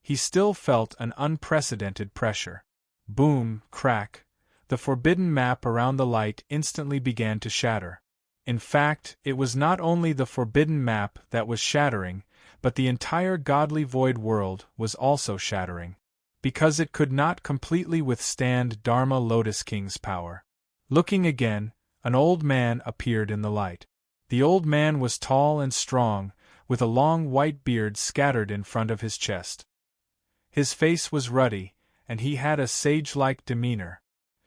he still felt an unprecedented pressure. Boom, crack, the forbidden map around the light instantly began to shatter. In fact, it was not only the forbidden map that was shattering, but the entire Godly Void world was also shattering. Because it could not completely withstand Dharma Lotus King's power. Looking again, an old man appeared in the light. The old man was tall and strong, with a long white beard scattered in front of his chest. His face was ruddy, and he had a sage-like demeanor.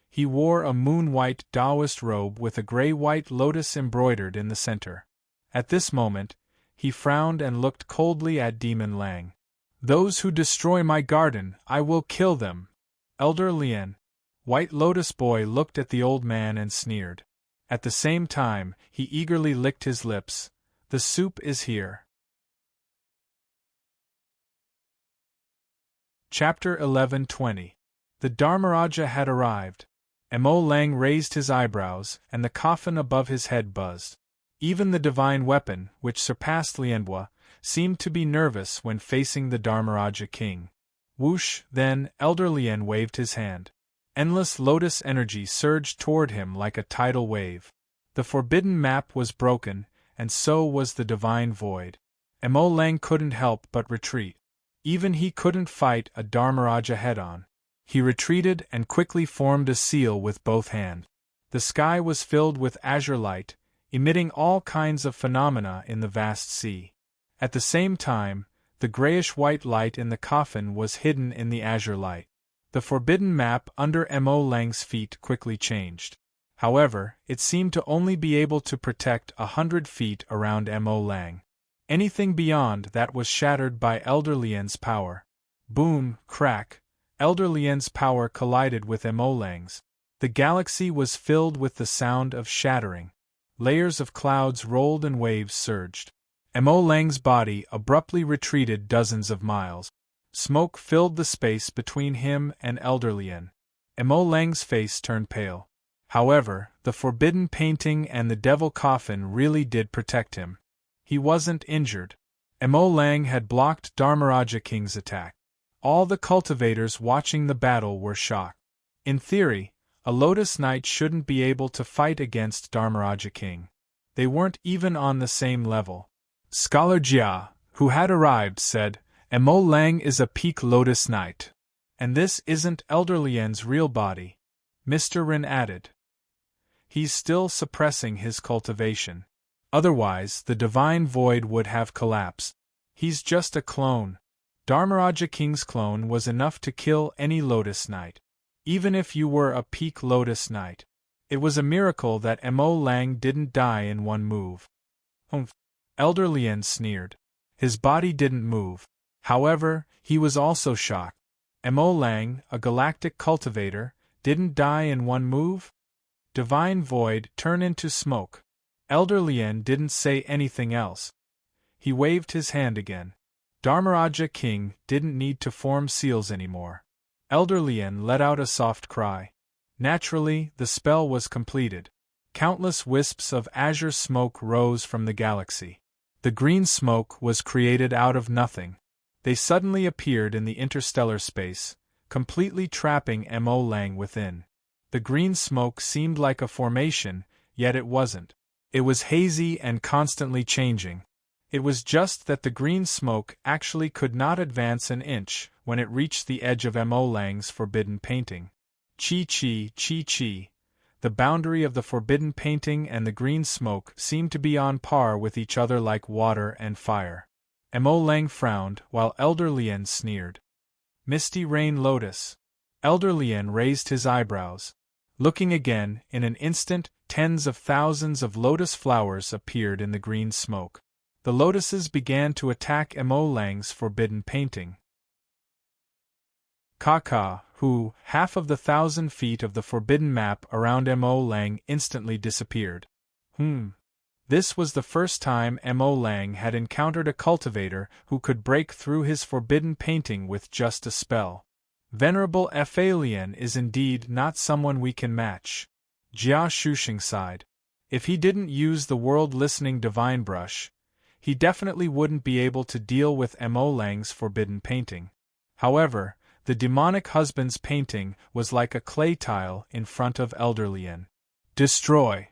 He wore a moon-white Taoist robe with a gray-white lotus embroidered in the center. At this moment, he frowned and looked coldly at Demon Lang. Those who destroy my garden, I will kill them. Elder Lien. White Lotus Boy looked at the old man and sneered. At the same time, he eagerly licked his lips. The soup is here. Chapter 11:20. The Dharmaraja had arrived. Mo Lang raised his eyebrows, and the coffin above his head buzzed. Even the divine weapon, which surpassed Lianhua, seemed to be nervous when facing the Dharmaraja king. Whoosh, then, Elder Lien waved his hand. Endless lotus energy surged toward him like a tidal wave. The forbidden map was broken, and so was the divine void. Mo Lang couldn't help but retreat. Even he couldn't fight a Dharmaraja head-on. He retreated and quickly formed a seal with both hands. The sky was filled with azure light, emitting all kinds of phenomena in the vast sea. At the same time, the grayish-white light in the coffin was hidden in the azure light. The forbidden map under Mo Lang's feet quickly changed. However, it seemed to only be able to protect 100 feet around Mo Lang. Anything beyond that was shattered by Elder Lien's power. Boom, crack, Elder Lien's power collided with Mo-Lang's. The galaxy was filled with the sound of shattering. Layers of clouds rolled and waves surged. Mo-Lang's body abruptly retreated dozens of miles. Smoke filled the space between him and Elder Lien. Mo-Lang's face turned pale. However, the forbidden painting and the devil coffin really did protect him. He wasn't injured. Mo-Lang had blocked Dharmaraja King's attack. All the cultivators watching the battle were shocked. In theory, a Lotus Knight shouldn't be able to fight against Dharmaraja King. They weren't even on the same level. Scholar Jia, who had arrived, said, Mo-Lang is a peak Lotus Knight. And this isn't Elder Lien's real body. Mr. Rin added. He's still suppressing his cultivation. Otherwise, the divine void would have collapsed. He's just a clone. Dharmaraja King's clone was enough to kill any Lotus Knight. Even if you were a peak Lotus Knight. It was a miracle that Mo-Lang didn't die in one move. Humph. Elder Lien sneered. His body didn't move. However, he was also shocked. Mo-Lang, a galactic cultivator, didn't die in one move? Divine void turn into smoke. Elder Lien didn't say anything else. He waved his hand again. Dharmaraja King didn't need to form seals anymore. Elder Lien let out a soft cry. Naturally, the spell was completed. Countless wisps of azure smoke rose from the galaxy. The green smoke was created out of nothing. They suddenly appeared in the interstellar space, completely trapping Mo-Lang within. The green smoke seemed like a formation, yet it wasn't. It was hazy and constantly changing. It was just that the green smoke actually could not advance an inch when it reached the edge of Mo-Lang's forbidden painting. Chi. The boundary of the forbidden painting and the green smoke seemed to be on par with each other like water and fire. Mo-Lang frowned while Elder Lien sneered. Misty Rain Lotus. Elder Lien raised his eyebrows. Looking again, in an instant, tens of thousands of lotus flowers appeared in the green smoke. The lotuses began to attack Mo-Lang's forbidden painting. Kaka, who, half of the 1,000 feet of the forbidden map around Mo-Lang instantly disappeared. This was the first time Mo-Lang had encountered a cultivator who could break through his forbidden painting with just a spell. Venerable Fa Lien is indeed not someone we can match. Jia Shuxing sighed. If he didn't use the world-listening divine brush, he definitely wouldn't be able to deal with Mo-Lang's forbidden painting. However, the demonic husband's painting was like a clay tile in front of Elder Lien. Destroy!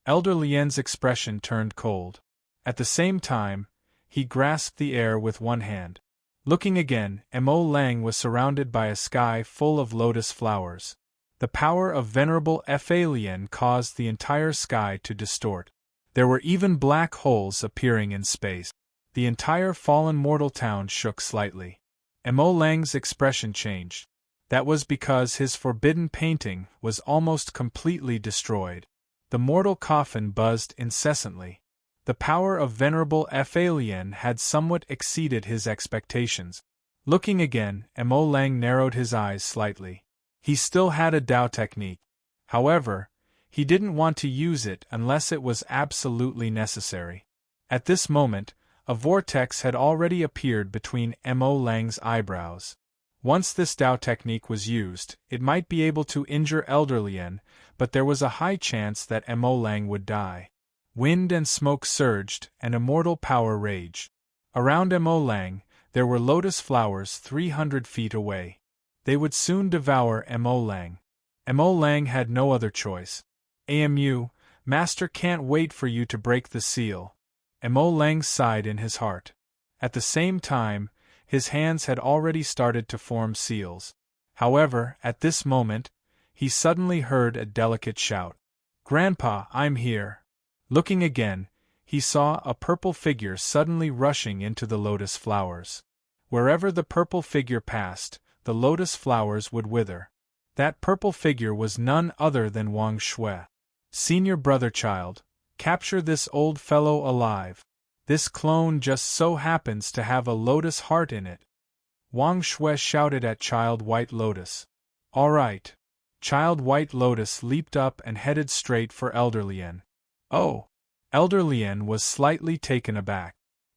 Elder Lien's expression turned cold. At the same time, he grasped the air with one hand. Looking again, Mo-Lang was surrounded by a sky full of lotus flowers. The power of Venerable Fa Lien caused the entire sky to distort. There were even black holes appearing in space. The entire fallen mortal town shook slightly. Mo-Lang's expression changed. That was because his forbidden painting was almost completely destroyed. The mortal coffin buzzed incessantly. The power of Venerable Fa Lien had somewhat exceeded his expectations. Looking again, Mo-Lang narrowed his eyes slightly. He still had a Dao technique. However, he didn't want to use it unless it was absolutely necessary. At this moment, a vortex had already appeared between Mo-Lang's eyebrows. Once this Dao technique was used, it might be able to injure Elder Lien, but there was a high chance that Mo-Lang would die. Wind and smoke surged, and immortal power raged. Around Mo-Lang, there were lotus flowers 300 feet away. They would soon devour Mo-Lang. Mo-Lang had no other choice. Amu, Master can't wait for you to break the seal. Mo-Lang sighed in his heart. At the same time, his hands had already started to form seals. However, at this moment, he suddenly heard a delicate shout. "Grandpa, I'm here!" Looking again, he saw a purple figure suddenly rushing into the lotus flowers. Wherever the purple figure passed, the lotus flowers would wither. That purple figure was none other than Wang Shui. "Senior brother child, capture this old fellow alive. This clone just so happens to have a lotus heart in it." Wang Shui shouted at Child White Lotus. All right. Child White Lotus leaped up and headed straight for Elder Lien. Oh! Elder Lien was slightly taken aback.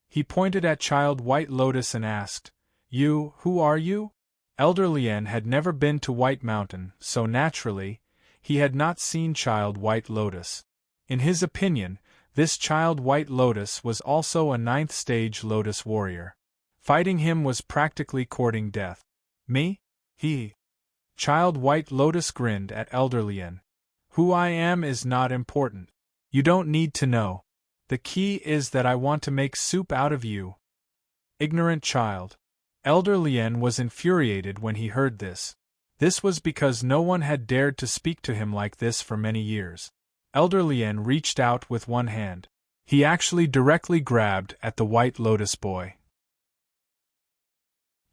He pointed at Child White Lotus and asked, who are you? Elder Lien had never been to White Mountain, so naturally, he had not seen Child White Lotus. In his opinion, this Child White Lotus was also a 9th stage Lotus warrior. Fighting him was practically courting death. Me? He. Child White Lotus grinned at Elder Lien. Who I am is not important. You don't need to know. The key is that I want to make soup out of you. Ignorant child. Elder Lien was infuriated when he heard this. This was because no one had dared to speak to him like this for many years. Elder Lien reached out with one hand. He actually directly grabbed at the White Lotus boy.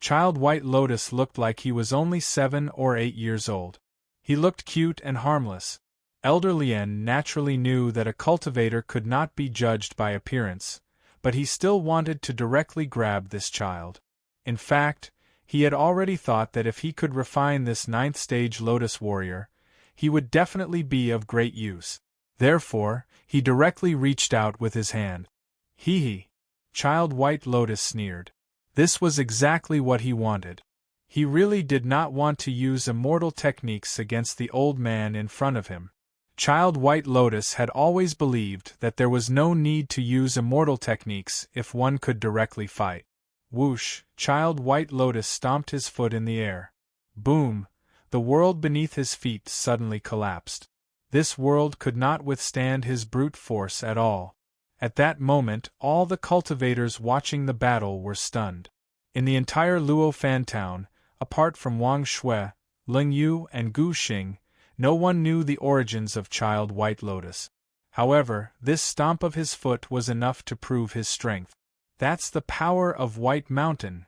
Child White Lotus looked like he was only 7 or 8 years old. He looked cute and harmless. Elder Lien naturally knew that a cultivator could not be judged by appearance, but he still wanted to directly grab this child. In fact, he had already thought that if he could refine this 9th stage Lotus warrior, he would definitely be of great use. Therefore, he directly reached out with his hand. Hee. Child White Lotus sneered. This was exactly what he wanted. He really did not want to use immortal techniques against the old man in front of him. Child White Lotus had always believed that there was no need to use immortal techniques if one could directly fight. Whoosh! Child White Lotus stomped his foot in the air. Boom! The world beneath his feet suddenly collapsed. This world could not withstand his brute force at all. At that moment, all the cultivators watching the battle were stunned. In the entire Luo Fan town, apart from Wang Shui, Ling Yu, and Gu Xing, no one knew the origins of Child White Lotus. However, this stomp of his foot was enough to prove his strength. That's the power of White Mountain.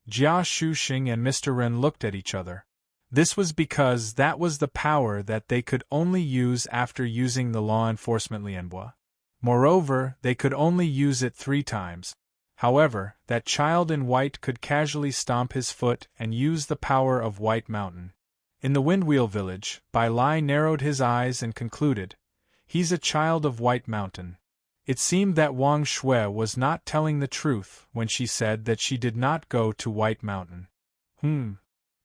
Jia Shuxing and Mr. Ren looked at each other. This was because that was the power that they could only use after using the law enforcement Lianhua. Moreover, they could only use it 3 times. However, that child in white could casually stomp his foot and use the power of White Mountain. In the Windwheel Village, Bai Lai narrowed his eyes and concluded, he's a child of White Mountain. It seemed that Wang Shui was not telling the truth when she said that she did not go to White Mountain.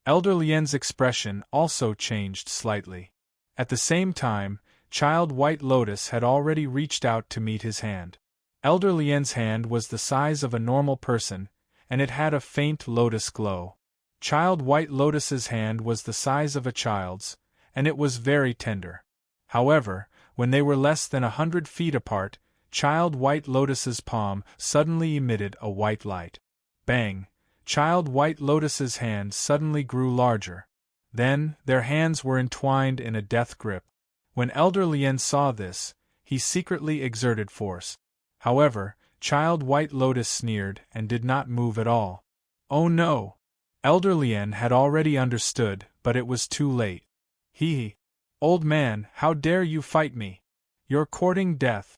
Elder Lien's expression also changed slightly. At the same time, Child White Lotus had already reached out to meet his hand. Elder Lien's hand was the size of a normal person, and it had a faint lotus glow. Child White Lotus's hand was the size of a child's, and it was very tender. However, when they were less than 100 feet apart, Child White Lotus's palm suddenly emitted a white light. Bang! Child White Lotus's hand suddenly grew larger. Then, their hands were entwined in a death grip. When Elder Lien saw this, he secretly exerted force. However, Child White Lotus sneered and did not move at all. Oh no! Elder Lien had already understood, but it was too late. Hee! Old man, how dare you fight me? You're courting death!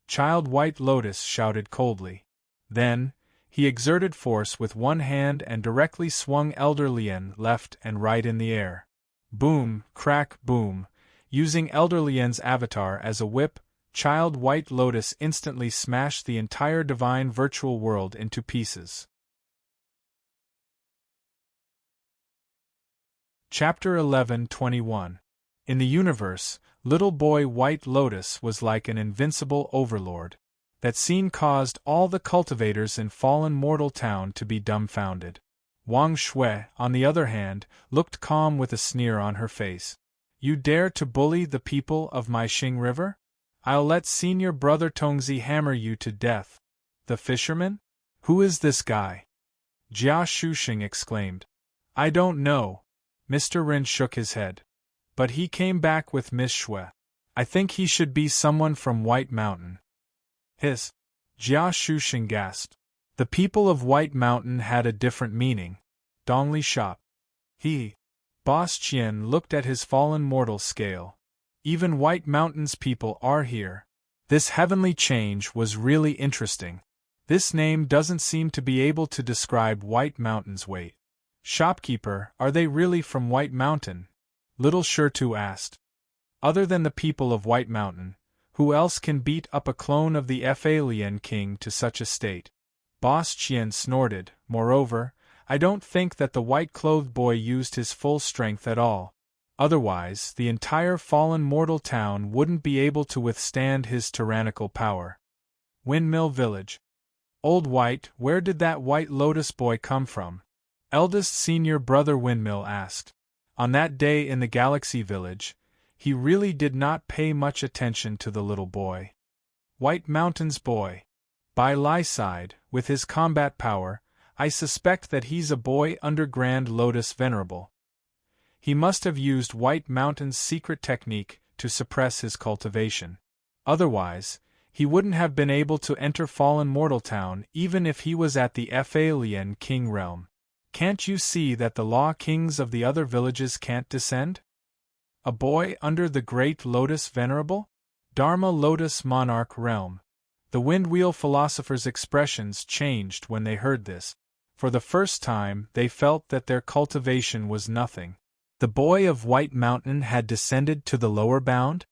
Child White Lotus shouted coldly. Then, he exerted force with one hand and directly swung Elder Lien left and right in the air. Boom, crack, boom. Using Elder Lien's avatar as a whip, Child White Lotus instantly smashed the entire divine virtual world into pieces. Chapter 11:21. In the universe, little boy White Lotus was like an invincible overlord. That scene caused all the cultivators in Fallen Mortal Town to be dumbfounded. Wang Shui, on the other hand, looked calm with a sneer on her face. You dare to bully the people of my Xing River? I'll let senior brother Tongzi hammer you to death. The fisherman? Who is this guy? Jia Shuxing exclaimed. I don't know. Mr. Rin shook his head. But he came back with Miss Shui. I think he should be someone from White Mountain. Jia Shuxing gasped. The people of White Mountain had a different meaning. Dongli shop. Boss Qian looked at his fallen mortal scale. Even White Mountain's people are here. This heavenly change was really interesting. This name doesn't seem to be able to describe White Mountain's weight. Shopkeeper, are they really from White Mountain? Little Sure-Tu asked. Other than the people of White Mountain, who else can beat up a clone of the Fa-Lien king to such a state? Boss Chien snorted. Moreover, I don't think that the white-clothed boy used his full strength at all. Otherwise, the entire fallen mortal town wouldn't be able to withstand his tyrannical power. Windmill Village. Old White, where did that White Lotus boy come from? Eldest senior brother Windmill asked. On that day in the Galaxy Village, he really did not pay much attention to the little boy. White Mountain's boy. By Lai side, with his combat power, I suspect that he's a boy under Grand Lotus Venerable. He must have used White Mountain's secret technique to suppress his cultivation. Otherwise, he wouldn't have been able to enter Fallen Mortal Town even if he was at the Fa-Lien King realm. Can't you see that the law kings of the other villages can't descend? A boy under the Great Lotus Venerable? Dharma Lotus Monarch realm. The Windwheel philosophers' expressions changed when they heard this. For the first time, they felt that their cultivation was nothing. The boy of White Mountain had descended to the lower bound?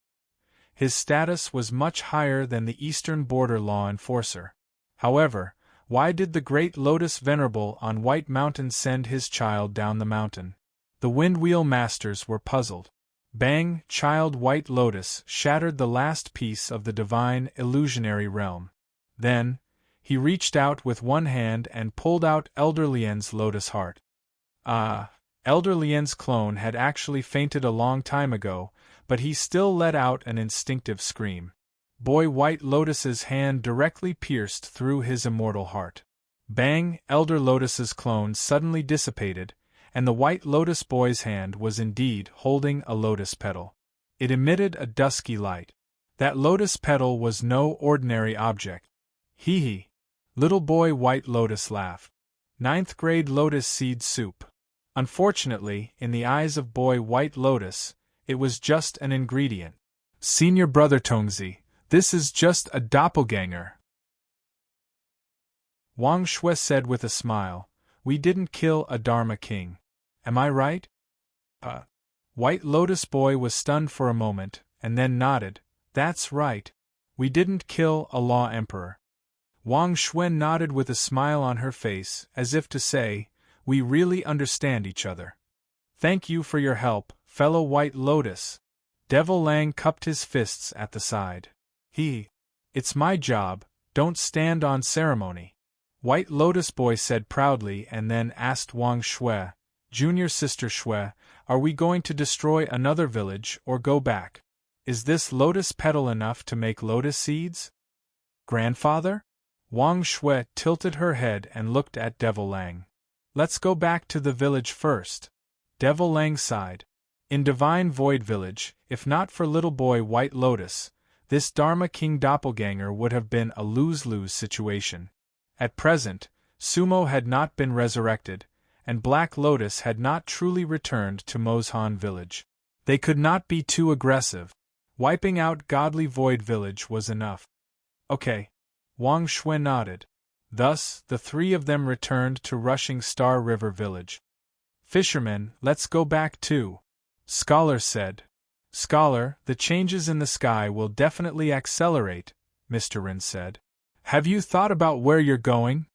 His status was much higher than the Eastern Border law enforcer. However, why did the Great Lotus Venerable on White Mountain send his child down the mountain? The Windwheel masters were puzzled. Bang! Child White Lotus shattered the last piece of the divine illusionary realm. Then, he reached out with one hand and pulled out Elder Lien's lotus heart. Elder Lien's clone had actually fainted a long time ago, but he still let out an instinctive scream. Boy White Lotus's hand directly pierced through his immortal heart. Bang! Elder Lotus's clone suddenly dissipated, and the White Lotus boy's hand was indeed holding a lotus petal. It emitted a dusky light. That lotus petal was no ordinary object. Hee. Little boy White Lotus laughed. 9th grade lotus seed soup. Unfortunately, in the eyes of boy White Lotus, it was just an ingredient. Senior brother Tongzi, this is just a doppelganger. Wang Shui said with a smile, we didn't kill a Dharma king. Am I right? White Lotus boy was stunned for a moment, and then nodded. That's right. We didn't kill a law emperor. Wang Shui nodded with a smile on her face, as if to say, we really understand each other. Thank you for your help, fellow White Lotus. Devil Lang cupped his fists at the side. It's my job, don't stand on ceremony. White Lotus boy said proudly and then asked Wang Shui, Junior Sister Shui, are we going to destroy another village or go back? Is this lotus petal enough to make lotus seeds? Grandfather? Wang Shui tilted her head and looked at Devil Lang. Let's go back to the village first. Devil Lang sighed. In Divine Void Village, if not for little boy White Lotus, this Dharma King doppelganger would have been a lose-lose situation. At present, Sumo had not been resurrected, and Black Lotus had not truly returned to Mozhan Village. They could not be too aggressive. Wiping out Godly Void Village was enough. Okay. Wang Shui nodded. Thus, the three of them returned to Rushing Star River Village. Fisherman, let's go back too. Scholar said. Scholar, the changes in the sky will definitely accelerate, Mr. Rin said. Have you thought about where you're going?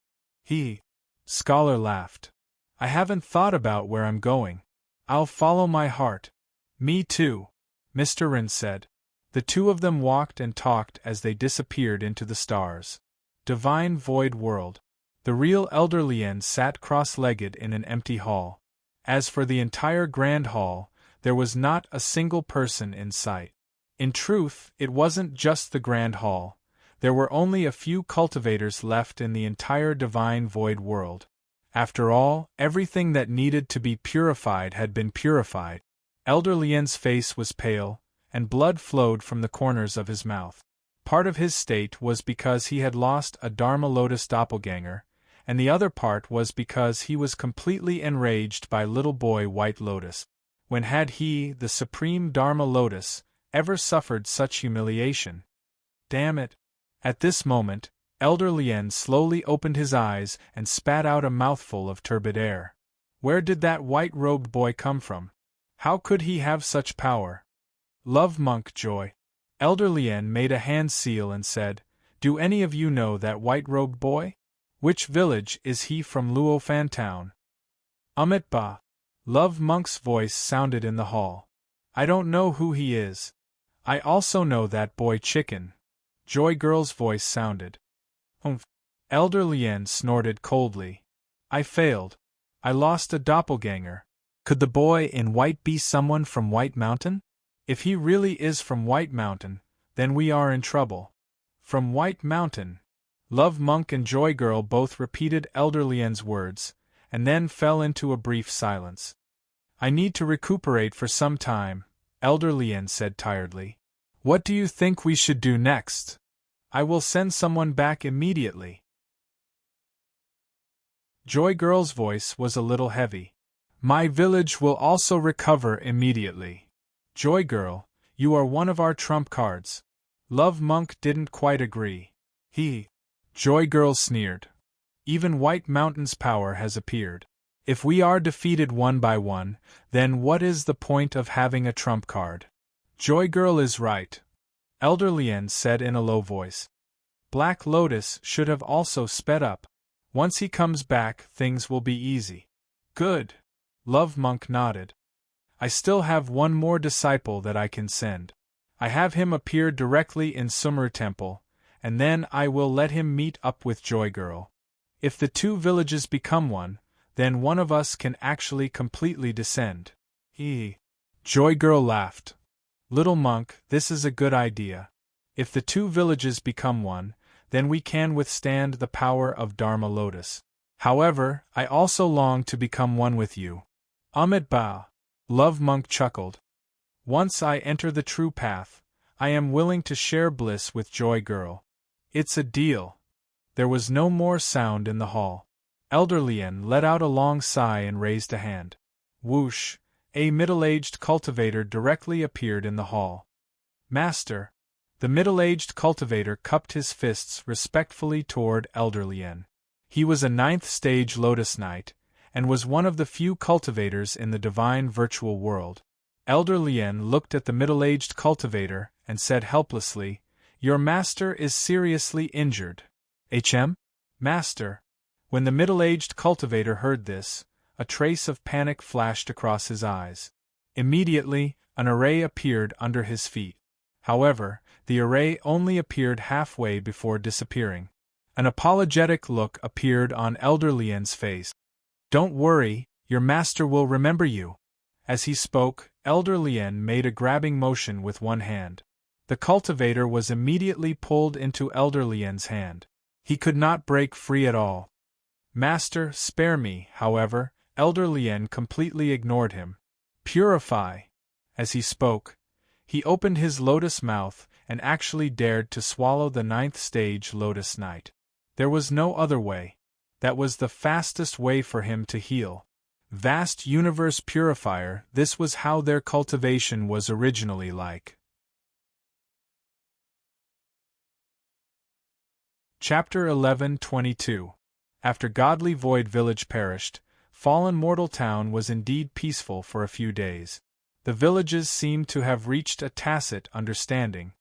Scholar laughed. I haven't thought about where I'm going. I'll follow my heart. Me too, Mr. Rin said. The two of them walked and talked as they disappeared into the stars. Divine Void World. The real Elder Lien sat cross-legged in an empty hall. As for the entire Grand Hall, there was not a single person in sight. In truth, it wasn't just the Grand Hall. There were only a few cultivators left in the entire Divine Void World. After all, everything that needed to be purified had been purified. Elder Lien's face was pale, and blood flowed from the corners of his mouth. Part of his state was because he had lost a Dharma Lotus doppelganger, and the other part was because he was completely enraged by little boy White Lotus. When had he, the supreme Dharma Lotus, ever suffered such humiliation? Damn it! At this moment, Elder Lien slowly opened his eyes and spat out a mouthful of turbid air. Where did that white-robed boy come from? How could he have such power? Love Monk Joy. Elder Lien made a hand seal and said, Do any of you know that white-robed boy? Which village is he from Luo Fan Town? Ba. Love Monk's voice sounded in the hall. I don't know who he is. I also know that boy Chicken. Joy Girl's voice sounded. Elder Lien snorted coldly. I failed. I lost a doppelganger. Could the boy in white be someone from White Mountain? If he really is from White Mountain, then we are in trouble. From White Mountain. Love Monk and Joy Girl both repeated Elder Lien's words, and then fell into a brief silence. I need to recuperate for some time, Elder Lien said tiredly. What do you think we should do next? I will send someone back immediately. Joy Girl's voice was a little heavy. My village will also recover immediately. Joy Girl, you are one of our trump cards. Love Monk didn't quite agree. Joy Girl sneered. Even White Mountain's power has appeared. If we are defeated one by one, then what is the point of having a trump card? Joy Girl is right. Elder Lien said in a low voice. Black Lotus should have also sped up. Once he comes back, things will be easy. Good. Love Monk nodded. I still have one more disciple that I can send. I have him appear directly in Sumer Temple, and then I will let him meet up with Joy Girl. If the two villages become one, then one of us can actually completely descend. Joy Girl laughed. Little Monk, this is a good idea. If the two villages become one, then we can withstand the power of Dharma Lotus. However, I also long to become one with you. Ba. Love Monk chuckled. Once I enter the true path, I am willing to share bliss with Joy Girl. It's a deal. There was no more sound in the hall. Elder Lien let out a long sigh and raised a hand. Whoosh! A middle-aged cultivator directly appeared in the hall. Master! The middle-aged cultivator cupped his fists respectfully toward Elder Lien. He was a 9th-stage Lotus Knight, and was one of the few cultivators in the divine virtual world. Elder Lien looked at the middle-aged cultivator and said helplessly, Your master is seriously injured. Master. When the middle-aged cultivator heard this, a trace of panic flashed across his eyes. Immediately, an array appeared under his feet. However, the array only appeared halfway before disappearing. An apologetic look appeared on Elder Lien's face. Don't worry, your master will remember you. As he spoke, Elder Lien made a grabbing motion with one hand. The cultivator was immediately pulled into Elder Lien's hand. He could not break free at all. Master, spare me, however, Elder Lien completely ignored him. Purify. As he spoke, he opened his lotus mouth and actually dared to swallow the 9th-stage Lotus Knight. There was no other way. That was the fastest way for him to heal. Vast Universe Purifier, this was how their cultivation was originally like. Chapter 11:22. After Godly Void Village perished, Fallen Mortal Town was indeed peaceful for a few days. The villages seemed to have reached a tacit understanding.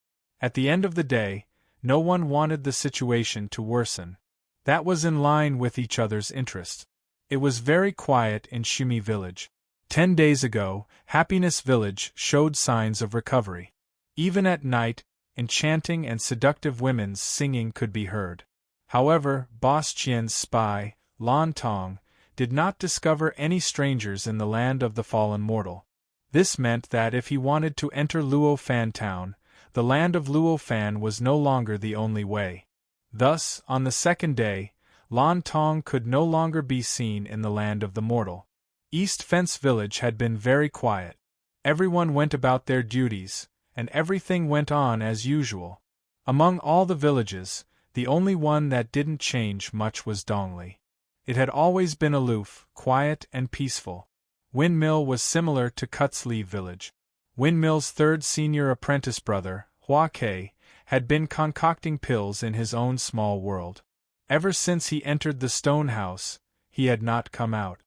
At the end of the day, no one wanted the situation to worsen. That was in line with each other's interests. It was very quiet in Shumi Village. 10 days ago, Happiness Village showed signs of recovery. Even at night, enchanting and seductive women's singing could be heard. However, Boss Qian's spy, Lan Tong, did not discover any strangers in the land of the fallen mortal. This meant that if he wanted to enter Luo Fan Town, the land of Luo Fan was no longer the only way. Thus, on the second day, Lan Tong could no longer be seen in the land of the mortal. East Fence Village had been very quiet. Everyone went about their duties, and everything went on as usual. Among all the villages, the only one that didn't change much was Dongli. It had always been aloof, quiet, and peaceful. Windmill was similar to Cutsleeve Village. Windmill's third senior apprentice brother, Hua Kei, had been concocting pills in his own small world. Ever since he entered the stone house, he had not come out.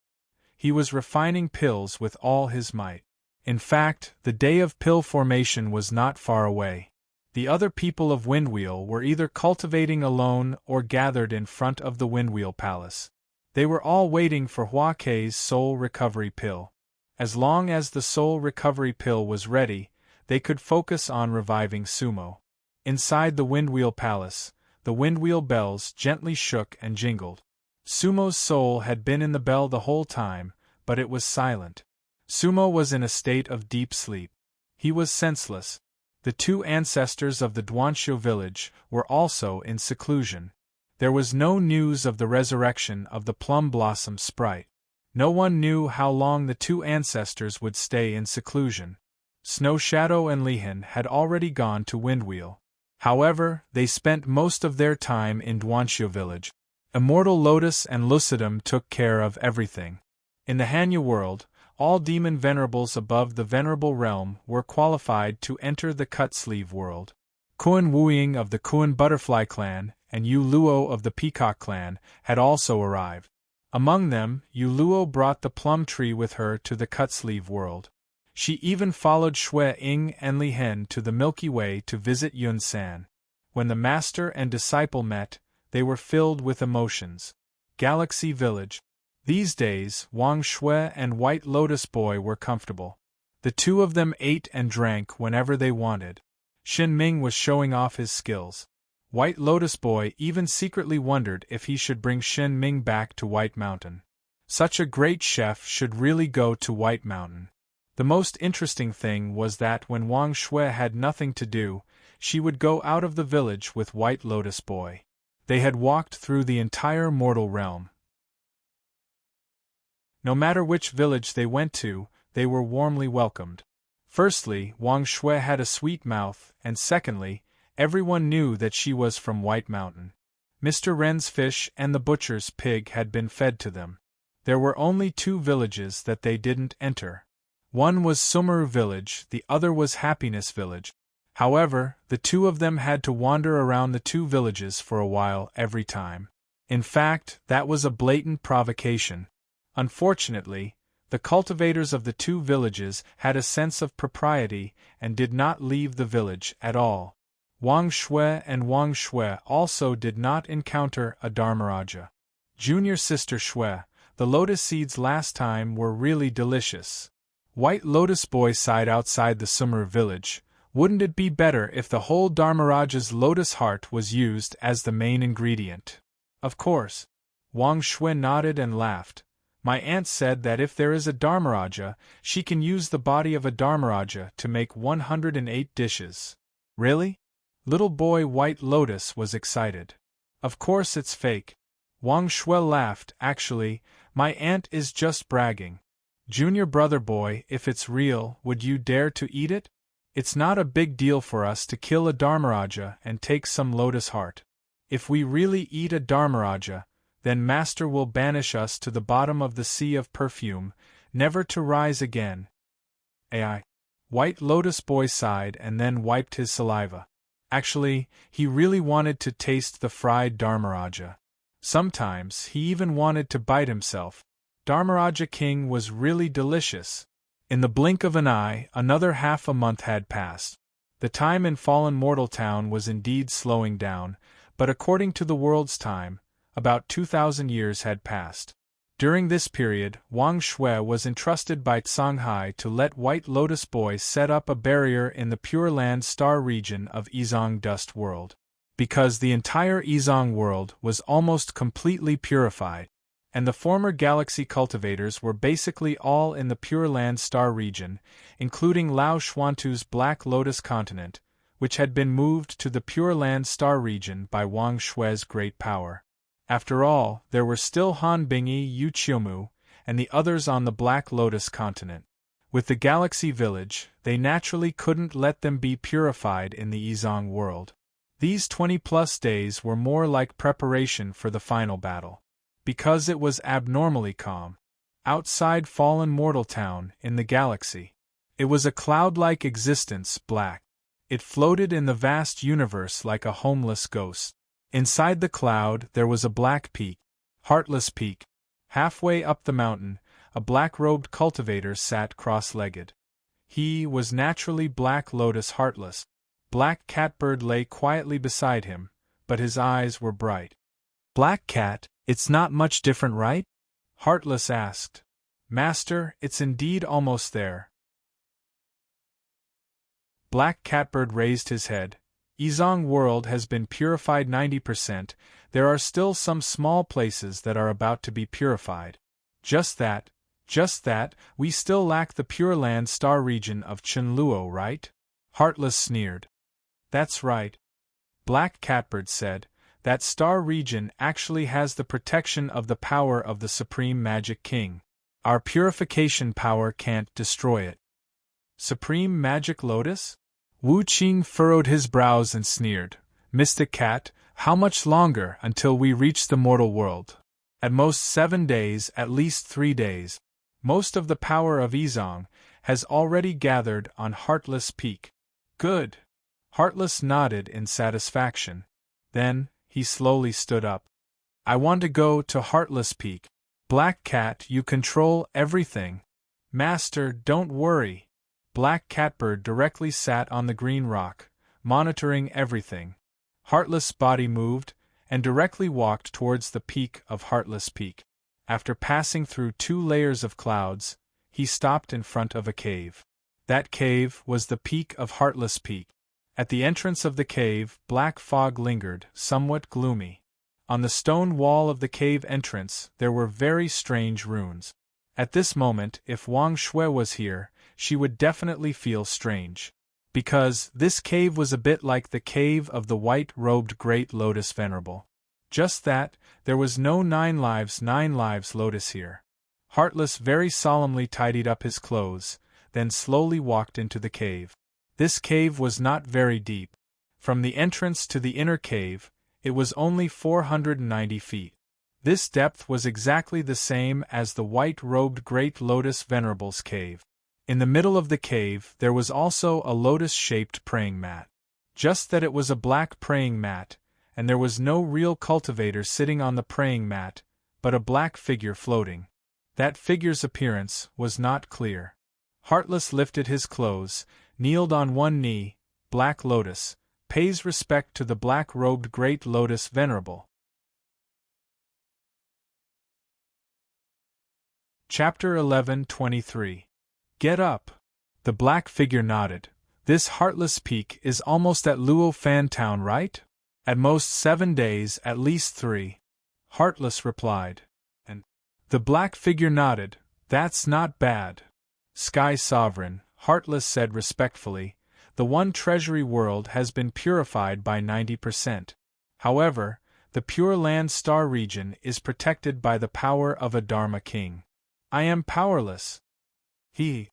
he was refining pills with all his might. In fact, the day of pill formation was not far away. The other people of Windwheel were either cultivating alone or gathered in front of the Windwheel Palace. They were all waiting for Hua Kei's soul recovery pill. As long as the soul recovery pill was ready, they could focus on reviving Sumo. Inside the Windwheel Palace, the windwheel bells gently shook and jingled. Sumo's soul had been in the bell the whole time, but it was silent. Sumo was in a state of deep sleep. He was senseless. The two ancestors of the Duanxiu village were also in seclusion. There was no news of the resurrection of the Plum Blossom sprite. No one knew how long the two ancestors would stay in seclusion. Snow Shadow and Lihan had already gone to Windwheel. However, they spent most of their time in Duanxiu village. Immortal Lotus and Lucidum took care of everything. In the Hanya world, all demon venerables above the venerable realm were qualified to enter the cut-sleeve world. Kuan Wuying of the Kuan Butterfly clan and Yu Luo of the Peacock clan had also arrived. Among them, Yu Luo brought the plum tree with her to the cut-sleeve world. She even followed Shui Ying and Li Hen to the Milky Way to visit Yun San. When the master and disciple met, they were filled with emotions. Galaxy Village. These days, Wang Shui and White Lotus Boy were comfortable. The two of them ate and drank whenever they wanted. Xin Ming was showing off his skills. White Lotus Boy even secretly wondered if he should bring Xin Ming back to White Mountain. Such a great chef should really go to White Mountain. The most interesting thing was that when Wang Shui had nothing to do, she would go out of the village with White Lotus Boy. They had walked through the entire mortal realm. No matter which village they went to, they were warmly welcomed. Firstly, Wang Shui had a sweet mouth, and secondly, everyone knew that she was from White Mountain. Mr. Wren's fish and the butcher's pig had been fed to them. There were only two villages that they didn't enter. One was Sumeru Village, the other was Happiness Village. However, the two of them had to wander around the two villages for a while every time. In fact, that was a blatant provocation. Unfortunately, the cultivators of the two villages had a sense of propriety and did not leave the village at all. Wang Shui and Wang Shui also did not encounter a Dharmaraja. Junior sister Shui, the lotus seeds last time were really delicious. White Lotus Boy sighed outside the Sumeru village. Wouldn't it be better if the whole Dharmaraja's lotus heart was used as the main ingredient? Of course. Wang Shui nodded and laughed. My aunt said that if there is a Dharmaraja, she can use the body of a Dharmaraja to make 108 dishes. Really? Little boy White Lotus was excited. Of course it's fake. Wang Shui laughed. Actually, my aunt is just bragging. Junior brother boy, if it's real, would you dare to eat it? It's not a big deal for us to kill a Dharmaraja and take some lotus heart. If we really eat a Dharmaraja, then Master will banish us to the bottom of the sea of perfume, never to rise again. Ai. White Lotus Boy sighed and then wiped his saliva. Actually, he really wanted to taste the fried Dharmaraja. Sometimes he even wanted to bite himself. Dharmaraja King was really delicious. In the blink of an eye, another half a month had passed. The time in Fallen Mortal Town was indeed slowing down, but according to the world's time, about 2,000 years had passed. During this period, Wang Shui was entrusted by Songhai to let White Lotus Boy set up a barrier in the Pure Land Star region of Yizong Dust World. Because the entire Yizong world was almost completely purified, and the former galaxy cultivators were basically all in the Pure Land Star region, including Lao Xuantu's Black Lotus continent, which had been moved to the Pure Land Star region by Wang Shui's great power. After all, there were still Han Bingyi, Yu Qiumu, and the others on the Black Lotus continent. With the Galaxy Village, they naturally couldn't let them be purified in the Yizong world. These 20-plus days were more like preparation for the final battle. Because it was abnormally calm. Outside Fallen Mortal Town, in the galaxy. It was a cloud-like existence, black. It floated in the vast universe like a homeless ghost. Inside the cloud there was a black peak. Heartless Peak. Halfway up the mountain, a black-robed cultivator sat cross-legged. He was naturally Black Lotus Heartless. Black Catbird lay quietly beside him, but his eyes were bright. "Black Cat, it's not much different, right?" Heartless asked. "Master, it's indeed almost there." Black Catbird raised his head. "Izong world has been purified 90%, there are still some small places that are about to be purified. Just that, we still lack the Pure Land star region of Chunluo, right?" Heartless sneered. "That's right," Black Catbird said. "That star region actually has the protection of the power of the Supreme Magic King. Our purification power can't destroy it." "Supreme Magic Lotus?" Wu Qing furrowed his brows and sneered. "Mystic Cat, how much longer until we reach the mortal world?" "At most 7 days, at least 3 days. Most of the power of Izong has already gathered on Heartless Peak." "Good." Heartless nodded in satisfaction. Then, he slowly stood up. "I want to go to Heartless Peak." "Black Cat, you control everything." "Master, don't worry." Black Catbird directly sat on the green rock, monitoring everything. Heartless' body moved, and directly walked towards the peak of Heartless Peak. After passing through 2 layers of clouds, he stopped in front of a cave. That cave was the peak of Heartless Peak. At the entrance of the cave, black fog lingered, somewhat gloomy. On the stone wall of the cave entrance there were very strange runes. At this moment, if Wang Shui was here, she would definitely feel strange. Because this cave was a bit like the cave of the white-robed Great Lotus Venerable. Just that, there was no 9 lives lotus here. Heartless very solemnly tidied up his clothes, then slowly walked into the cave. This cave was not very deep. From the entrance to the inner cave, it was only 490 feet. This depth was exactly the same as the white-robed Great Lotus Venerable's cave. In the middle of the cave there was also a lotus-shaped praying mat. Just that it was a black praying mat, and there was no real cultivator sitting on the praying mat, but a black figure floating. That figure's appearance was not clear. Heartless lifted his clothes, kneeled on one knee. Black Lotus pays respect to the black-robed Great Lotus Venerable. Chapter 11:23. Get up. The black figure nodded. This Heartless Peak is almost at Luo Fan Town, right? At most 7 days, at least 3. Heartless replied. And the black figure nodded. That's not bad. Sky Sovereign, Heartless said respectfully, the one treasury world has been purified by 90%. However, the Pure Land Star region is protected by the power of a Dharma King. I am powerless. The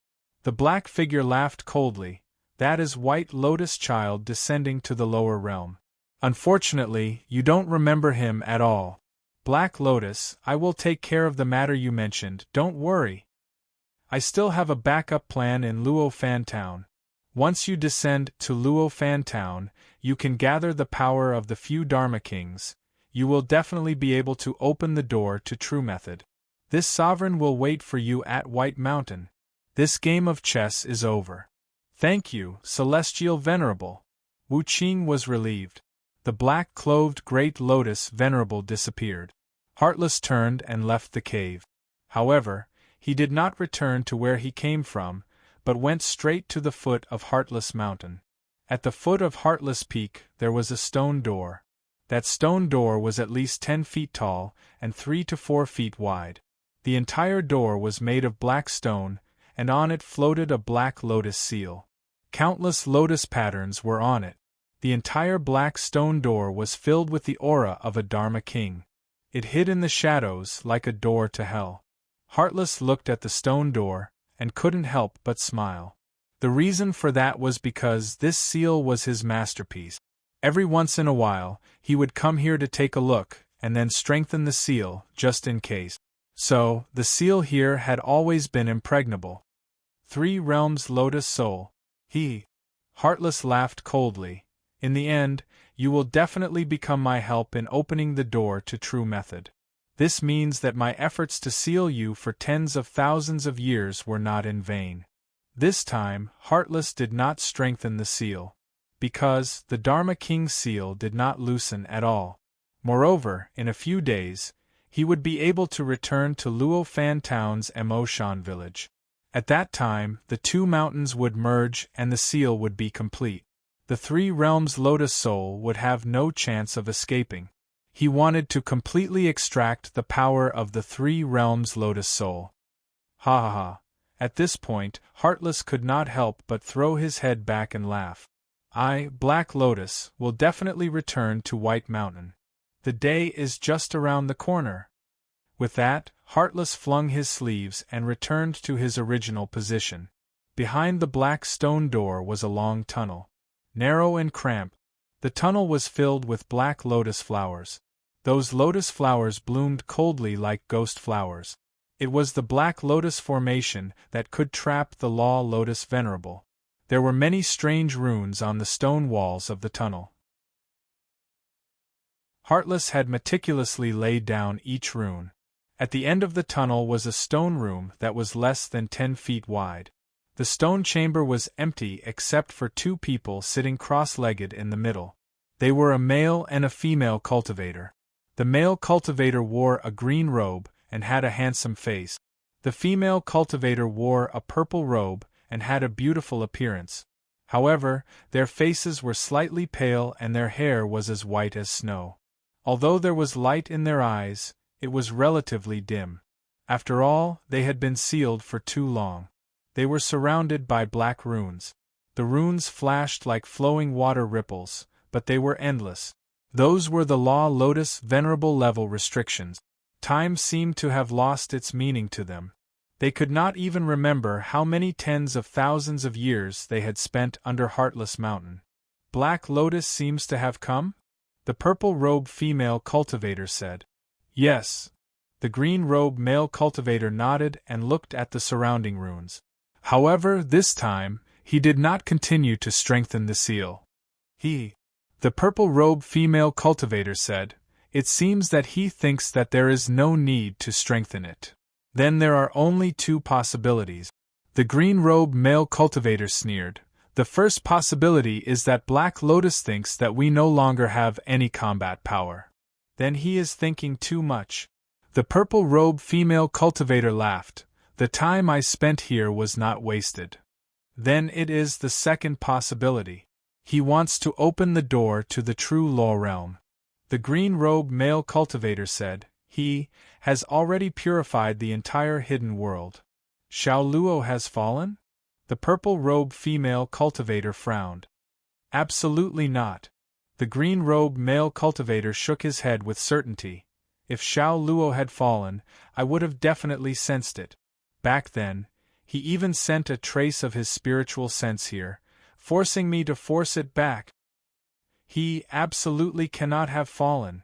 black figure laughed coldly. That is White Lotus Child descending to the lower realm. Unfortunately, you don't remember him at all. Black Lotus, I will take care of the matter you mentioned, don't worry. I still have a backup plan in Luo Fan Town. Once you descend to Luo Fan Town, you can gather the power of the few Dharma Kings. You will definitely be able to open the door to true method. This sovereign will wait for you at White Mountain. This game of chess is over. Thank you, Celestial Venerable. Wu Qing was relieved. The black-clothed Great Lotus Venerable disappeared. Heartless turned and left the cave. However, he did not return to where he came from, but went straight to the foot of Heartless Mountain. At the foot of Heartless Peak there was a stone door. That stone door was at least 10 feet tall and 3 to 4 feet wide. The entire door was made of black stone, and on it floated a black lotus seal. Countless lotus patterns were on it. The entire black stone door was filled with the aura of a Dharma King. It hid in the shadows like a door to hell. Heartless looked at the stone door, and couldn't help but smile. The reason for that was because this seal was his masterpiece. Every once in a while, he would come here to take a look, and then strengthen the seal, just in case. So, the seal here had always been impregnable. 3 realms Lotus Soul. Heartless laughed coldly. In the end, you will definitely become my help in opening the door to true method. This means that my efforts to seal you for tens of thousands of years were not in vain. This time, Heartless did not strengthen the seal, because the Dharma King's seal did not loosen at all. Moreover, in a few days, he would be able to return to Luo Fan Town's Emoshan village. At that time, the two mountains would merge and the seal would be complete. The Three Realms Lotus Soul would have no chance of escaping. He wanted to completely extract the power of the Three Realms Lotus Soul. Ha ha ha. At this point, Heartless could not help but throw his head back and laugh. I, Black Lotus, will definitely return to White Mountain. The day is just around the corner. With that, Heartless flung his sleeves and returned to his original position. Behind the black stone door was a long tunnel. Narrow and cramped, the tunnel was filled with black lotus flowers. Those lotus flowers bloomed coldly like ghost flowers. It was the Black Lotus formation that could trap the Law Lotus Venerable. There were many strange runes on the stone walls of the tunnel. Heartless had meticulously laid down each rune. At the end of the tunnel was a stone room that was less than 10 feet wide. The stone chamber was empty except for two people sitting cross-legged in the middle. They were a male and a female cultivator. The male cultivator wore a green robe and had a handsome face. The female cultivator wore a purple robe and had a beautiful appearance. However, their faces were slightly pale and their hair was as white as snow. Although there was light in their eyes, it was relatively dim. After all, they had been sealed for too long. They were surrounded by black runes. The runes flashed like flowing water ripples, but they were endless. Those were the Law Lotus Venerable level restrictions. Time seemed to have lost its meaning to them. They could not even remember how many tens of thousands of years they had spent under Heartless Mountain. Black Lotus seems to have come? The purple-robe female cultivator said. Yes. The green-robe male cultivator nodded and looked at the surrounding runes. However, this time, he did not continue to strengthen the seal. The purple-robe female cultivator said, it seems that he thinks that there is no need to strengthen it. Then there are only two possibilities. The green-robe male cultivator sneered. The first possibility is that Black Lotus thinks that we no longer have any combat power. Then he is thinking too much. The purple-robe female cultivator laughed. The time I spent here was not wasted. Then it is the second possibility. He wants to open the door to the true law realm. The green-robe male cultivator said, he has already purified the entire hidden world. Xiao Luo has fallen? The purple-robe female cultivator frowned. Absolutely not. The green-robe male cultivator shook his head with certainty. If Xiao Luo had fallen, I would have definitely sensed it. Back then, he even sent a trace of his spiritual sense here, forcing me to force it back. He absolutely cannot have fallen.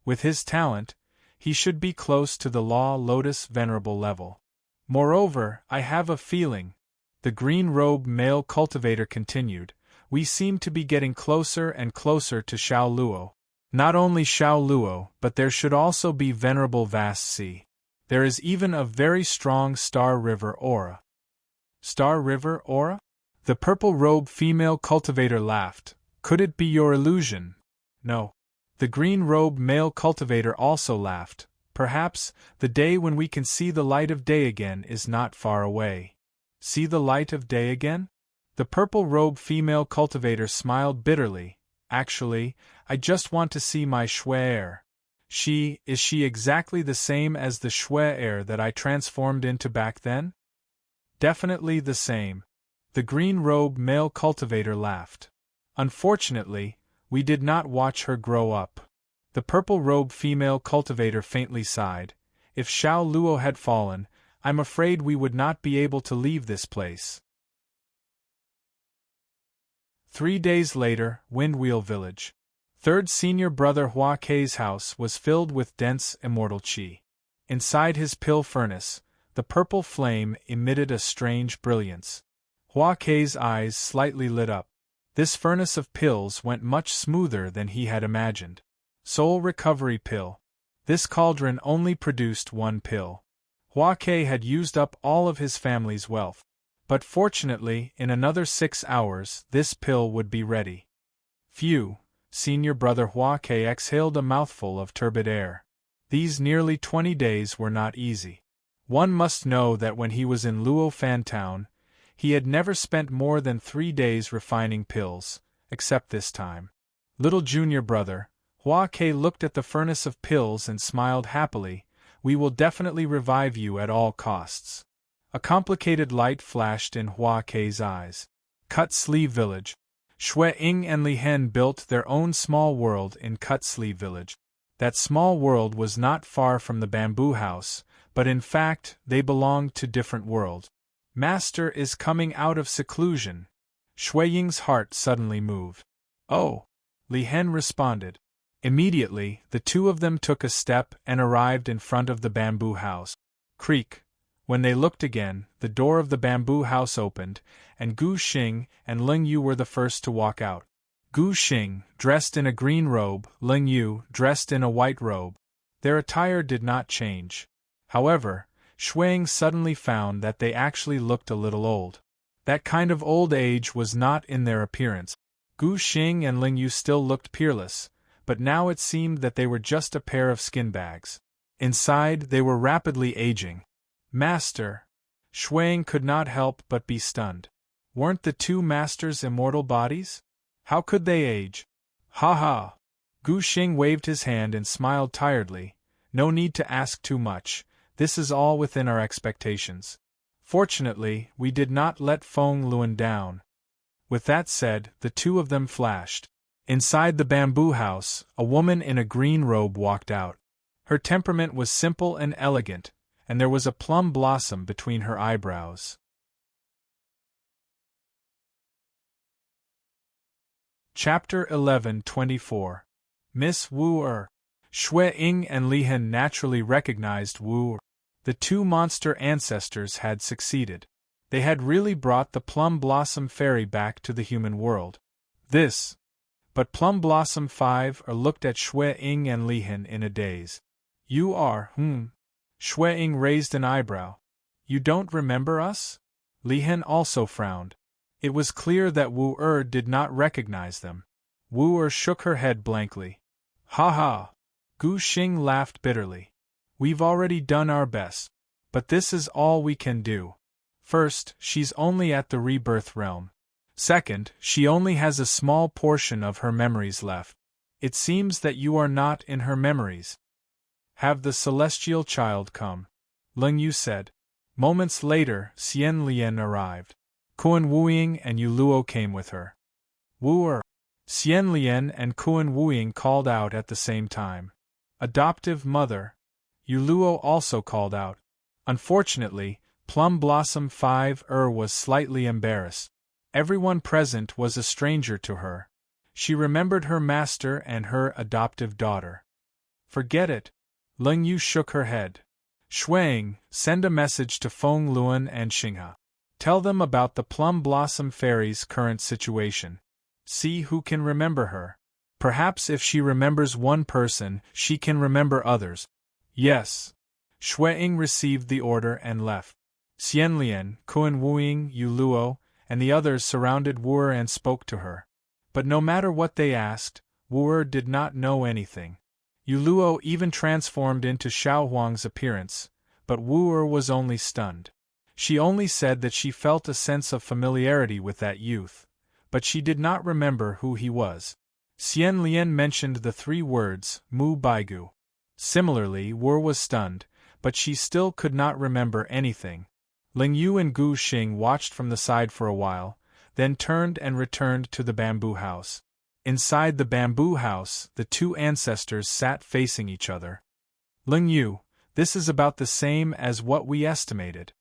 With his talent, he should be close to the Law Lotus Venerable level. Moreover, I have a feeling, the green-robe male cultivator continued, we seem to be getting closer and closer to Xiao Luo. Not only Xiao Luo, but there should also be Venerable Vast Sea. There is even a very strong Star River aura. Star River aura? The purple-robe female cultivator laughed. Could it be your illusion? No. The green-robe male cultivator also laughed. Perhaps, the day when we can see the light of day again is not far away. See the light of day again? The purple-robe female cultivator smiled bitterly. Actually, I just want to see my Shui heir. Is she exactly the same as the Shui heir that I transformed into back then? Definitely the same. The green-robe male cultivator laughed. Unfortunately, we did not watch her grow up. The purple-robe female cultivator faintly sighed. If Xiao Luo had fallen, I'm afraid we would not be able to leave this place. 3 days later, Windwheel Village. Third senior brother Hua Kei's house was filled with dense immortal qi. Inside his pill furnace, the purple flame emitted a strange brilliance. Hua Kei's eyes slightly lit up. This furnace of pills went much smoother than he had imagined. Soul Recovery Pill. This cauldron only produced one pill. Hua Ke had used up all of his family's wealth. But fortunately, in another 6 hours, this pill would be ready. Phew, senior brother Hua Ke exhaled a mouthful of turbid air. These nearly 20 days were not easy. One must know that when he was in Luo Fan Town, he had never spent more than 3 days refining pills, except this time. Little junior brother, Hua Ke looked at the furnace of pills and smiled happily. We will definitely revive you at all costs. A complicated light flashed in Hua Ke's eyes. Cut Sleeve Village. Xue Ying and Li Hen built their own small world in Cut Sleeve Village. That small world was not far from the bamboo house, but in fact, they belonged to different worlds. Master is coming out of seclusion. Xue Ying's heart suddenly moved. Oh! Li Hen responded. Immediately, the two of them took a step and arrived in front of the bamboo house. Creak. When they looked again, the door of the bamboo house opened, and Gu Xing and Ling Yu were the first to walk out. Gu Xing, dressed in a green robe, Ling Yu, dressed in a white robe. Their attire did not change. However, Xue suddenly found that they actually looked a little old. That kind of old age was not in their appearance. Gu Xing and Ling Yu still looked peerless, but now it seemed that they were just a pair of skin bags. Inside, they were rapidly aging. Master! Xue could not help but be stunned. Weren't the two masters immortal bodies? How could they age? Ha ha! Gu Xing waved his hand and smiled tiredly. No need to ask too much. This is all within our expectations. Fortunately, we did not let Feng Luan down. With that said, the two of them flashed. Inside the bamboo house, a woman in a green robe walked out. Her temperament was simple and elegant, and there was a plum blossom between her eyebrows. Chapter 11:24. Miss Wu-er. Xue Ying and Li Hen naturally recognized Wu-er. The two monster ancestors had succeeded. They had really brought the Plum Blossom Fairy back to the human world. But Plum Blossom 5 looked at Xue Ying and Li Hen in a daze. You are, Xue Ying raised an eyebrow. You don't remember us? Li Hen also frowned. It was clear that Wu-er did not recognize them. Wu-er shook her head blankly. Ha ha! Gu Xing laughed bitterly. We've already done our best. But this is all we can do. First, she's only at the rebirth realm. Second, she only has a small portion of her memories left. It seems that you are not in her memories. Have the celestial child come, Ling Yu said. Moments later, Xian Lian arrived. Kuan Wuying and Yu Luo came with her. Wu-er! Xian Lian and Kuan Wuying called out at the same time. Adoptive mother! Yu Luo also called out. Unfortunately, Plum Blossom 5 was slightly embarrassed. Everyone present was a stranger to her. She remembered her master and her adoptive daughter. Forget it. Ling Yu shook her head. Xue, send a message to Feng Luan and Xinghe. Tell them about the Plum Blossom Fairy's current situation. See who can remember her. Perhaps if she remembers one person, she can remember others. Yes. Xue received the order and left. Xian Lian, Kuan Wuying, Yu Luo, and the others surrounded Wu-er and spoke to her. But no matter what they asked, Wu-er did not know anything. Yu Luo even transformed into Xiao Huang's appearance, but Wu-er was only stunned. She only said that she felt a sense of familiarity with that youth, but she did not remember who he was. Xian Lian mentioned the 3 words, Mu Baigu. Similarly, Wu was stunned, but she still could not remember anything. Ling Yu and Gu Xing watched from the side for a while, then turned and returned to the bamboo house. Inside the bamboo house, the two ancestors sat facing each other. Ling Yu, this is about the same as what we estimated,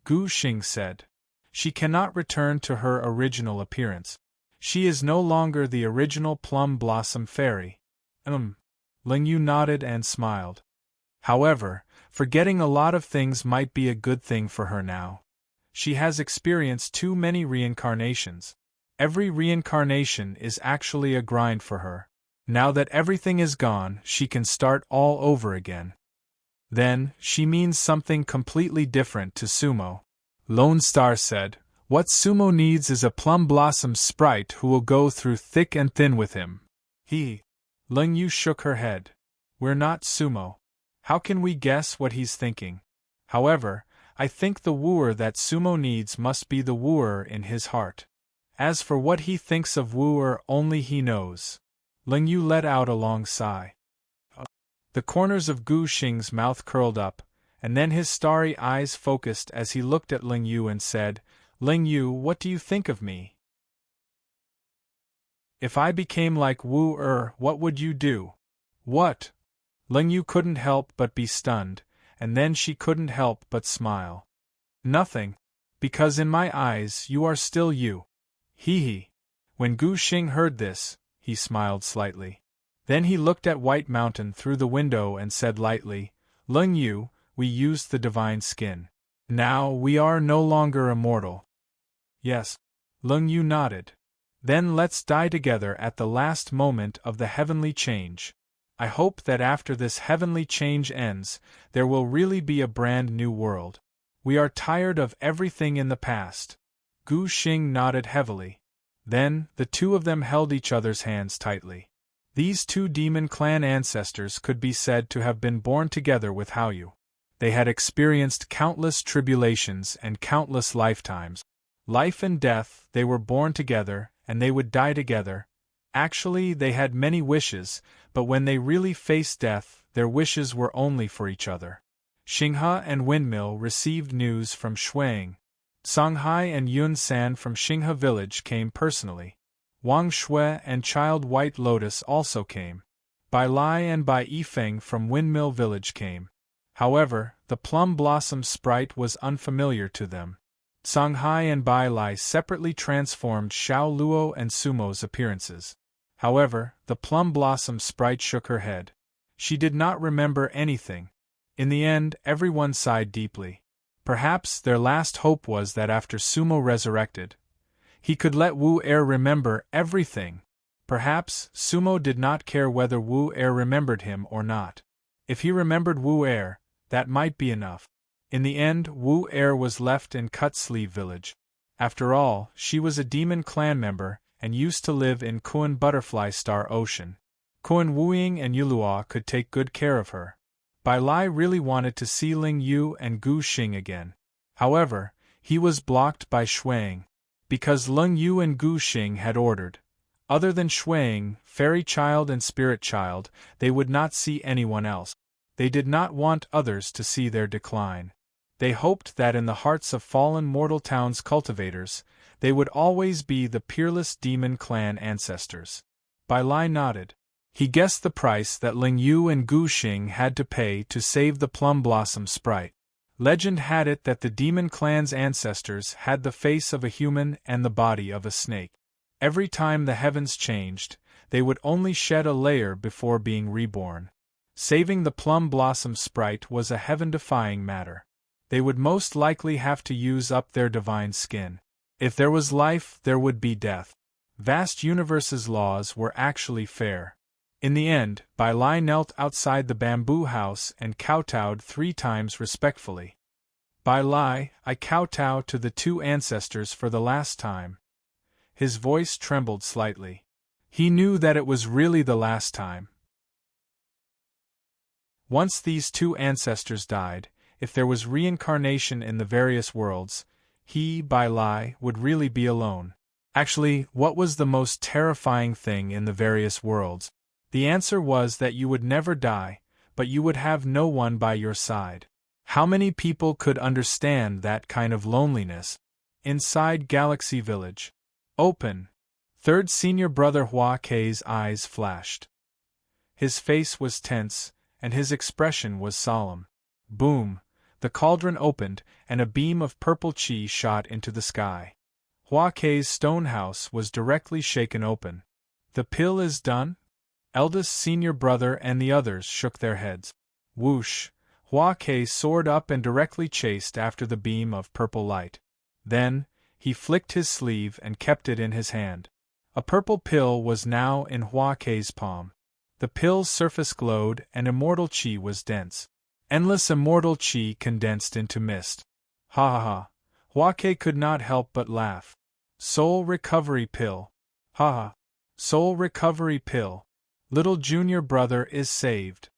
Gu Xing said. She cannot return to her original appearance. She is no longer the original Plum Blossom Fairy. Ling Yu nodded and smiled. However, forgetting a lot of things might be a good thing for her now. She has experienced too many reincarnations. Every reincarnation is actually a grind for her. Now that everything is gone, she can start all over again. Then, she means something completely different to Sumo. Lone Star said, "What Sumo needs is a plum blossom sprite who will go through thick and thin with him." Ling Yu shook her head. "We're not Sumo. How can we guess what he's thinking? However, I think the wooer that Sumo needs must be the wooer in his heart. As for what he thinks of wooer, only he knows." Ling Yu let out a long sigh. The corners of Gu Xing's mouth curled up, and then his starry eyes focused as he looked at Ling Yu and said, "Ling Yu, what do you think of me? If I became like Wu what would you do?" "What?" Ling Yu couldn't help but be stunned, and then she couldn't help but smile. "Nothing. Because in my eyes you are still you." When Gu Xing heard this, he smiled slightly. Then he looked at White Mountain through the window and said lightly, "Ling Yu, we used the divine skin. Now we are no longer immortal." "Yes." Ling Yu nodded. "Then let's die together at the last moment of the heavenly change. I hope that after this heavenly change ends, there will really be a brand new world. We are tired of everything in the past." Gu Xing nodded heavily. Then, the two of them held each other's hands tightly. These two demon clan ancestors could be said to have been born together with Haoyu. They had experienced countless tribulations and countless lifetimes. Life and death, they were born together, and they would die together. Actually, they had many wishes, but when they really faced death, their wishes were only for each other. Xinghe and Windmill received news from Shuang. Songhai and Yun San from Xinghe village came personally. Wang Shui and Child White Lotus also came. Bai Lai and Bai Yifeng from Windmill village came. However, the plum blossom sprite was unfamiliar to them. Songhai and Bai Lai separately transformed Xiao Luo and Sumo's appearances. However, the plum blossom sprite shook her head. She did not remember anything. In the end, everyone sighed deeply. Perhaps their last hope was that after Sumo resurrected, he could let Wu remember everything. Perhaps Sumo did not care whether Wu remembered him or not. If he remembered Wu that might be enough. In the end, Wu was left in Cut Sleeve village. After all, she was a demon clan member and used to live in Kuan Butterfly Star Ocean. Kuan Wuying and Yulua could take good care of her. Bai Lai really wanted to see Ling Yu and Gu Xing again. However, he was blocked by Shuang. Because Ling Yu and Gu Xing had ordered. Other than Shuang, Fairy Child and Spirit Child, they would not see anyone else. They did not want others to see their decline. They hoped that in the hearts of fallen mortal town's cultivators, they would always be the peerless demon clan ancestors. Bai Lai nodded. He guessed the price that Ling Yu and Gu Xing had to pay to save the plum blossom sprite. Legend had it that the demon clan's ancestors had the face of a human and the body of a snake. Every time the heavens changed, they would only shed a layer before being reborn. Saving the plum blossom sprite was a heaven-defying matter. They would most likely have to use up their divine skin. If there was life, there would be death. Vast universe's laws were actually fair. In the end, Bai Lai knelt outside the bamboo house and kowtowed 3 times respectfully. "Bai Lai, I kowtow to the 2 ancestors for the last time." His voice trembled slightly. He knew that it was really the last time. Once these 2 ancestors died, if there was reincarnation in the various worlds, he, Bai Lai, would really be alone. Actually, what was the most terrifying thing in the various worlds? The answer was that you would never die, but you would have no one by your side. How many people could understand that kind of loneliness? Inside Galaxy Village. Open. Third senior brother Hua Kei's eyes flashed. His face was tense, and his expression was solemn. Boom! The cauldron opened, and a beam of purple chi shot into the sky. Hua Kei's stone house was directly shaken open. "The pill is done?" Eldest senior brother and the others shook their heads. Whoosh! Hua Kei soared up and directly chased after the beam of purple light. Then, he flicked his sleeve and kept it in his hand. A purple pill was now in Hua Kei's palm. The pill's surface glowed and immortal chi was dense. Endless immortal chi condensed into mist. Ha ha ha. Huake could not help but laugh. Soul recovery pill. Ha ha. Soul recovery pill. Little junior brother is saved.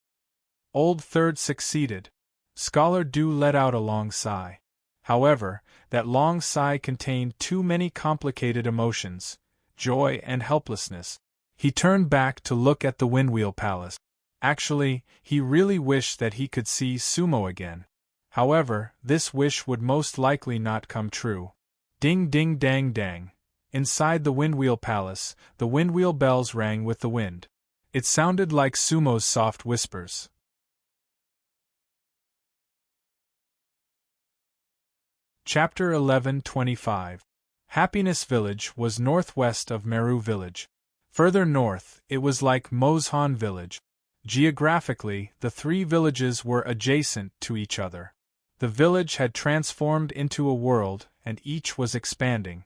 Old third succeeded. Scholar Du let out a long sigh. However, that long sigh contained too many complicated emotions, joy and helplessness. He turned back to look at the Windwheel Palace. Actually, he really wished that he could see Sumo again. However, this wish would most likely not come true. Ding ding dang dang. Inside the Windwheel Palace, the windwheel bells rang with the wind. It sounded like Sumo's soft whispers. Chapter 11:25. Happiness Village was northwest of Meru Village. Further north, it was like Mozhan Village. Geographically, the three villages were adjacent to each other. The village had transformed into a world, and each was expanding.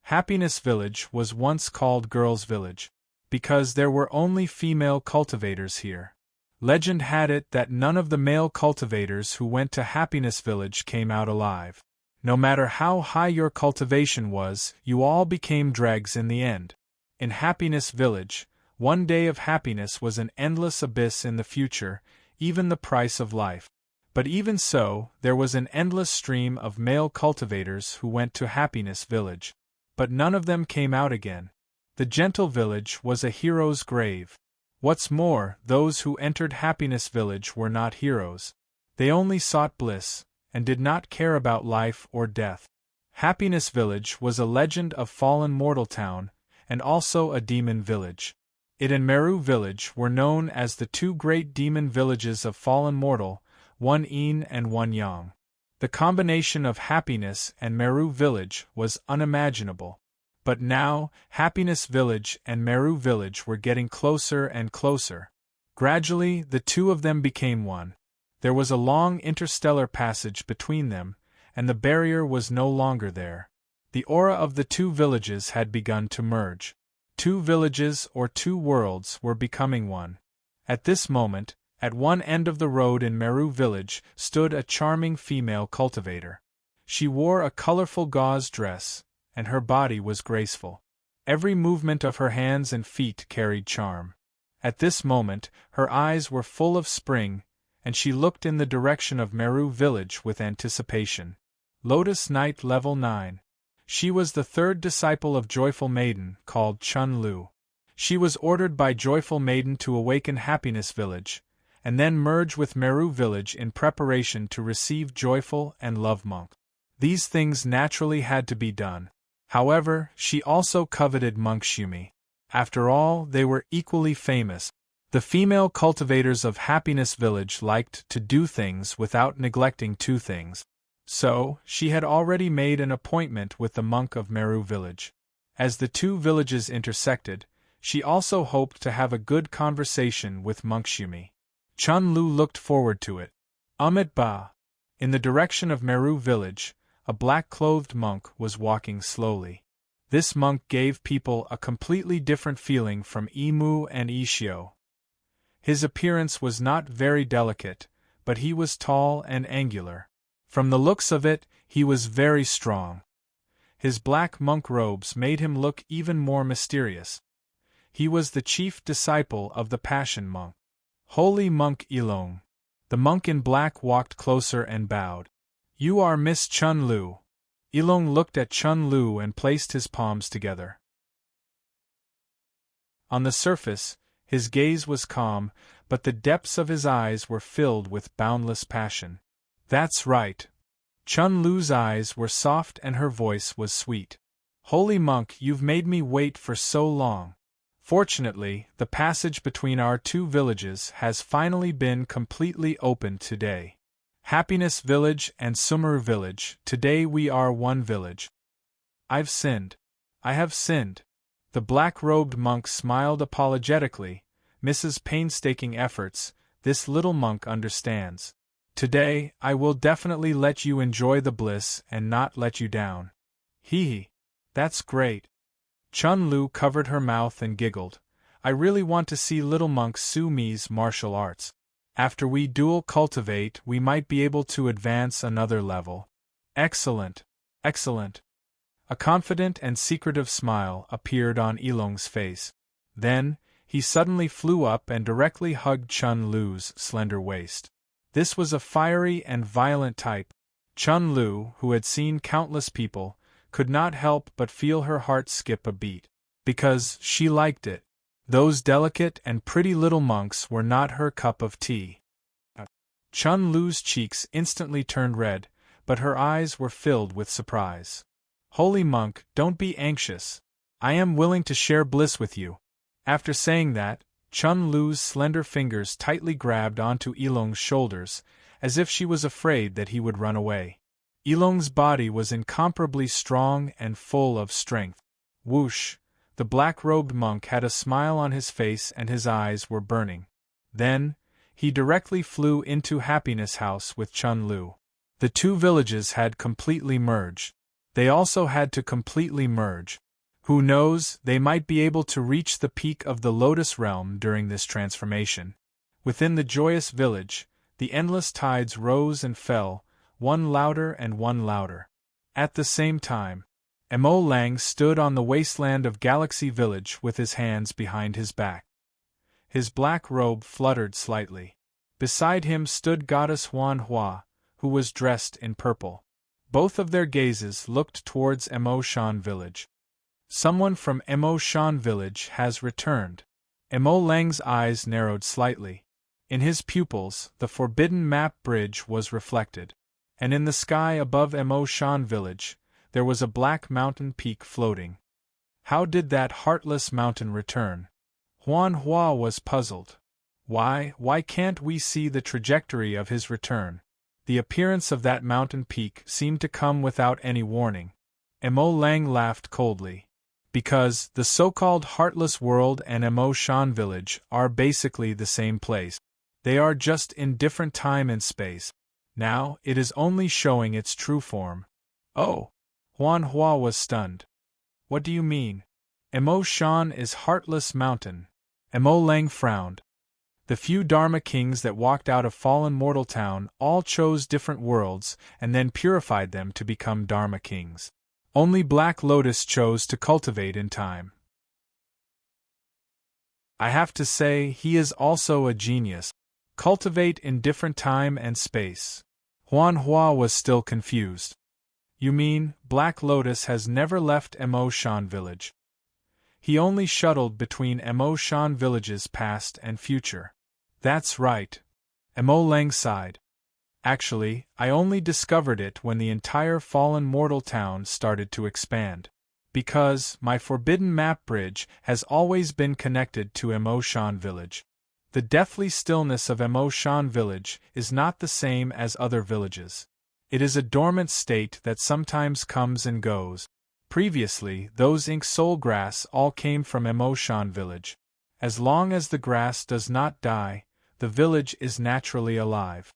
Happiness Village was once called Girls' Village, because there were only female cultivators here. Legend had it that none of the male cultivators who went to Happiness Village came out alive. No matter how high your cultivation was, you all became dregs in the end. In Happiness Village, one day of happiness was an endless abyss in the future, even the price of life. But even so, there was an endless stream of male cultivators who went to Happiness Village. But none of them came out again. The Gentle Village was a hero's grave. What's more, those who entered Happiness Village were not heroes. They only sought bliss, and did not care about life or death. Happiness Village was a legend of fallen mortal town, and also a demon village. It and Meru Village were known as the two great demon villages of fallen mortal, one yin and one yang. The combination of Happiness and Meru Village was unimaginable. But now, Happiness Village and Meru Village were getting closer and closer. Gradually, the two of them became one. There was a long interstellar passage between them, and the barrier was no longer there. The aura of the two villages had begun to merge. Two villages or two worlds were becoming one. At this moment, at one end of the road in Meru Village stood a charming female cultivator. She wore a colorful gauze dress, and her body was graceful. Every movement of her hands and feet carried charm. At this moment, her eyes were full of spring, and she looked in the direction of Meru Village with anticipation. Lotus Knight Level 9. She was the third disciple of Joyful Maiden, called Chun Lu. She was ordered by Joyful Maiden to awaken Happiness Village, and then merge with Meru Village in preparation to receive Joyful and Love Monk. These things naturally had to be done. However, she also coveted Monk Shumi. After all, they were equally famous. The female cultivators of Happiness Village liked to do things without neglecting two things. So, she had already made an appointment with the monk of Meru Village. As the two villages intersected, she also hoped to have a good conversation with Monk Shumi. Chun Lu looked forward to it. Amit Ba. In the direction of Meru Village, a black-clothed monk was walking slowly. This monk gave people a completely different feeling from Imu and Ishio. His appearance was not very delicate, but he was tall and angular. From the looks of it, he was very strong. His black monk robes made him look even more mysterious. He was the chief disciple of the Passion Monk. Holy Monk Ilong. The monk in black walked closer and bowed. You are Miss Chun Lu. Ilong looked at Chun Lu and placed his palms together. On the surface, his gaze was calm, but the depths of his eyes were filled with boundless passion. That's right. Chun Lu's eyes were soft and her voice was sweet. Holy monk, you've made me wait for so long. Fortunately, the passage between our two villages has finally been completely opened today. Happiness Village and Sumeru Village, today we are one village. I've sinned. I have sinned. The black-robed monk smiled apologetically. Mrs. Painstaking efforts, this little monk understands. Today, I will definitely let you enjoy the bliss and not let you down. Hee hee. That's great. Chun Lu covered her mouth and giggled. I really want to see little monk Su Mi's martial arts. After we dual cultivate, we might be able to advance another level. Excellent. Excellent. A confident and secretive smile appeared on Ilong's face. Then, he suddenly flew up and directly hugged Chun Lu's slender waist. This was a fiery and violent type. Chun Lu, who had seen countless people, could not help but feel her heart skip a beat. Because she liked it. Those delicate and pretty little monks were not her cup of tea. Chun Lu's cheeks instantly turned red, but her eyes were filled with surprise. Holy monk, don't be anxious. I am willing to share bliss with you. After saying that, Chun Lu's slender fingers tightly grabbed onto Ilong's shoulders, as if she was afraid that he would run away. Ilong's body was incomparably strong and full of strength. Whoosh! The black-robed monk had a smile on his face and his eyes were burning. Then, he directly flew into Happiness House with Chun Lu. The two villages had completely merged. They also had to completely merge. Who knows, they might be able to reach the peak of the Lotus Realm during this transformation. Within the joyous village, the endless tides rose and fell, one louder and one louder. At the same time, Mo Lang stood on the wasteland of Galaxy Village with his hands behind his back. His black robe fluttered slightly. Beside him stood Goddess Huan Hua, who was dressed in purple. Both of their gazes looked towards Mo Shan Village. Someone from Mo Shan Village has returned. Mo Lang's eyes narrowed slightly. In his pupils, the forbidden map bridge was reflected. And in the sky above Mo Shan Village, there was a black mountain peak floating. How did that heartless mountain return? Huan Hua was puzzled. Why can't we see the trajectory of his return? The appearance of that mountain peak seemed to come without any warning. Mo Lang laughed coldly. Because the so-called Heartless World and Mo Shan Village are basically the same place. They are just in different time and space. Now, it is only showing its true form. Oh! Huan Hua was stunned. What do you mean? Mo Shan is Heartless Mountain. Mo Lang frowned. The few Dharma kings that walked out of fallen mortal town all chose different worlds and then purified them to become Dharma kings. Only Black Lotus chose to cultivate in time. I have to say, he is also a genius. Cultivate in different time and space. Huan Hua was still confused. You mean, Black Lotus has never left Mo Shan Village? He only shuttled between Mo Shan Villages past and future. That's right. Mo Lang sighed. Actually, I only discovered it when the entire fallen mortal town started to expand. Because my forbidden map bridge has always been connected to Mo Shan Village. The deathly stillness of Mo Shan Village is not the same as other villages. It is a dormant state that sometimes comes and goes. Previously, those ink soul grass all came from Mo Shan Village. As long as the grass does not die, the village is naturally alive.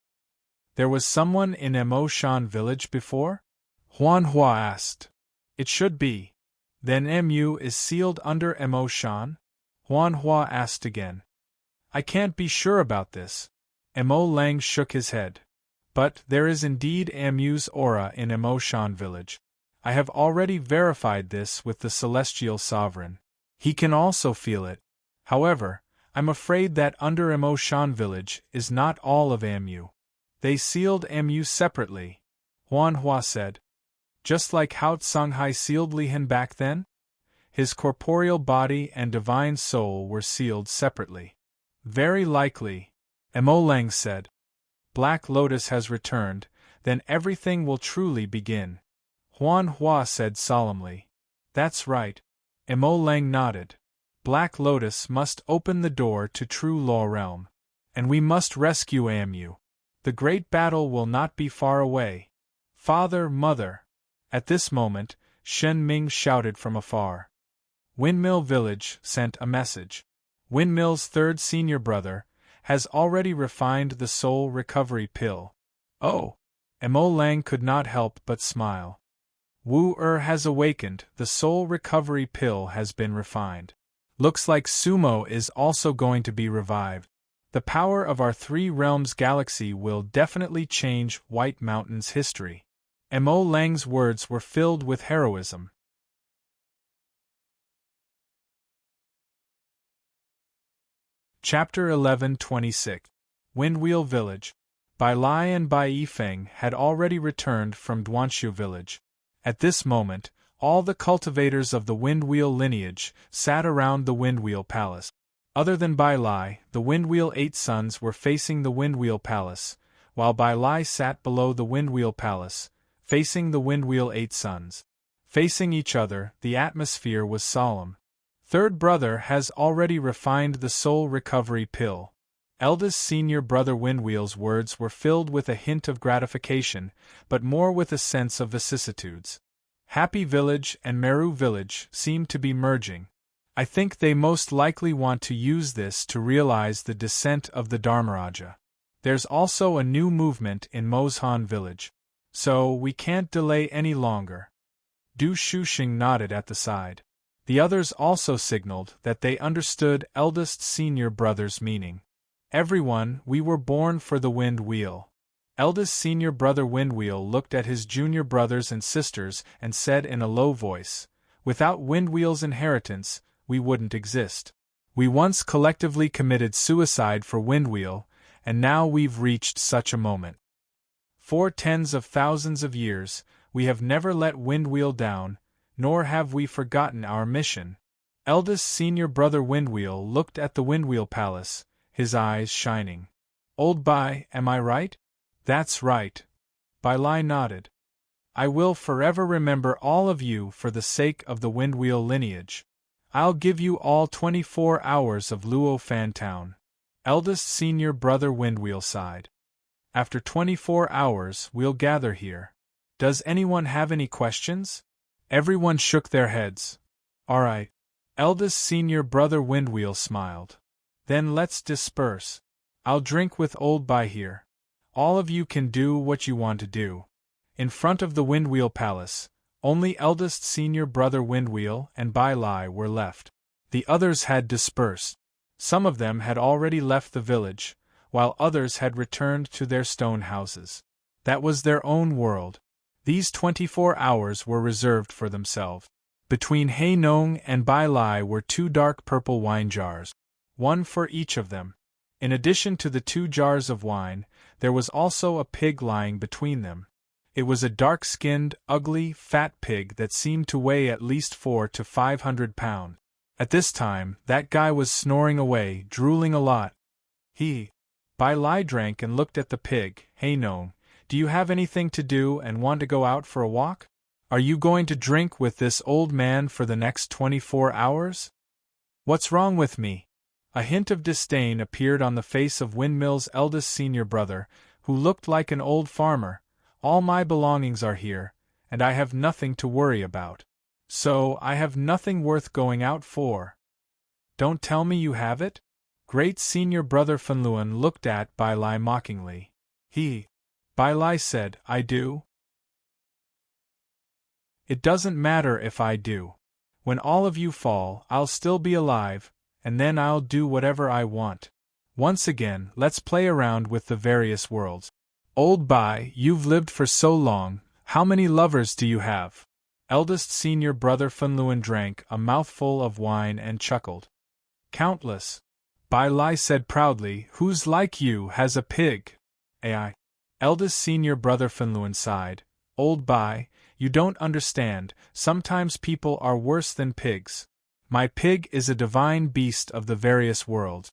There was someone in Mo Shan Village before? Huan Hua asked. It should be. Then Mu is sealed under Mo Shan? Huan Hua asked again. I can't be sure about this. Mo Lang shook his head. But there is indeed Mu's aura in Mo Shan Village. I have already verified this with the Celestial Sovereign. He can also feel it. However, I'm afraid that under Mo Shan Village is not all of Mu. They sealed Mu separately, Huan Hua said. Just like how Songhai sealed Lihan back then? His corporeal body and divine soul were sealed separately. Very likely, Mo Lang said. Black Lotus has returned, then everything will truly begin. Huan Hua said solemnly. That's right. Mo Lang nodded. Black Lotus must open the door to true law realm. And we must rescue Mu. The great battle will not be far away. Father, Mother. At this moment, Shen Ming shouted from afar. Windmill Village sent a message. Windmill's third senior brother has already refined the soul recovery pill. Oh! Mo Lang could not help but smile. Wu has awakened, the soul recovery pill has been refined. Looks like sumo is also going to be revived. The power of our Three Realms galaxy will definitely change White Mountain's history. Mo Lang's words were filled with heroism. Chapter 11:26 Windwheel Village. Bai Lai and Bai Yifeng had already returned from Duanshu village. At this moment, all the cultivators of the Windwheel lineage sat around the Windwheel Palace. Other than Bai Lai, the Windwheel Eight Sons were facing the Windwheel Palace, while Bai Lai sat below the Windwheel Palace, facing the Windwheel Eight Sons. Facing each other, the atmosphere was solemn. Third brother has already refined the soul recovery pill. Eldest senior brother Windwheel's words were filled with a hint of gratification, but more with a sense of vicissitudes. Happy Village and Meru Village seem to be merging. I think they most likely want to use this to realize the descent of the Dharmaraja. There's also a new movement in Mozhan Village. So we can't delay any longer. Du Shuxing nodded at the side. The others also signaled that they understood eldest senior brother's meaning. Everyone, we were born for the wind wheel. Eldest senior brother Windwheel looked at his junior brothers and sisters and said in a low voice, "Without Windwheel's inheritance, we wouldn't exist. We once collectively committed suicide for Windwheel, and now we've reached such a moment. For tens of thousands of years, we have never let Windwheel down, nor have we forgotten our mission." Eldest senior brother Windwheel looked at the Windwheel Palace, his eyes shining. "Old Bai, am I right?" "That's right." Bai Lai nodded. "I will forever remember all of you for the sake of the Windwheel lineage. I'll give you all 24 hours of Luo Fan Town." Eldest senior brother Windwheel sighed. "After 24 hours, we'll gather here. Does anyone have any questions?" Everyone shook their heads. "All right." Eldest senior brother Windwheel smiled. "Then let's disperse. I'll drink with old Bai here. All of you can do what you want to do." In front of the Windwheel Palace, only eldest senior brother Windwheel and Bai Lai were left. The others had dispersed. Some of them had already left the village, while others had returned to their stone houses. That was their own world. These 24 hours were reserved for themselves. Between Hei Nong and Bai Lai were 2 dark purple wine jars, one for each of them. In addition to the 2 jars of wine, there was also a pig lying between them. It was a dark-skinned, ugly, fat pig that seemed to weigh at least 400 to 500 pounds. At this time, that guy was snoring away, drooling a lot. Bai Lai drank and looked at the pig. "Hey Nong, do you have anything to do and want to go out for a walk? Are you going to drink with this old man for the next 24 hours? What's wrong with me?" A hint of disdain appeared on the face of Windmill's eldest senior brother, who looked like an old farmer. "All my belongings are here, and I have nothing to worry about. So I have nothing worth going out for." "Don't tell me you have it?" Great senior brother Fanluan looked at Bai Lai mockingly. Bai Lai said, "I do." "It doesn't matter if I do. When all of you fall, I'll still be alive, and then I'll do whatever I want. Once again, let's play around with the various worlds. Old Bai, you've lived for so long, how many lovers do you have?" Eldest senior brother Fanluan drank a mouthful of wine and chuckled. "Countless." Bai Lai said proudly, "Who's like you has a pig?" "Ai." Eldest senior brother Fanluan sighed. "Old Bai, you don't understand, sometimes people are worse than pigs. My pig is a divine beast of the various worlds."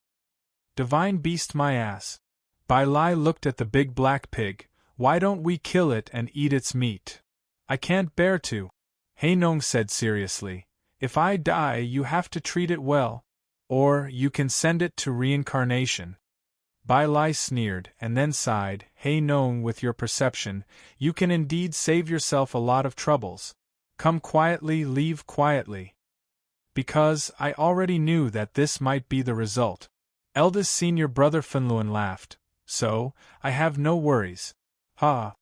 "Divine beast my ass." Bai Lai looked at the big black pig. "Why don't we kill it and eat its meat?" "I can't bear to." Hei Nong said seriously. "If I die, you have to treat it well. Or, you can send it to reincarnation." Bai Lai sneered, and then sighed. "Hei Nong, with your perception, you can indeed save yourself a lot of troubles. Come quietly, leave quietly." "Because I already knew that this might be the result." Eldest senior brother Fanluan laughed. "So, I have no worries." "Ha!"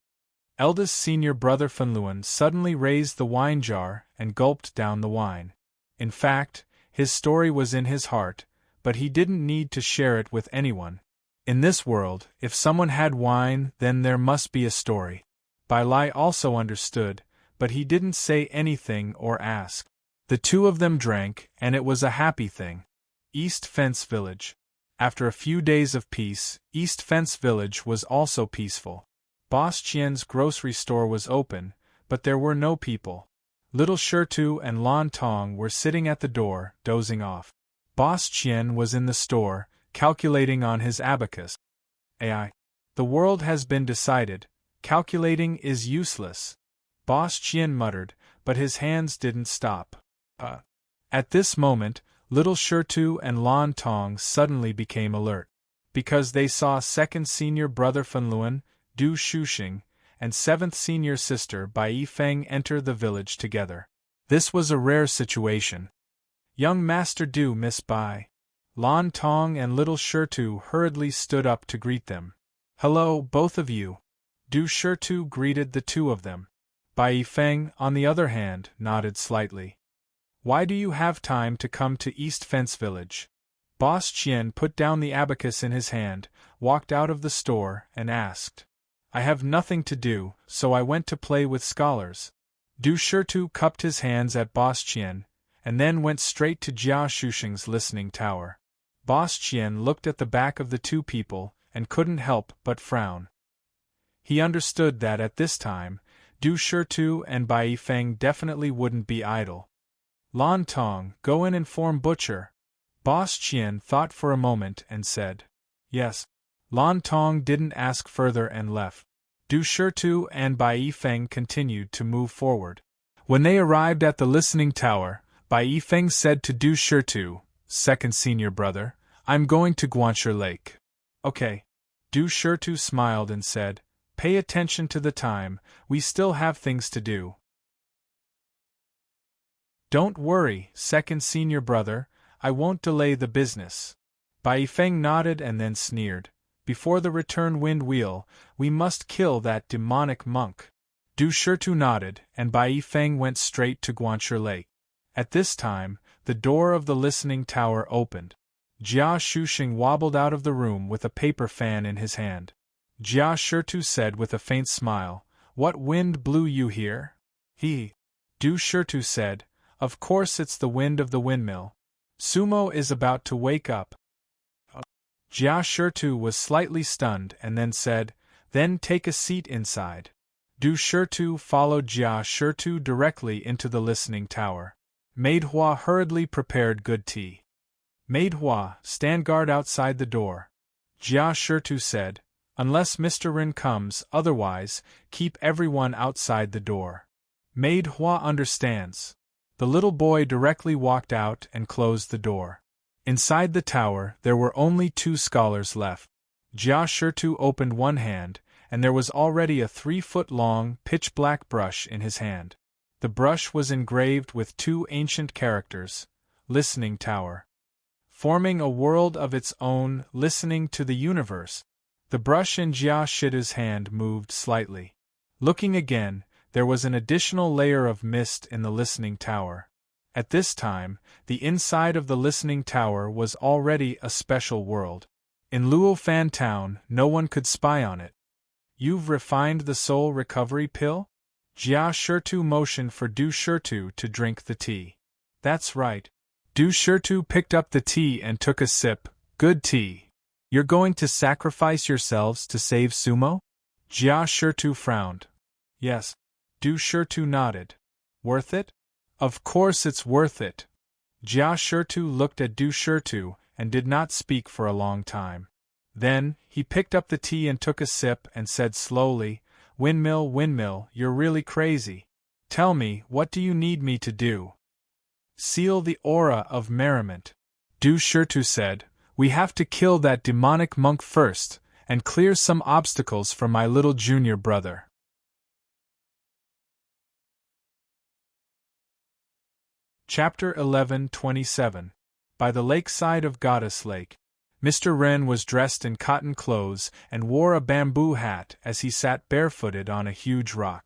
Eldest senior brother Fanluan suddenly raised the wine jar and gulped down the wine. In fact, His story was in his heart, but he didn't need to share it with anyone. In this world, if someone had wine, then there must be a story. Bai Lai also understood, but he didn't say anything or ask. The two of them drank, and it was a happy thing. East Fence Village. After a few days of peace, East Fence Village was also peaceful. Boss Qian's grocery store was open, but there were no people. Little Shirtu and Lan Tong were sitting at the door, dozing off. Boss Qian was in the store, calculating on his abacus. AI. The world has been decided. Calculating is useless. Boss Qian muttered, but his hands didn't stop. At this moment, Little Shirtu and Lan Tong suddenly became alert. Because they saw second senior brother Fanluan, Du Shuxing, and seventh senior sister Bai Yifeng enter the village together. This was a rare situation. Young Master Du, Miss Bai. Lan Tong and Little Shirtu hurriedly stood up to greet them. Hello, both of you. Du Shirtu greeted the two of them. Bai Yifeng, on the other hand, nodded slightly. Why do you have time to come to East Fence Village? Boss Qian put down the abacus in his hand, walked out of the store, and asked. I have nothing to do, so I went to play with scholars. Du Shirtu cupped his hands at Boss Qian, and then went straight to Jia Shuxing's listening tower. Boss Qian looked at the back of the two people, and couldn't help but frown. He understood that at this time, Du Shirtu and Bai Yifeng definitely wouldn't be idle. Lan Tong, go and inform Butcher. Boss Qian thought for a moment and said, Yes. Lan Tong didn't ask further and left. Du Shirtu and Bai Yifeng continued to move forward. When they arrived at the listening tower, Bai Yifeng said to Du Shirtu, second senior brother, I'm going to Guanshi Lake. Okay. Du Shirtu smiled and said, Pay attention to the time, we still have things to do. Don't worry, second senior brother, I won't delay the business. Bai Yifeng nodded and then sneered. Before the return wind wheel, we must kill that demonic monk. Du Shirtu nodded, and Bai Yifeng went straight to Guanshi Lake. At this time, the door of the listening tower opened. Jia Shuxing wobbled out of the room with a paper fan in his hand. Jia Shirtu said with a faint smile, What wind blew you here? Du Shirtu said, Of course it's the wind of the windmill. Sumo is about to wake up. Jia Shirtu was slightly stunned and then said, Then take a seat inside. Du Shirtu followed Jia Shirtu directly into the listening tower. Maid Hua hurriedly prepared good tea. Maid Hua, stand guard outside the door. Jia Shirtu said, Unless Mr. Rin comes, otherwise, keep everyone outside the door. Maid Hua understands. The little boy directly walked out and closed the door. Inside the tower, there were only two scholars left. Jia Shirtu opened one hand, and there was already a 3-foot-long, pitch-black brush in his hand. The brush was engraved with two ancient characters, Listening Tower. Forming a world of its own, listening to the universe. The brush in Jia Shitu's hand moved slightly. Looking again, there was an additional layer of mist in the listening tower. At this time, the inside of the listening tower was already a special world. In Luofan town, no one could spy on it. You've refined the soul recovery pill? Jia Shirtu motioned for Du Shirtu to drink the tea. That's right. Du Shirtu picked up the tea and took a sip. Good tea. You're going to sacrifice yourselves to save Sumo? Jia Shirtu frowned. Yes. Du Shirtu nodded. Worth it? Of course it's worth it. Jia Shirtu looked at Du Shirtu and did not speak for a long time. Then, he picked up the tea and took a sip and said slowly, Windmill, windmill, you're really crazy. Tell me, what do you need me to do? Seal the aura of merriment. Du Shirtu said, We have to kill that demonic monk first, and clear some obstacles for my little junior brother. Chapter 11:27. By the lakeside of Goddess Lake. Mr. Wren was dressed in cotton clothes and wore a bamboo hat as he sat barefooted on a huge rock.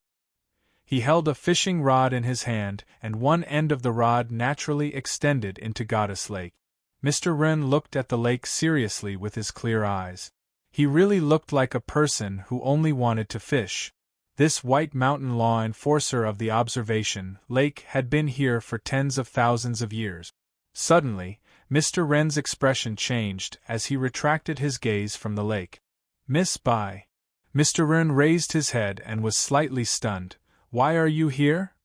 He held a fishing rod in his hand, and one end of the rod naturally extended into Goddess Lake. Mr. Wren looked at the lake seriously with his clear eyes. He really looked like a person who only wanted to fish. This white mountain law enforcer of the observation lake had been here for tens of thousands of years. Suddenly, Mr. Wren's expression changed as he retracted his gaze from the lake. Miss Bai. Mr. Wren raised his head and was slightly stunned. Why are you here?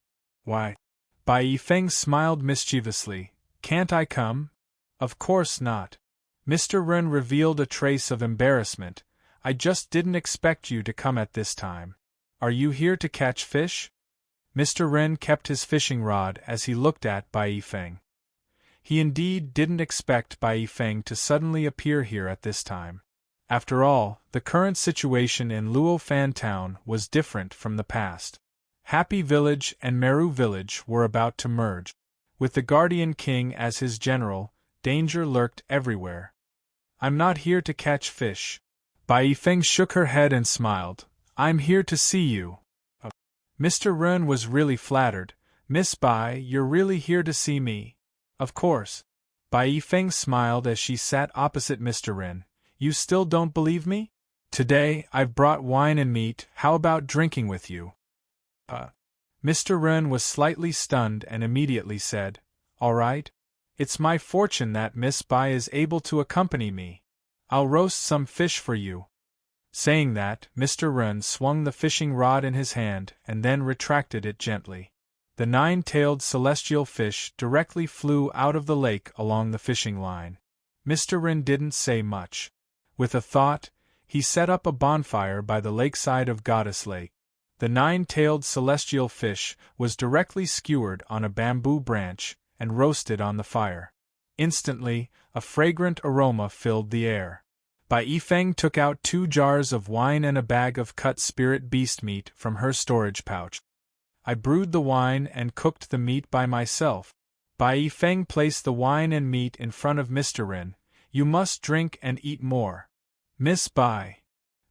Why? Bai Yifeng smiled mischievously. Can't I come? Of course not. Mr. Wren revealed a trace of embarrassment. I just didn't expect you to come at this time. Are you here to catch fish? Mr. Wren kept his fishing rod as he looked at Bai Yifeng. He indeed didn't expect Bai Yifeng to suddenly appear here at this time. After all, the current situation in Luofan Town was different from the past. Happy Village and Meru Village were about to merge. With the Guardian King as his general, danger lurked everywhere. I'm not here to catch fish. Bai Yifeng shook her head and smiled. I'm here to see you. Mr. Wren was really flattered. Miss Bai, you're really here to see me? Of course. Bai Yifeng smiled as she sat opposite Mr. Wren. You still don't believe me? Today, I've brought wine and meat. How about drinking with you? Mr. Wren was slightly stunned and immediately said, All right. It's my fortune that Miss Bai is able to accompany me. I'll roast some fish for you. Saying that, Mr. Wren swung the fishing rod in his hand and then retracted it gently. The nine-tailed celestial fish directly flew out of the lake along the fishing line. Mr. Wren didn't say much. With a thought, he set up a bonfire by the lakeside of Goddess Lake. The nine-tailed celestial fish was directly skewered on a bamboo branch and roasted on the fire. Instantly, a fragrant aroma filled the air. Bai Yifeng took out 2 jars of wine and a bag of cut spirit beast meat from her storage pouch. I brewed the wine and cooked the meat by myself. Bai Yifeng placed the wine and meat in front of Mr. Wren. You must drink and eat more. Miss Bai.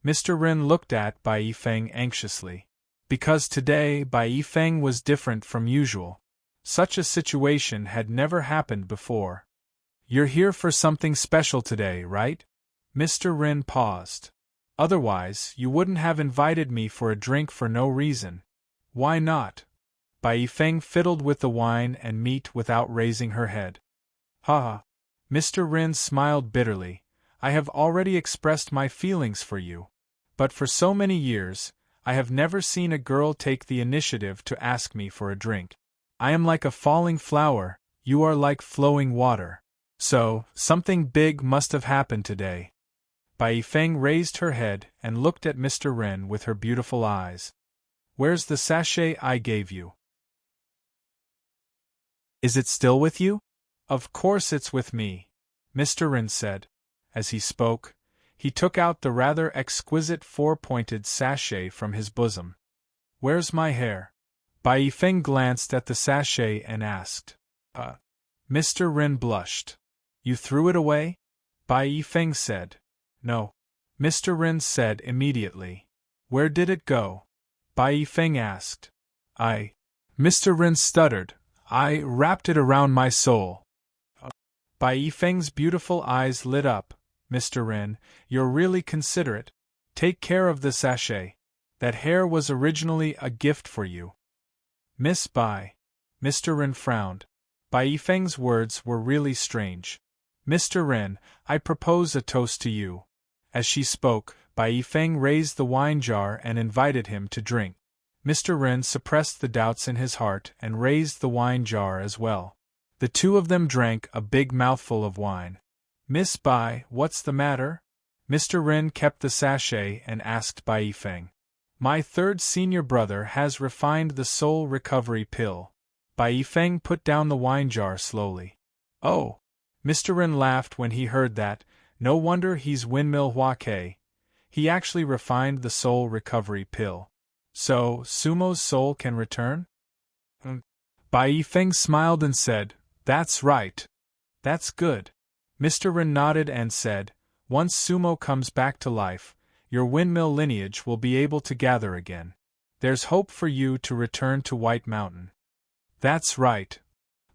Mr. Wren looked at Bai Yifeng anxiously. Because today Bai Yifeng was different from usual. Such a situation had never happened before. You're here for something special today, right? Mr. Wren paused. Otherwise, you wouldn't have invited me for a drink for no reason. Why not? Bai Yifeng fiddled with the wine and meat without raising her head. Ha! Mr. Wren smiled bitterly. I have already expressed my feelings for you. But for so many years, I have never seen a girl take the initiative to ask me for a drink. I am like a falling flower, you are like flowing water. So, something big must have happened today. Bai Yifeng raised her head and looked at Mr. Wren with her beautiful eyes. Where's the sachet I gave you? Is it still with you? Of course it's with me, Mr. Wren said. As he spoke, he took out the rather exquisite 4-pointed sachet from his bosom. Where's my hair? Bai Yifeng glanced at the sachet and asked. Mr. Wren blushed. You threw it away? Bai Yifeng said. No. Mr. Wren said immediately. Where did it go? Bai Yifeng asked. Mr. Wren stuttered. I wrapped it around my soul. Bai Yifeng's beautiful eyes lit up. Mr. Wren, you're really considerate. Take care of the sachet. That hair was originally a gift for you. Miss Bai. Mr. Wren frowned. Bai Yifeng's words were really strange. Mr. Wren, I propose a toast to you. As she spoke, Bai Yifeng raised the wine jar and invited him to drink. Mr. Wren suppressed the doubts in his heart and raised the wine jar as well. The two of them drank a big mouthful of wine. Miss Bai, what's the matter? Mr. Wren kept the sachet and asked Bai Yifeng. My third senior brother has refined the soul recovery pill. Bai Yifeng put down the wine jar slowly. Oh! Mr. Wren laughed when he heard that. No wonder he's Windmill Hua Ke. He actually refined the soul recovery pill. So, Sumo's soul can return? Bai Yifeng smiled and said, That's right. That's good. Mr. Wren nodded and said, Once Sumo comes back to life, your windmill lineage will be able to gather again. There's hope for you to return to White Mountain. That's right.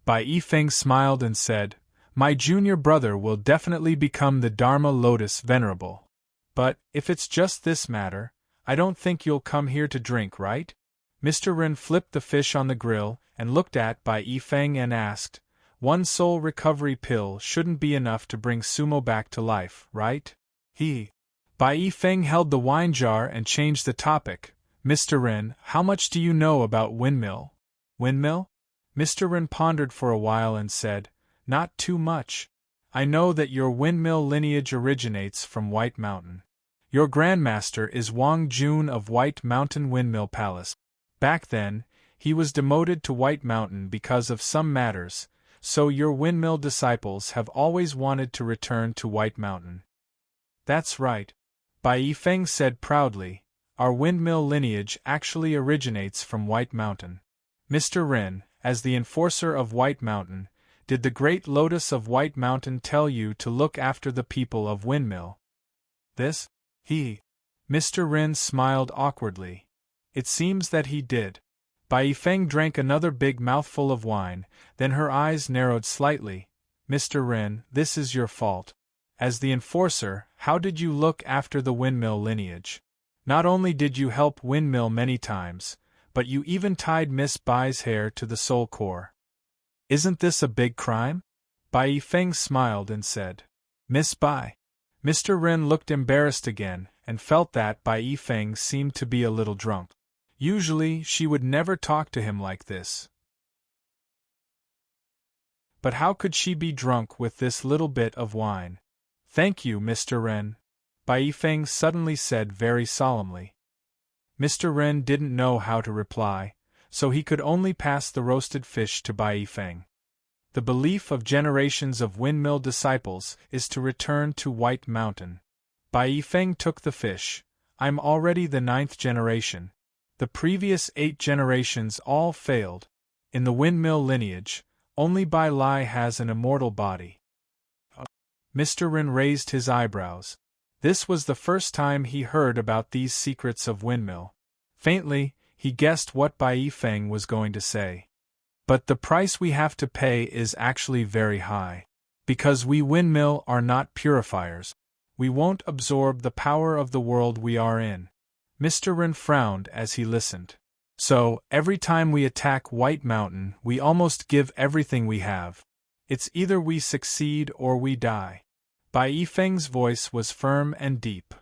Bai Yifeng smiled and said, my junior brother will definitely become the Dharma Lotus Venerable. But, if it's just this matter, I don't think you'll come here to drink, right? Mr. Ren flipped the fish on the grill and looked at Bai Yifeng and asked, one soul recovery pill shouldn't be enough to bring Sumo back to life, right? Bai Yifeng held the wine jar and changed the topic. Mr. Ren, how much do you know about windmill? Windmill? Mr. Ren pondered for a while and said, not too much. I know that your windmill lineage originates from White Mountain. Your grandmaster is Wang Jun of White Mountain Windmill Palace. Back then, he was demoted to White Mountain because of some matters, so your windmill disciples have always wanted to return to White Mountain. That's right. Bai Yifeng said proudly, our windmill lineage actually originates from White Mountain. Mr. Ren, as the enforcer of White Mountain, did the Great Lotus of White Mountain tell you to look after the people of Windmill? This? Mr. Ren smiled awkwardly. It seems that he did. Bai Yifeng drank another big mouthful of wine, then her eyes narrowed slightly. Mr. Ren, this is your fault. As the enforcer, how did you look after the windmill lineage? Not only did you help Windmill many times, but you even tied Miss Bai's hair to the soul core. Isn't this a big crime? Bai Yifeng smiled and said, Miss Bai. Mr. Ren looked embarrassed again, and felt that Bai Yifeng seemed to be a little drunk. Usually, she would never talk to him like this. But how could she be drunk with this little bit of wine? Thank you, Mr. Ren, Bai Yifeng suddenly said very solemnly. Mr. Ren didn't know how to reply, so he could only pass the roasted fish to Bai Yifeng. The belief of generations of windmill disciples is to return to White Mountain. Bai Yifeng took the fish. I'm already the 9th generation. The previous 8 generations all failed. In the windmill lineage, only Bai Lai has an immortal body. Mr. Ren raised his eyebrows. This was the first time he heard about these secrets of windmill. Faintly, he guessed what Bai Yifeng was going to say. But the price we have to pay is actually very high. Because we windmill are not purifiers. We won't absorb the power of the world we are in. Mr. Ren frowned as he listened. So, every time we attack White Mountain, we almost give everything we have. It's either we succeed or we die. Bai Yifeng's voice was firm and deep.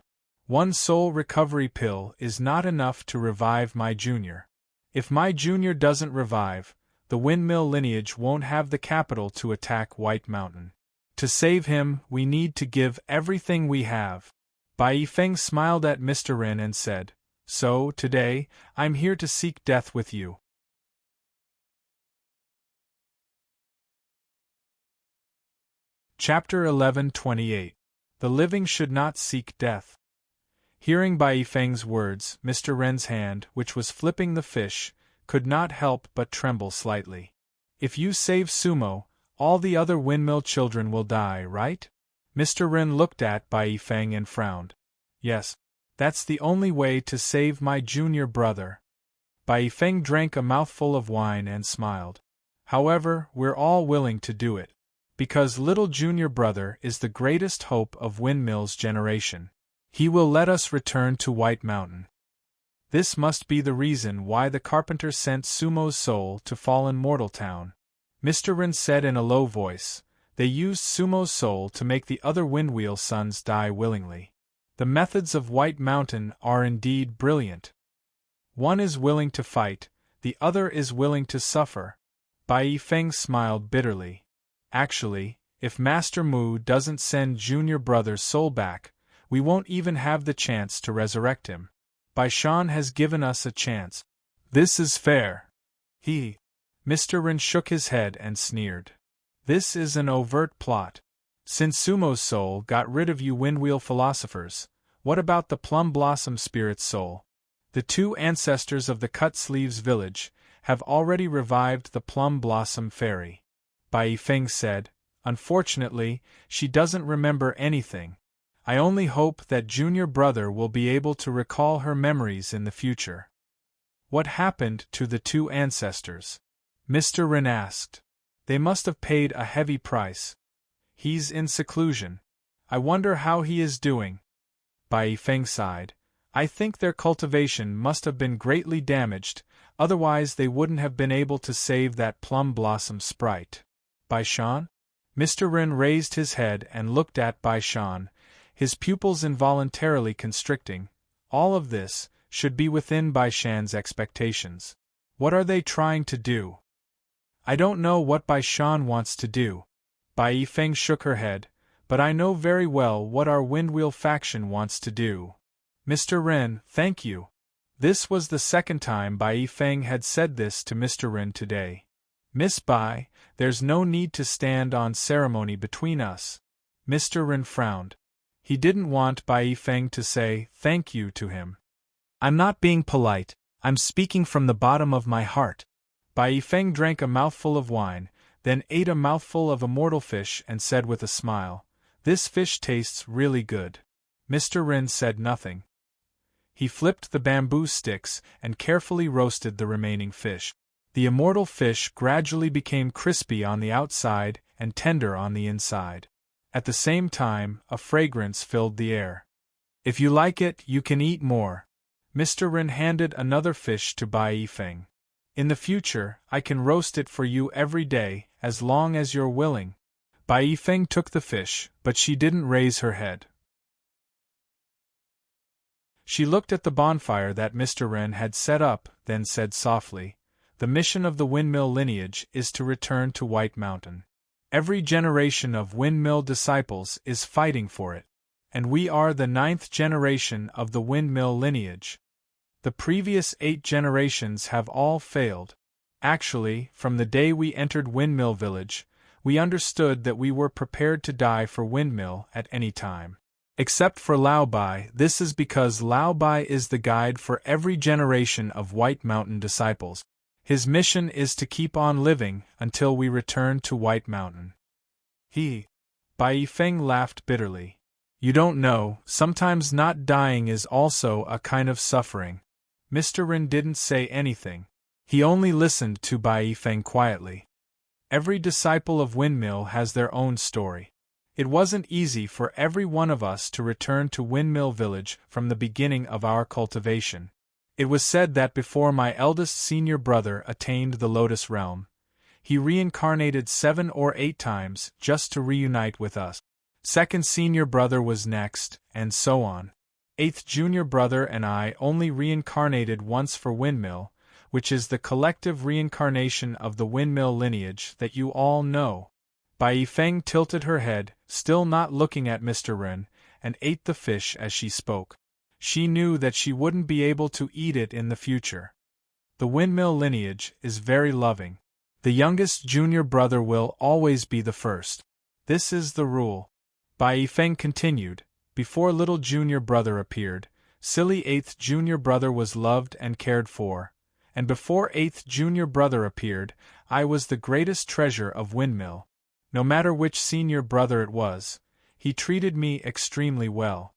One soul recovery pill is not enough to revive my junior. If my junior doesn't revive, the windmill lineage won't have the capital to attack White Mountain. To save him, we need to give everything we have. Bai Yifeng smiled at Mr. Ren and said, So, today, I'm here to seek death with you. Chapter 11:28. The living should not seek death. Hearing Bai Yifeng's words, Mr. Ren's hand, which was flipping the fish, could not help but tremble slightly. If you save Sumo, all the other windmill children will die, right? Mr. Ren looked at Bai Yifeng and frowned. Yes, that's the only way to save my junior brother. Bai Yifeng drank a mouthful of wine and smiled. However, we're all willing to do it. Because little junior brother is the greatest hope of Windmill's generation. He will let us return to White Mountain. This must be the reason why the carpenter sent Sumo's soul to fallen Mortal Town. Mr. Ren said in a low voice, they used Sumo's soul to make the other Windwheel sons die willingly. The methods of White Mountain are indeed brilliant. One is willing to fight, the other is willing to suffer. Bai Yifeng smiled bitterly. Actually, if Master Mu doesn't send junior brother's soul back, we won't even have the chance to resurrect him. Bai Shan has given us a chance. This is fair. Mr. Ren shook his head and sneered. This is an overt plot. Since Sumo's soul got rid of you Windwheel philosophers, what about the Plum Blossom Spirit's soul? The 2 ancestors of the Cut Sleeves village have already revived the Plum Blossom Fairy. Bai Yifeng said, unfortunately, she doesn't remember anything. I only hope that junior brother will be able to recall her memories in the future. What happened to the two ancestors? Mr. Ren asked. They must have paid a heavy price. He's in seclusion. I wonder how he is doing. Bai Yifeng sighed. I think their cultivation must have been greatly damaged, otherwise they wouldn't have been able to save that plum blossom sprite. Bai Shan? Mr. Ren raised his head and looked at Bai Shan, his pupils involuntarily constricting. All of this should be within Bai Shan's expectations. What are they trying to do? I don't know what Bai Shan wants to do. Bai Yifeng shook her head, but I know very well what our Windwheel faction wants to do. Mr. Ren, thank you. This was the second time Bai Yifeng had said this to Mr. Ren today. Miss Bai, there's no need to stand on ceremony between us. Mr. Ren frowned. He didn't want Bai Yifeng to say thank you to him. I'm not being polite, I'm speaking from the bottom of my heart. Bai Yifeng drank a mouthful of wine, then ate a mouthful of immortal fish and said with a smile, This fish tastes really good. Mr. Ren said nothing. He flipped the bamboo sticks and carefully roasted the remaining fish. The immortal fish gradually became crispy on the outside and tender on the inside. At the same time, a fragrance filled the air. If you like it, you can eat more. Mr. Ren handed another fish to Bai Yifeng. In the future, I can roast it for you every day, as long as you're willing. Bai Yifeng took the fish, but she didn't raise her head. She looked at the bonfire that Mr. Ren had set up, then said softly, The mission of the windmill lineage is to return to White Mountain. Every generation of windmill disciples is fighting for it. And we are the 9th generation of the windmill lineage. The previous 8 generations have all failed. Actually, from the day we entered Windmill Village, we understood that we were prepared to die for Windmill at any time. Except for Lao Bai, this is because Lao Bai is the guide for every generation of White Mountain disciples. His mission is to keep on living until we return to White Mountain. Bai Yifeng laughed bitterly. You don't know, sometimes not dying is also a kind of suffering. Mr. Ren didn't say anything. He only listened to Bai Yifeng quietly. Every disciple of Windmill has their own story. It wasn't easy for every one of us to return to Windmill Village from the beginning of our cultivation. It was said that before my eldest senior brother attained the Lotus Realm, he reincarnated 7 or 8 times just to reunite with us. Second senior brother was next, and so on. 8th junior brother and I only reincarnated once for Windmill, which is the collective reincarnation of the Windmill lineage that you all know. Bai Yifeng tilted her head, still not looking at Mr. Ren, and ate the fish as she spoke. She knew that she wouldn't be able to eat it in the future. The Windmill lineage is very loving. The youngest junior brother will always be the first. This is the rule. Bai Yifeng continued. Before little junior brother appeared, silly 8th junior brother was loved and cared for, and before 8th junior brother appeared, I was the greatest treasure of Windmill. No matter which senior brother it was, he treated me extremely well.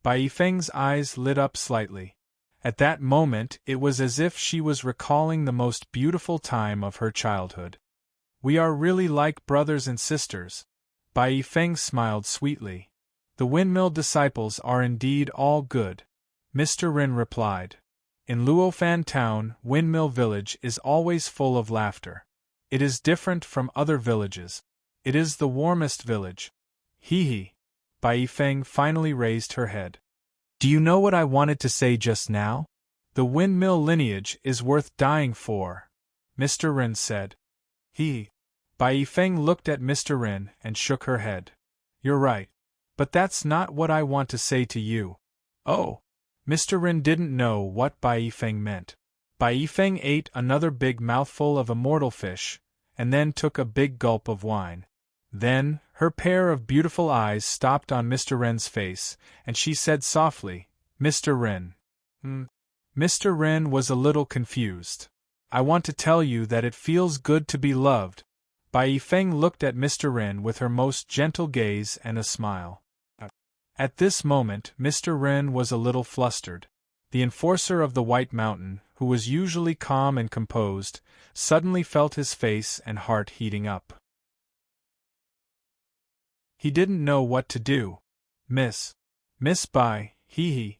Bai Yifeng's eyes lit up slightly. At that moment it was as if she was recalling the most beautiful time of her childhood. We are really like brothers and sisters. Bai Yifeng smiled sweetly. The Windmill disciples are indeed all good. Mr. Ren replied. In Luofan Town, Windmill Village is always full of laughter. It is different from other villages. It is the warmest village. Bai Yifeng finally raised her head. Do you know what I wanted to say just now? The Windmill lineage is worth dying for, Mr. Ren said. Bai Yifeng looked at Mr. Ren and shook her head. You're right. But that's not what I want to say to you. Oh. Mr. Ren didn't know what Bai Yifeng meant. Bai Yifeng ate another big mouthful of immortal fish, and then took a big gulp of wine. Then, her pair of beautiful eyes stopped on Mr. Ren's face, and she said softly, Mr. Ren. Mr. Ren was a little confused. I want to tell you that it feels good to be loved. Bai Yifeng looked at Mr. Ren with her most gentle gaze and a smile. At this moment, Mr. Ren was a little flustered. The enforcer of the White Mountain, who was usually calm and composed, suddenly felt his face and heart heating up. He didn't know what to do. Miss Bai, hee.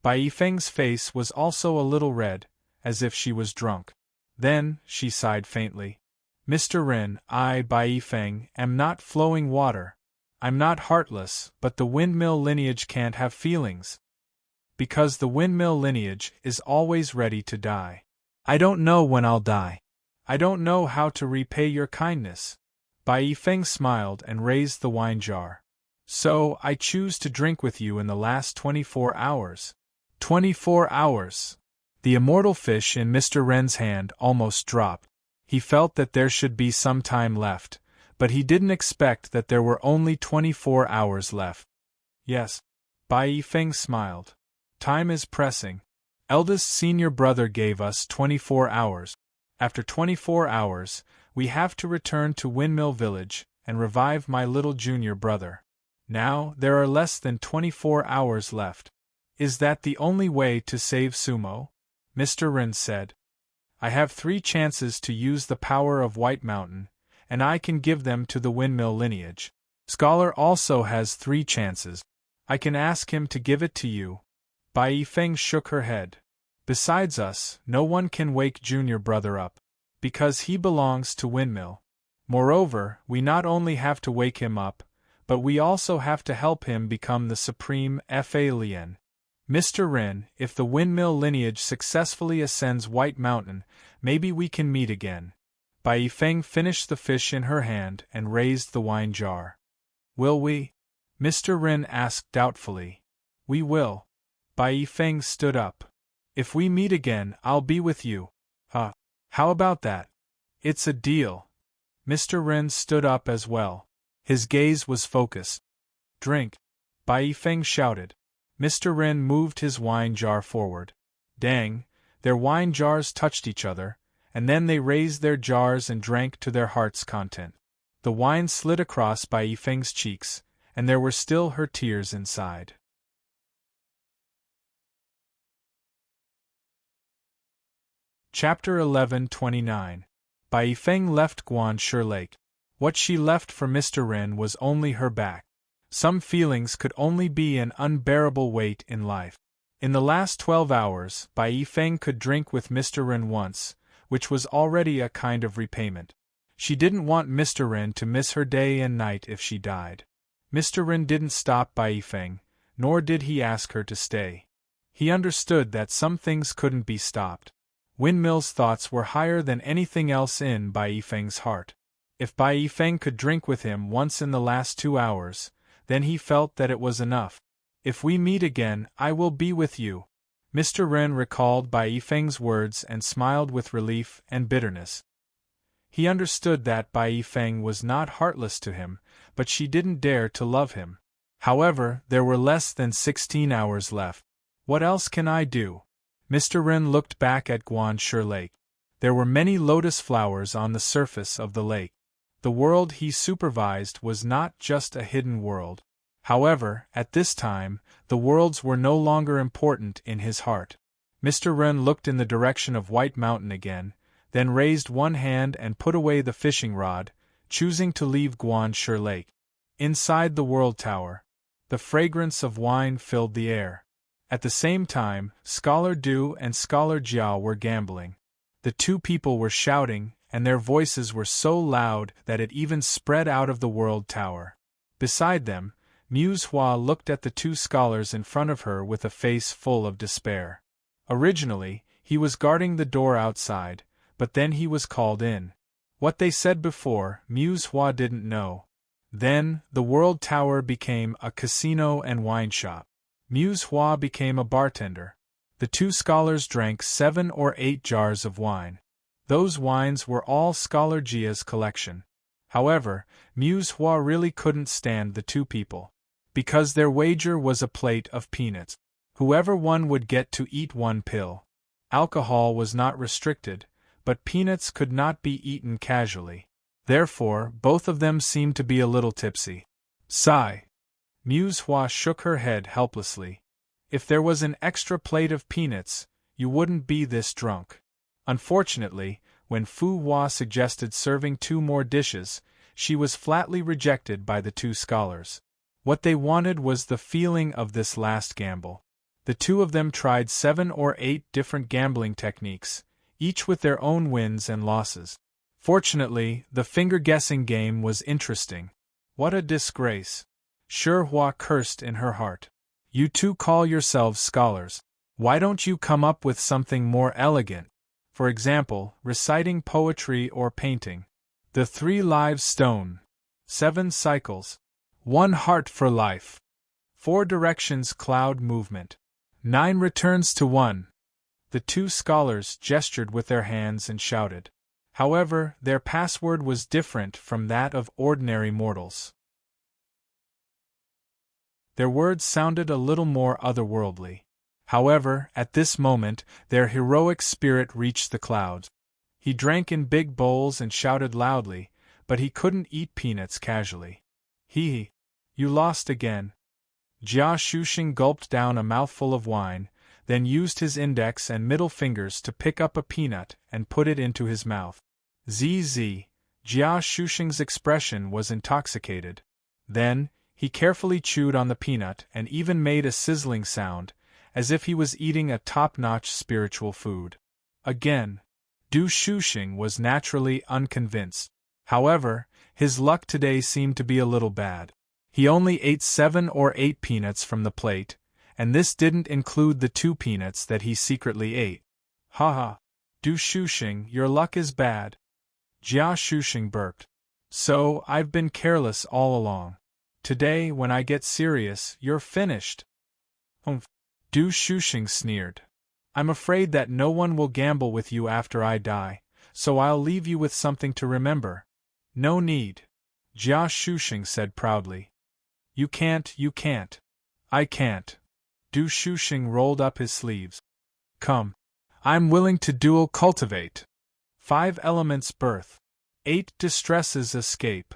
Bai Yifeng's face was also a little red, as if she was drunk. Then, she sighed faintly. Mr. Ren, I, Bai Yifeng, am not flowing water. I'm not heartless, but the windmill lineage can't have feelings. Because the windmill lineage is always ready to die. I don't know when I'll die. I don't know how to repay your kindness. Bai Yifeng smiled and raised the wine jar. So, I choose to drink with you in the last 24 hours. 24 hours! The immortal fish in Mr. Ren's hand almost dropped. He felt that there should be some time left, but he didn't expect that there were only 24 hours left. Yes. Bai Yifeng smiled. Time is pressing. Eldest senior brother gave us 24 hours. After 24 hours, we have to return to Windmill Village and revive my little junior brother. Now, there are less than 24 hours left. Is that the only way to save Sumo? Mr. Ren said. I have 3 chances to use the power of White Mountain, and I can give them to the windmill lineage. Scholar also has 3 chances. I can ask him to give it to you. Bai Yifeng shook her head. Besides us, no one can wake junior brother up, because he belongs to Windmill. Moreover, we not only have to wake him up, but we also have to help him become the supreme Fa Lien. Mr. Ren, if the windmill lineage successfully ascends White Mountain, maybe we can meet again. Bai Yifeng finished the fish in her hand and raised the wine jar. Will we? Mr. Ren asked doubtfully. We will. Bai Yifeng stood up. If we meet again, I'll be with you. How about that? It's a deal. Mr. Ren stood up as well. His gaze was focused. Drink. Bai Yifeng shouted. Mr. Ren moved his wine jar forward. Dang, their wine jars touched each other, and then they raised their jars and drank to their heart's content. The wine slid across Bai Yifeng's cheeks, and there were still her tears inside. Chapter 11:29. Bai Yifeng left Guanshi Lake. What she left for Mr. Ren was only her back. Some feelings could only be an unbearable weight in life. In the last 12 hours, Bai Yifeng could drink with Mr. Ren once, which was already a kind of repayment. She didn't want Mr. Ren to miss her day and night if she died. Mr. Ren didn't stop Bai Yifeng, nor did he ask her to stay. He understood that some things couldn't be stopped. Windmill's thoughts were higher than anything else in Bai Yifeng's heart. If Bai Yifeng could drink with him once in the last 2 hours, then he felt that it was enough. If we meet again, I will be with you. Mr. Ren recalled Bai Yifeng's words and smiled with relief and bitterness. He understood that Bai Yifeng was not heartless to him, but she didn't dare to love him. However, there were less than 16 hours left. What else can I do? Mr. Ren looked back at Guanshi Lake. There were many lotus flowers on the surface of the lake. The world he supervised was not just a hidden world. However, at this time, the worlds were no longer important in his heart. Mr. Ren looked in the direction of White Mountain again, then raised one hand and put away the fishing rod, choosing to leave Guanshi Lake. Inside the World Tower, the fragrance of wine filled the air. At the same time, Scholar Du and Scholar Jiao were gambling. The 2 people were shouting, and their voices were so loud that it even spread out of the World Tower. Beside them, Muse Hua looked at the 2 scholars in front of her with a face full of despair. Originally, he was guarding the door outside, but then he was called in. What they said before, Muse Hua didn't know. Then, the World Tower became a casino and wine shop. Muse Hua became a bartender. The 2 scholars drank 7 or 8 jars of wine. Those wines were all Scholar Jia's collection. However, Muse Hua really couldn't stand the 2 people. Because their wager was a plate of peanuts. Whoever won would get to eat 1 pill. Alcohol was not restricted, but peanuts could not be eaten casually. Therefore, both of them seemed to be a little tipsy. Sigh. Muse Hua shook her head helplessly. If there was an extra plate of peanuts, you wouldn't be this drunk. Unfortunately, when Fu Hua suggested serving 2 more dishes, she was flatly rejected by the 2 scholars. What they wanted was the feeling of this last gamble. The 2 of them tried 7 or 8 different gambling techniques, each with their own wins and losses. Fortunately, the finger-guessing game was interesting. What a disgrace! Shi Hua cursed in her heart. You 2 call yourselves scholars. Why don't you come up with something more elegant? For example, reciting poetry or painting. The 3 lives stone. 7 cycles. 1 heart for life. 4 directions cloud movement. 9 returns to 1. The 2 scholars gestured with their hands and shouted. However, their password was different from that of ordinary mortals. Their words sounded a little more otherworldly. However, at this moment, their heroic spirit reached the clouds. He drank in big bowls and shouted loudly, but he couldn't eat peanuts casually. You lost again. Jia Shuxing gulped down a mouthful of wine, then used his index and middle fingers to pick up a peanut and put it into his mouth. Jia Shuxing's expression was intoxicated. Then, he carefully chewed on the peanut and even made a sizzling sound, as if he was eating a top-notch spiritual food. Again, Du Shuxing was naturally unconvinced. However, his luck today seemed to be a little bad. He only ate 7 or 8 peanuts from the plate, and this didn't include the 2 peanuts that he secretly ate. Haha, Du Shuxing, your luck is bad. Jia Shuxing burped. So, I've been careless all along. Today, when I get serious, you're finished. Du Shuxing sneered. I'm afraid that no one will gamble with you after I die, so I'll leave you with something to remember. No need. Jia Shuxing said proudly. You can't. I can't. Du Shuxing rolled up his sleeves. Come. I'm willing to dual cultivate. 5 elements birth. 8 distresses escape.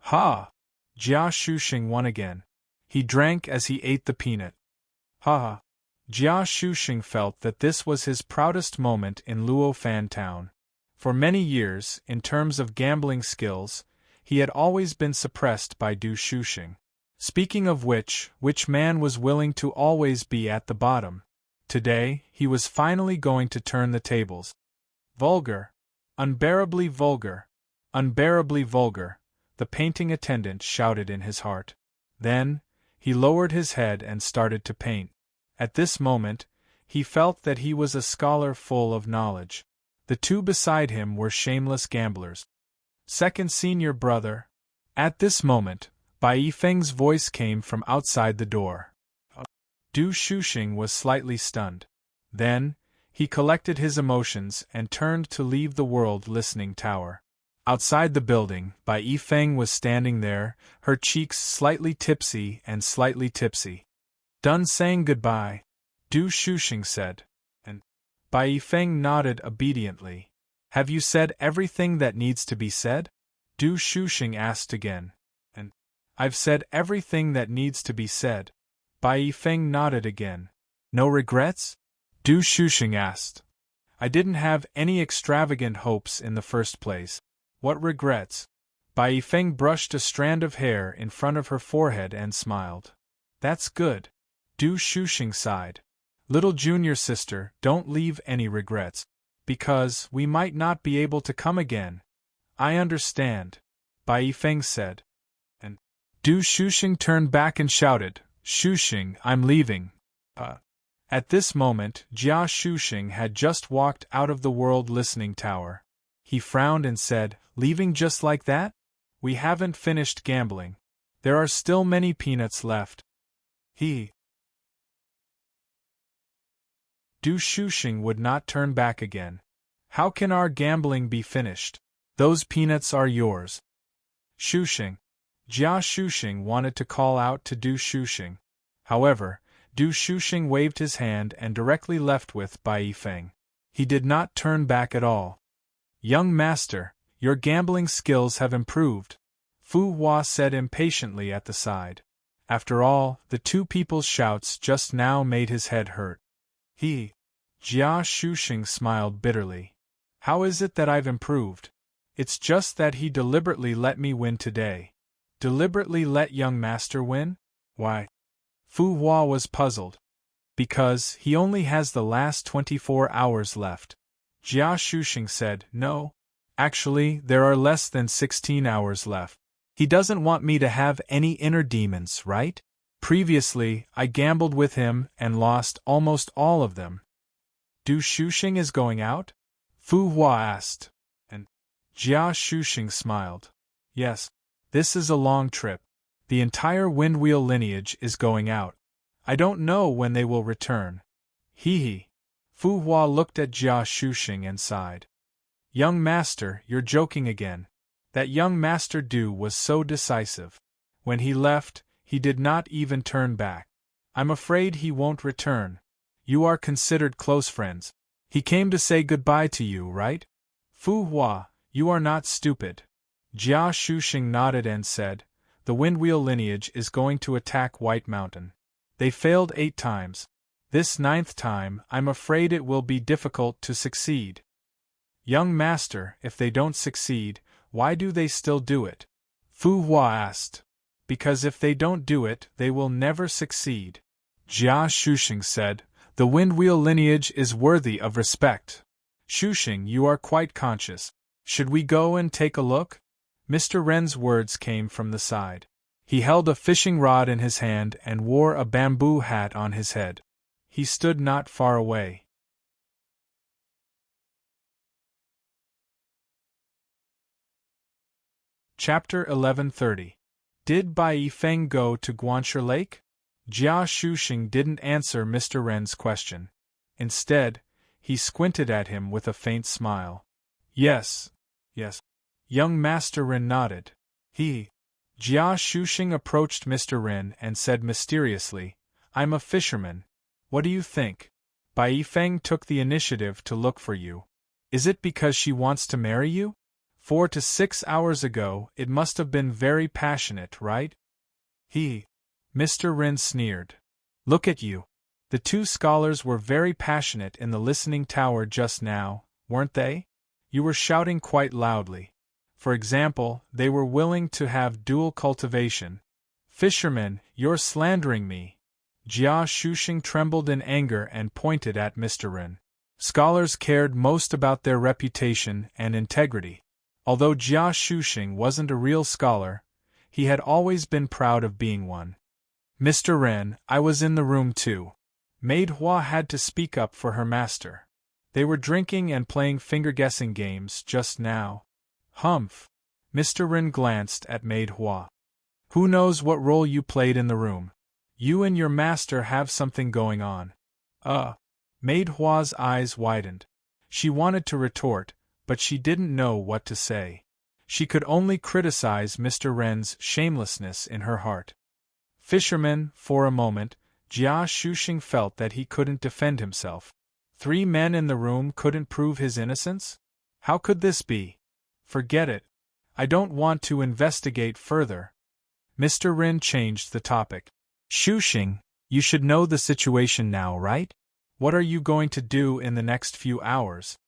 Ha! Jia Shuxing won again. He drank as he ate the peanut. Ha! Jia Shuxing felt that this was his proudest moment in Luofan town. For many years, in terms of gambling skills, he had always been suppressed by Du Shuxing. Speaking of which man was willing to always be at the bottom? Today, he was finally going to turn the tables. Vulgar. Unbearably vulgar. Unbearably vulgar, the painting attendant shouted in his heart. Then, he lowered his head and started to paint. At this moment, he felt that he was a scholar full of knowledge. The 2 beside him were shameless gamblers. Second senior brother. At this moment, Bai Yifeng's voice came from outside the door. Du Shuxing was slightly stunned. Then, he collected his emotions and turned to leave the world listening tower. Outside the building, Bai Yifeng was standing there, her cheeks slightly tipsy and slightly tipsy. Done saying goodbye, Du Shuxing said. And Bai Yifeng nodded obediently. Have you said everything that needs to be said? Du Shuxing asked again. And I've said everything that needs to be said. Bai Yifeng nodded again. No regrets? Du Shuxing asked. I didn't have any extravagant hopes in the first place. What regrets? Bai Yifeng brushed a strand of hair in front of her forehead and smiled. That's good. Du Shuxing sighed. Little junior sister, don't leave any regrets. Because we might not be able to come again. I understand, Bai Yifeng said. And Du Shuxing turned back and shouted, Shuxing, I'm leaving. At this moment, Jia Shuxing had just walked out of the world listening tower. He frowned and said, leaving just like that? We haven't finished gambling. There are still many peanuts left. Du Shuxing would not turn back again. How can our gambling be finished? Those peanuts are yours. Shuxing. Jia Shuxing wanted to call out to Du Shuxing. However, Du Shuxing waved his hand and directly left with Bai Yifeng. He did not turn back at all. Young master, your gambling skills have improved, Fu Hua said impatiently at the side. After all, the 2 people's shouts just now made his head hurt. Jia Shuxing smiled bitterly. How is it that I've improved? It's just that he deliberately let me win today. Deliberately let young master win? Why? Fu Hua was puzzled. Because he only has the last 24 hours left. Jia Shuxing said, no. Actually, there are less than 16 hours left. He doesn't want me to have any inner demons, right? Previously, I gambled with him and lost almost all of them. Du Shuxing is going out? Fu Hua asked. And Jia Shuxing smiled. Yes. This is a long trip. The entire Windwheel lineage is going out. I don't know when they will return. Hee. Fu Hua looked at Jia Shuxing and sighed. Young master, you're joking again. That young master Du was so decisive. When he left, he did not even turn back. I'm afraid he won't return. You are considered close friends. He came to say goodbye to you, right? Fu Hua, you are not stupid. Jia Shuxing nodded and said, the Windwheel lineage is going to attack White Mountain. They failed 8 times. This 9th time, I'm afraid it will be difficult to succeed. Young master, if they don't succeed, why do they still do it? Fu Hua asked. Because if they don't do it, they will never succeed. Jia Shuxing said, the Windwheel lineage is worthy of respect. Shuxing, you are quite conscious. Should we go and take a look? Mr. Ren's words came from the side. He held a fishing rod in his hand and wore a bamboo hat on his head. He stood not far away. Chapter 1130. Did Bai Yifeng go to Guanxi Lake? Jia Shuxing didn't answer Mr. Ren's question. Instead, he squinted at him with a faint smile. Yes. Young Master Ren nodded. Jia Shuxing approached Mr. Ren and said mysteriously, I'm a fisherman. What do you think? Bai Yifeng took the initiative to look for you. Is it because she wants to marry you? 4 to 6 hours ago, it must have been very passionate, right? Mr. Ren sneered. Look at you. The 2 scholars were very passionate in the listening tower just now, weren't they? You were shouting quite loudly. For example, they were willing to have dual cultivation. Fisherman, you're slandering me. Jia Shuxing trembled in anger and pointed at Mr. Ren. Scholars cared most about their reputation and integrity. Although Jia Shuxing wasn't a real scholar, he had always been proud of being one. Mr. Ren, I was in the room too. Maid Hua had to speak up for her master. They were drinking and playing finger-guessing games just now. Humph. Mr. Ren glanced at Maid Hua. Who knows what role you played in the room? You and your master have something going on. Maid Hua's eyes widened. She wanted to retort, but she didn't know what to say. She could only criticize Mr. Ren's shamelessness in her heart. Fisherman, for a moment, Jia Shuxing felt that he couldn't defend himself. 3 men in the room couldn't prove his innocence? How could this be? Forget it. I don't want to investigate further. Mr. Ren changed the topic. Shuxing, you should know the situation now, right? What are you going to do in the next few hours?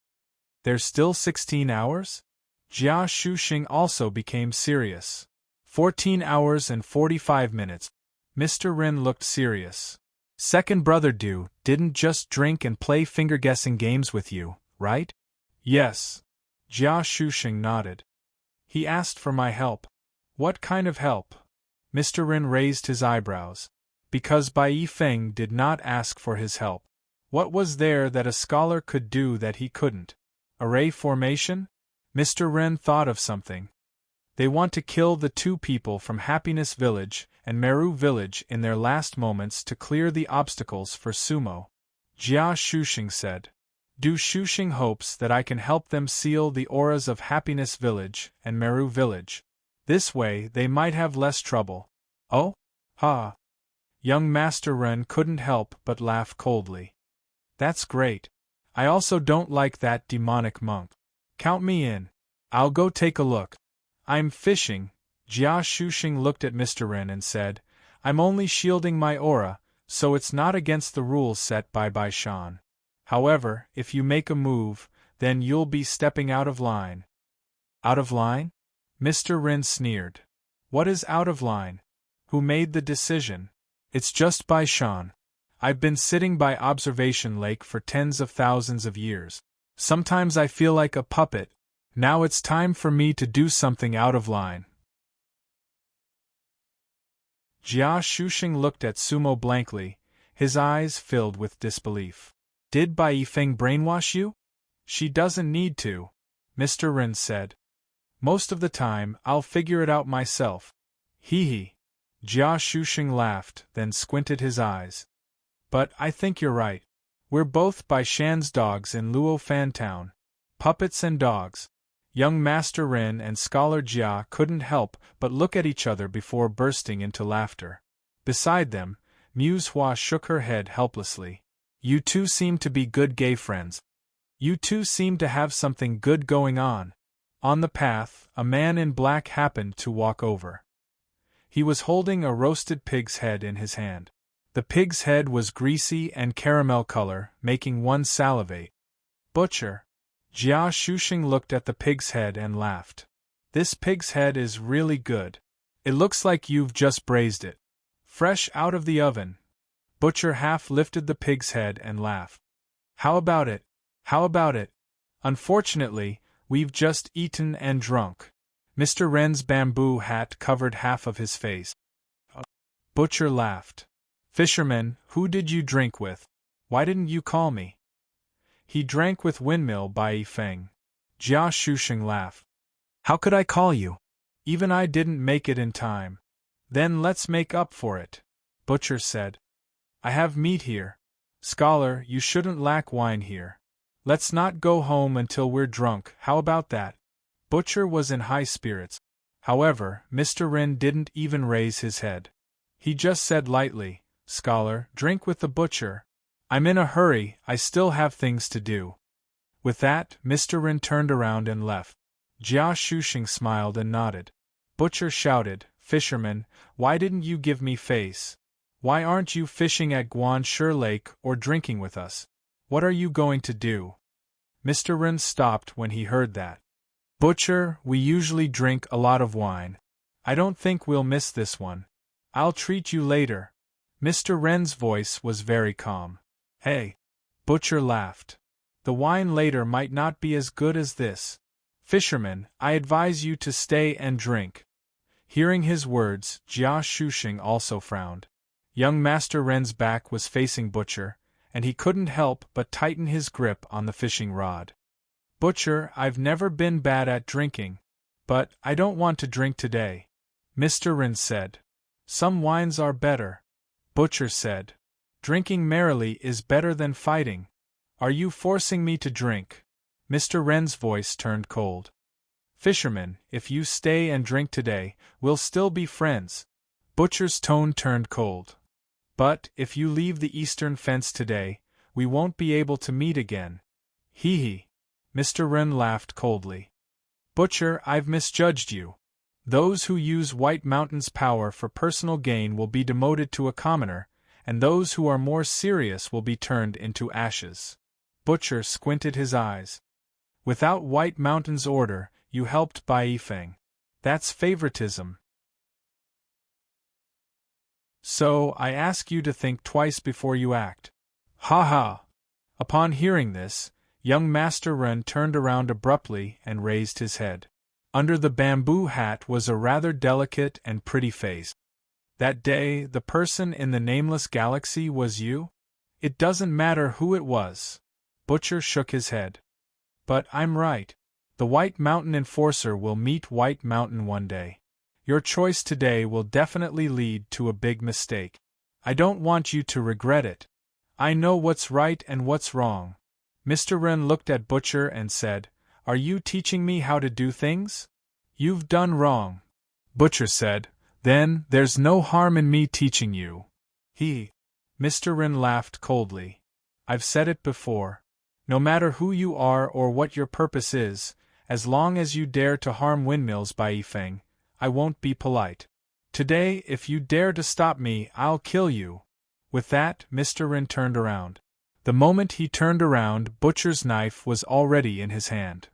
There's still 16 hours? Jia Shuxing also became serious. 14 hours and 45 minutes. Mr. Ren looked serious. Second brother Du didn't just drink and play finger-guessing games with you, right? Yes. Jia Shuxing nodded. He asked for my help. What kind of help? Mr. Ren raised his eyebrows. Because Bai Yifeng did not ask for his help. What was there that a scholar could do that he couldn't? Array formation? Mr. Ren thought of something. They want to kill the 2 people from Happiness Village and Meru Village in their last moments to clear the obstacles for sumo. Jia Shuxing said. Du Shuxing hopes that I can help them seal the auras of Happiness Village and Meru Village. This way they might have less trouble. Oh? Ha! Young Master Ren couldn't help but laugh coldly. That's great. I also don't like that demonic monk. Count me in. I'll go take a look. I'm fishing. Jia Shuxing looked at Mr. Ren and said, I'm only shielding my aura, so it's not against the rules set by Bai Shan. However, if you make a move, then you'll be stepping out of line. Out of line? Mr. Rin sneered. What is out of line? Who made the decision? It's just by Shan. I've been sitting by Observation Lake for tens of thousands of years. Sometimes I feel like a puppet. Now it's time for me to do something out of line. Jia Shuxing looked at Sumo blankly, his eyes filled with disbelief. Did Bai Yifeng brainwash you? She doesn't need to, Mr. Rin said. Most of the time, I'll figure it out myself. Hee hee. Jia Shuxing laughed, then squinted his eyes. But I think you're right. We're both Bai Shan's dogs in Luo Fan Town. Puppets and dogs. Young Master Rin and Scholar Jia couldn't help but look at each other before bursting into laughter. Beside them, Muse Hua shook her head helplessly. You two seem to be good gay friends. You two seem to have something good going on. On the path, a man in black happened to walk over. He was holding a roasted pig's head in his hand. The pig's head was greasy and caramel color, making one salivate. Butcher. Jia Shuxing looked at the pig's head and laughed. This pig's head is really good. It looks like you've just braised it. Fresh out of the oven. Butcher half lifted the pig's head and laughed. How about it? How about it? Unfortunately, we've just eaten and drunk. Mr. Ren's bamboo hat covered half of his face. Butcher laughed. Fisherman, who did you drink with? Why didn't you call me? He drank with Windmill Bai Yifeng. Jia Shuxing laughed. How could I call you? Even I didn't make it in time. Then let's make up for it, Butcher said. I have meat here. Scholar, you shouldn't lack wine here. Let's not go home until we're drunk, how about that? Butcher was in high spirits. However, Mr. Rin didn't even raise his head. He just said lightly, Scholar, drink with the butcher. I'm in a hurry, I still have things to do. With that, Mr. Rin turned around and left. Jia Shuxing smiled and nodded. Butcher shouted, Fisherman, why didn't you give me face? Why aren't you fishing at Guanshi Lake or drinking with us? What are you going to do? Mr. Rin stopped when he heard that. Butcher, we usually drink a lot of wine. I don't think we'll miss this one. I'll treat you later. Mr. Ren's voice was very calm. Hey. Butcher laughed. The wine later might not be as good as this. Fisherman, I advise you to stay and drink. Hearing his words, Jia Shuxing also frowned. Young Master Ren's back was facing Butcher, and he couldn't help but tighten his grip on the fishing rod. Butcher, I've never been bad at drinking, but I don't want to drink today, Mr. Rin said. Some wines are better, Butcher said. Drinking merrily is better than fighting. Are you forcing me to drink? Mr. Ren's voice turned cold. Fisherman, if you stay and drink today, we'll still be friends. Butcher's tone turned cold. But, if you leave the eastern fence today, we won't be able to meet again. Hee hee. Mr. Ren laughed coldly. Butcher, I've misjudged you. Those who use White Mountain's power for personal gain will be demoted to a commoner, and those who are more serious will be turned into ashes. Butcher squinted his eyes. Without White Mountain's order, you helped Bai Yifeng. That's favoritism. So, I ask you to think twice before you act. Ha ha! Upon hearing this, young Master Ren turned around abruptly and raised his head. Under the bamboo hat was a rather delicate and pretty face. That day, the person in the nameless galaxy was you? It doesn't matter who it was. Butcher shook his head. But I'm right. The White Mountain Enforcer will meet White Mountain one day. Your choice today will definitely lead to a big mistake. I don't want you to regret it. I know what's right and what's wrong. Mr. Ren looked at Butcher and said, Are you teaching me how to do things? You've done wrong. Butcher said, Then, there's no harm in me teaching you. Mr. Ren laughed coldly. I've said it before. No matter who you are or what your purpose is, as long as you dare to harm windmills Bai Yifeng, I won't be polite. Today, if you dare to stop me, I'll kill you. With that, Mr. Rin turned around. The moment he turned around, Butcher's knife was already in his hand.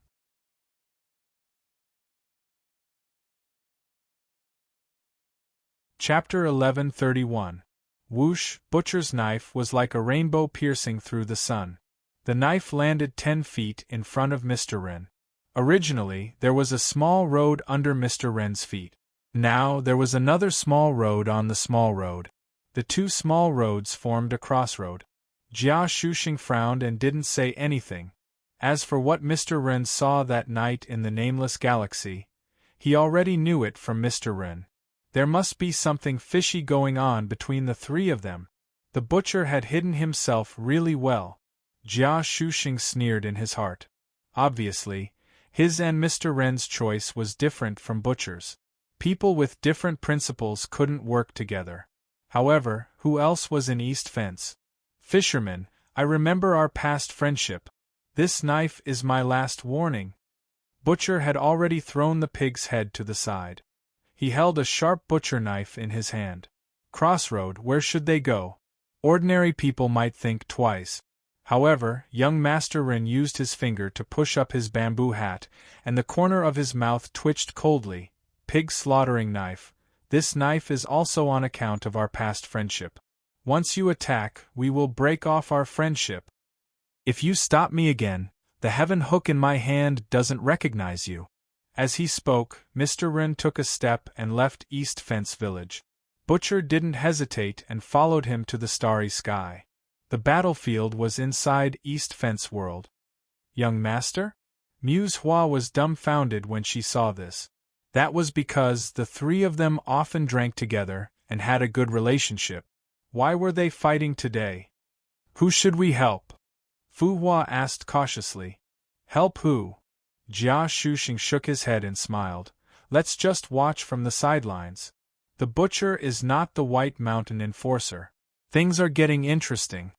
Chapter 1131. Whoosh! Butcher's knife was like a rainbow piercing through the sun. The knife landed 10 feet in front of Mr. Wren. Originally, there was a small road under Mr. Wren's feet. Now, there was another small road on the small road. The two small roads formed a crossroad. Jia Shuxing frowned and didn't say anything. As for what Mr. Wren saw that night in the nameless galaxy, he already knew it from Mr. Wren. There must be something fishy going on between the three of them. The butcher had hidden himself really well. Jia Shuxing sneered in his heart. Obviously, his and Mr. Wren's choice was different from Butcher's. People with different principles couldn't work together. However, who else was in East Fence? Fisherman, I remember our past friendship. This knife is my last warning. Butcher had already thrown the pig's head to the side. He held a sharp butcher knife in his hand. Crossroad, where should they go? Ordinary people might think twice. However, young Master Wren used his finger to push up his bamboo hat, and the corner of his mouth twitched coldly. Pig slaughtering knife. This knife is also on account of our past friendship. Once you attack, we will break off our friendship. If you stop me again, the heaven hook in my hand doesn't recognize you. As he spoke, Mr. Wren took a step and left East Fence Village. Butcher didn't hesitate and followed him to the starry sky. The battlefield was inside East Fence World. Young master? Muse Hua was dumbfounded when she saw this. That was because the three of them often drank together and had a good relationship. Why were they fighting today? Who should we help? Fu Hua asked cautiously. Help who? Jia Shuxing shook his head and smiled. Let's just watch from the sidelines. The butcher is not the White Mountain enforcer. Things are getting interesting.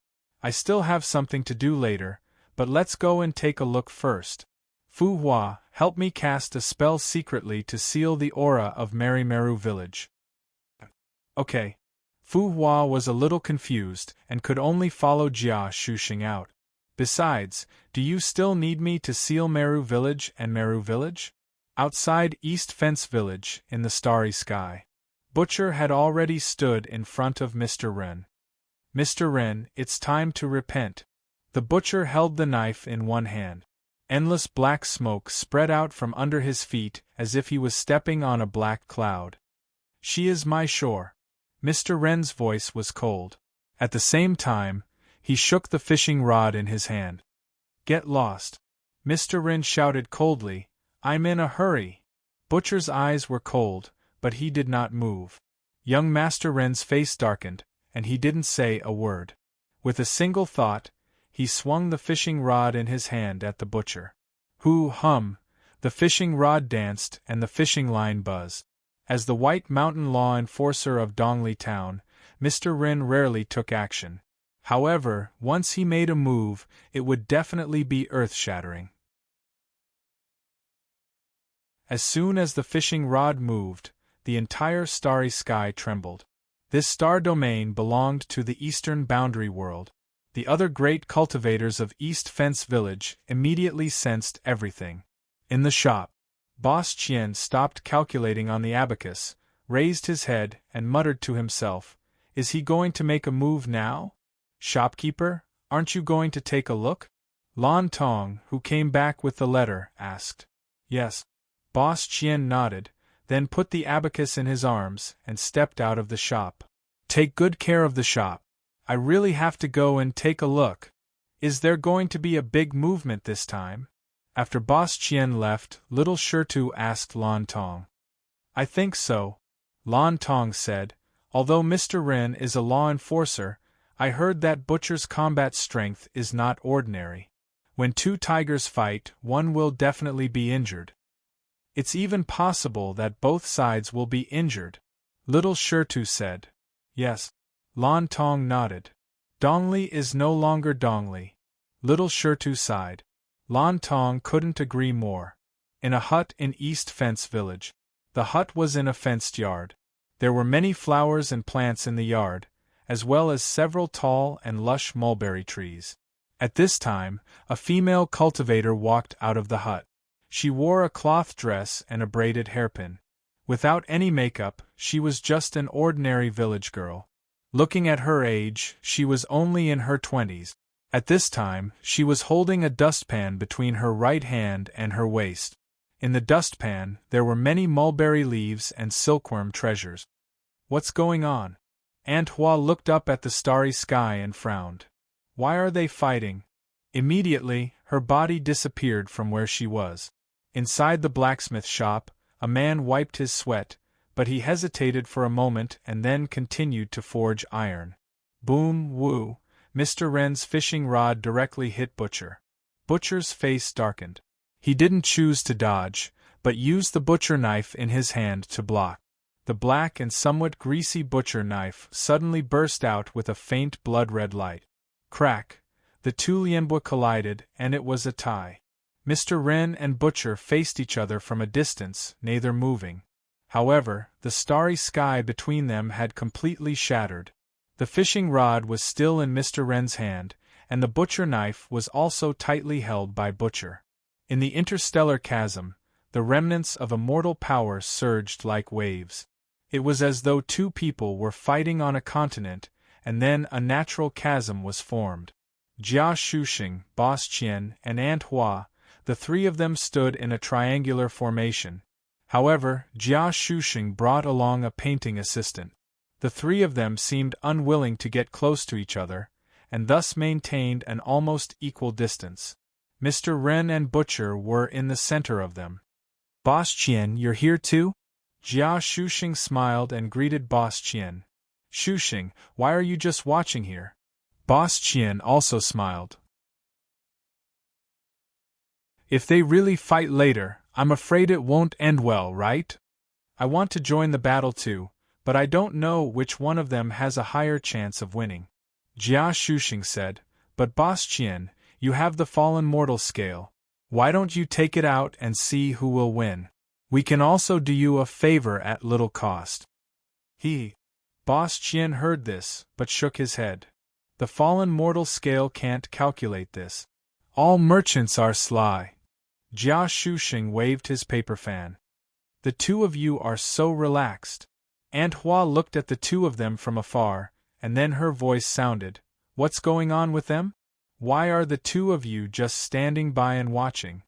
I still have something to do later, but let's go and take a look first. Fu Hua, help me cast a spell secretly to seal the aura of Merry Meru Village. Okay. Fu Hua was a little confused and could only follow Jia Shuxing out. Besides, do you still need me to seal Meru Village and Meru Village? Outside East Fence Village, in the starry sky, Butcher had already stood in front of Mr. Wren. Mr. Wren, it's time to repent. The butcher held the knife in one hand. Endless black smoke spread out from under his feet as if he was stepping on a black cloud. She is my shore. Mr. Wren's voice was cold. At the same time, he shook the fishing rod in his hand. Get lost. Mr. Wren shouted coldly, I'm in a hurry. Butcher's eyes were cold, but he did not move. Young Master Wren's face darkened, and he didn't say a word. With a single thought, he swung the fishing rod in his hand at the butcher. Hum! The fishing rod danced and the fishing line buzzed. As the White Mountain law enforcer of Dongli Town, Mr. Wren rarely took action. However, once he made a move, it would definitely be earth-shattering. As soon as the fishing rod moved, the entire starry sky trembled. This star domain belonged to the eastern boundary world. The other great cultivators of East Fence Village immediately sensed everything. In the shop, Boss Chien stopped calculating on the abacus, raised his head, and muttered to himself, Is he going to make a move now? Shopkeeper, aren't you going to take a look? Lan Tong, who came back with the letter, asked. Yes. Boss Chien nodded, then put the abacus in his arms and stepped out of the shop. Take good care of the shop. I really have to go and take a look. Is there going to be a big movement this time? After Boss Chien left, Little Shirtu asked Lan Tong. I think so, Lan Tong said. Although Mr. Wren is a law enforcer, I heard that Butcher's combat strength is not ordinary. When two tigers fight, one will definitely be injured. It's even possible that both sides will be injured, Little Shirtu said. Yes. Lan Tong nodded. Dongli is no longer Dongli. Little Shirtu sighed. Lan Tong couldn't agree more. In a hut in East Fence Village. The hut was in a fenced yard. There were many flowers and plants in the yard, as well as several tall and lush mulberry trees. At this time, a female cultivator walked out of the hut. She wore a cloth dress and a braided hairpin. Without any makeup, she was just an ordinary village girl. Looking at her age, she was only in her 20s. At this time, she was holding a dustpan between her right hand and her waist. In the dustpan, there were many mulberry leaves and silkworm treasures. What's going on? Aunt Hua looked up at the starry sky and frowned. Why are they fighting? Immediately, her body disappeared from where she was. Inside the blacksmith shop, a man wiped his sweat, but he hesitated for a moment and then continued to forge iron. Boom, woo, Mr. Wren's fishing rod directly hit Butcher. Butcher's face darkened. He didn't choose to dodge, but used the butcher knife in his hand to block. The black and somewhat greasy butcher knife suddenly burst out with a faint blood-red light. Crack! The two lianbua collided, and it was a tie. Mr. Wren and Butcher faced each other from a distance, neither moving. However, the starry sky between them had completely shattered. The fishing rod was still in Mr. Wren's hand, and the butcher knife was also tightly held by Butcher. In the interstellar chasm, the remnants of a mortal power surged like waves. It was as though two people were fighting on a continent, and then a natural chasm was formed. Jia Shuxing, Boss Qian, and Aunt Hua, the three of them stood in a triangular formation. However, Jia Shuxing brought along a painting assistant. The three of them seemed unwilling to get close to each other, and thus maintained an almost equal distance. Mr. Wren and Butcher were in the center of them. Boss Qian, you're here too? Jia Shuxing smiled and greeted Boss Qian. Shuxing, why are you just watching here? Boss Qian also smiled. If they really fight later, I'm afraid it won't end well, right? I want to join the battle too, but I don't know which one of them has a higher chance of winning. Jia Shuxing said, but Boss Qian, you have the fallen mortal scale. Why don't you take it out and see who will win? We can also do you a favor at little cost. Boss Qian heard this, but shook his head. The fallen mortal scale can't calculate this. All merchants are sly. Jia Shuxing waved his paper fan. The two of you are so relaxed. Aunt Hua looked at the two of them from afar, and then her voice sounded, What's going on with them? Why are the two of you just standing by and watching?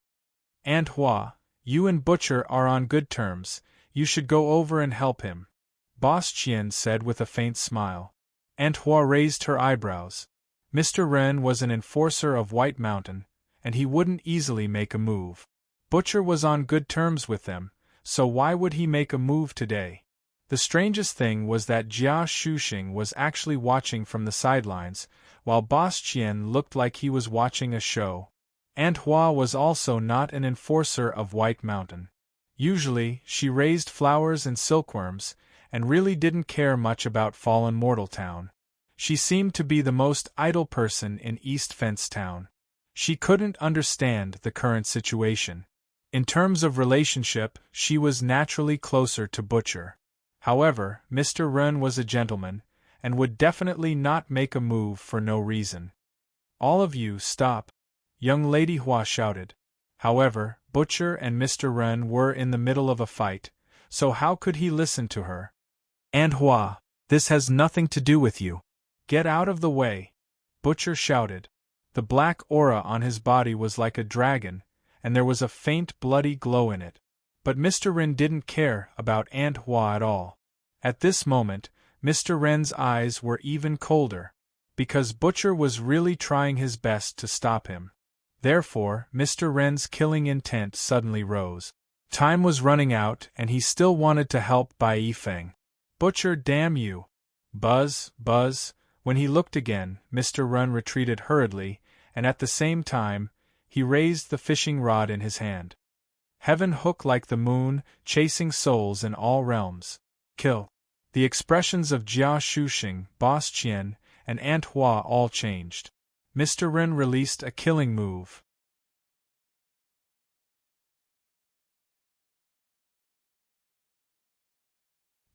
Aunt Hua, you and Butcher are on good terms, you should go over and help him. Boss Qian said with a faint smile. Aunt Hua raised her eyebrows. Mr. Wren was an enforcer of White Mountain, and he wouldn't easily make a move. Butcher was on good terms with them, so why would he make a move today? The strangest thing was that Jia Shuxing was actually watching from the sidelines, while Boss Qian looked like he was watching a show. Aunt Hua was also not an enforcer of White Mountain. Usually, she raised flowers and silkworms, and really didn't care much about Fallen Mortal Town. She seemed to be the most idle person in East Fence Town. She couldn't understand the current situation. In terms of relationship, she was naturally closer to Butcher. However, Mr. Wren was a gentleman, and would definitely not make a move for no reason. All of you, stop! Young Lady Hua shouted. However, Butcher and Mr. Wren were in the middle of a fight, so how could he listen to her? Aunt Hua, this has nothing to do with you. Get out of the way! Butcher shouted. The black aura on his body was like a dragon, and there was a faint bloody glow in it. But Mr. Wren didn't care about Aunt Hua at all. At this moment, Mr. Wren's eyes were even colder, because Butcher was really trying his best to stop him. Therefore, Mr. Wren's killing intent suddenly rose. Time was running out, and he still wanted to help Bai Yifeng. Butcher, damn you! Buzz, buzz! When he looked again, Mr. Wren retreated hurriedly, and at the same time, he raised the fishing rod in his hand. Heaven hook like the moon, chasing souls in all realms. Kill! The expressions of Jia Shuxing, Boss Qian, and Aunt Hua all changed. Mr. Wren released a killing move.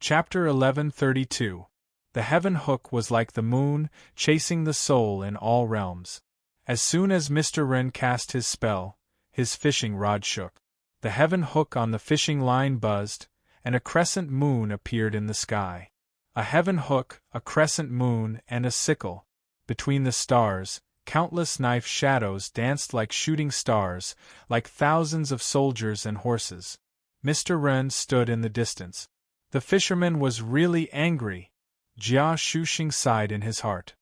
Chapter 1132. The heaven hook was like the moon, chasing the soul in all realms. As soon as Mr. Wren cast his spell, his fishing rod shook. The heaven hook on the fishing line buzzed, and a crescent moon appeared in the sky. A heaven hook, a crescent moon, and a sickle. Between the stars, countless knife shadows danced like shooting stars, like thousands of soldiers and horses. Mr. Wren stood in the distance. The fisherman was really angry. Jia Shuxing sighed in his heart.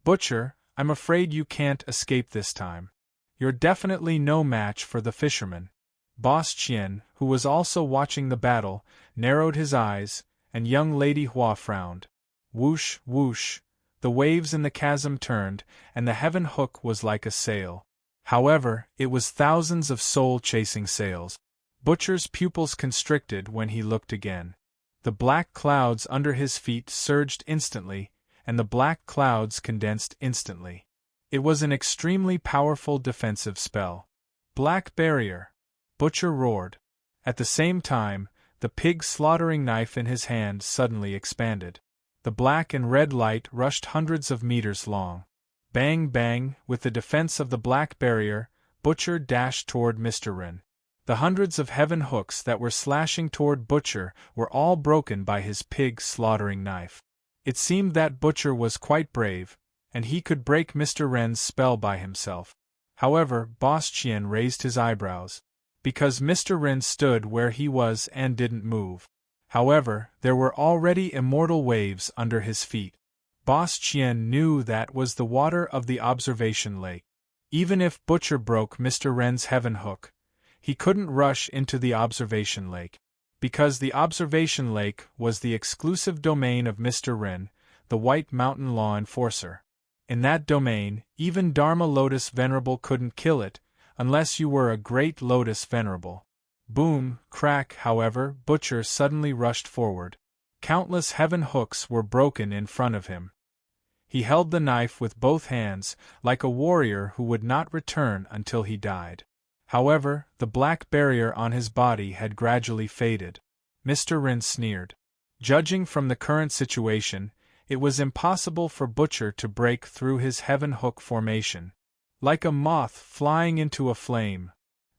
Butcher, I'm afraid you can't escape this time. You're definitely no match for the fisherman. Boss Qian, who was also watching the battle, narrowed his eyes, and young Lady Hua frowned. Whoosh, whoosh, the waves in the chasm turned, and the heaven hook was like a sail. However, it was thousands of soul-chasing sails. Butcher's pupils constricted when he looked again. The black clouds under his feet surged instantly, and the black clouds condensed instantly. It was an extremely powerful defensive spell. Black barrier! Butcher roared. At the same time, the pig slaughtering knife in his hand suddenly expanded. The black and red light rushed hundreds of meters long. Bang bang, with the defense of the black barrier, Butcher dashed toward Mr. Wren. The hundreds of heaven hooks that were slashing toward Butcher were all broken by his pig slaughtering knife. It seemed that Butcher was quite brave, and he could break Mr. Wren's spell by himself. However, Boss Qian raised his eyebrows. Because Mr. Wren stood where he was and didn't move. However, there were already immortal waves under his feet. Boss Qian knew that was the water of the observation lake. Even if Butcher broke Mr. Wren's heaven hook, he couldn't rush into the observation lake. Because the observation lake was the exclusive domain of Mr. Wren, the White Mountain Law Enforcer. In that domain, even Dharma Lotus Venerable couldn't kill it, unless you were a great Lotus Venerable. Boom, crack, however, Butcher suddenly rushed forward. Countless heaven hooks were broken in front of him. He held the knife with both hands, like a warrior who would not return until he died. However, the black barrier on his body had gradually faded. Mr. Wren sneered. Judging from the current situation, it was impossible for Butcher to break through his heaven hook formation. Like a moth flying into a flame,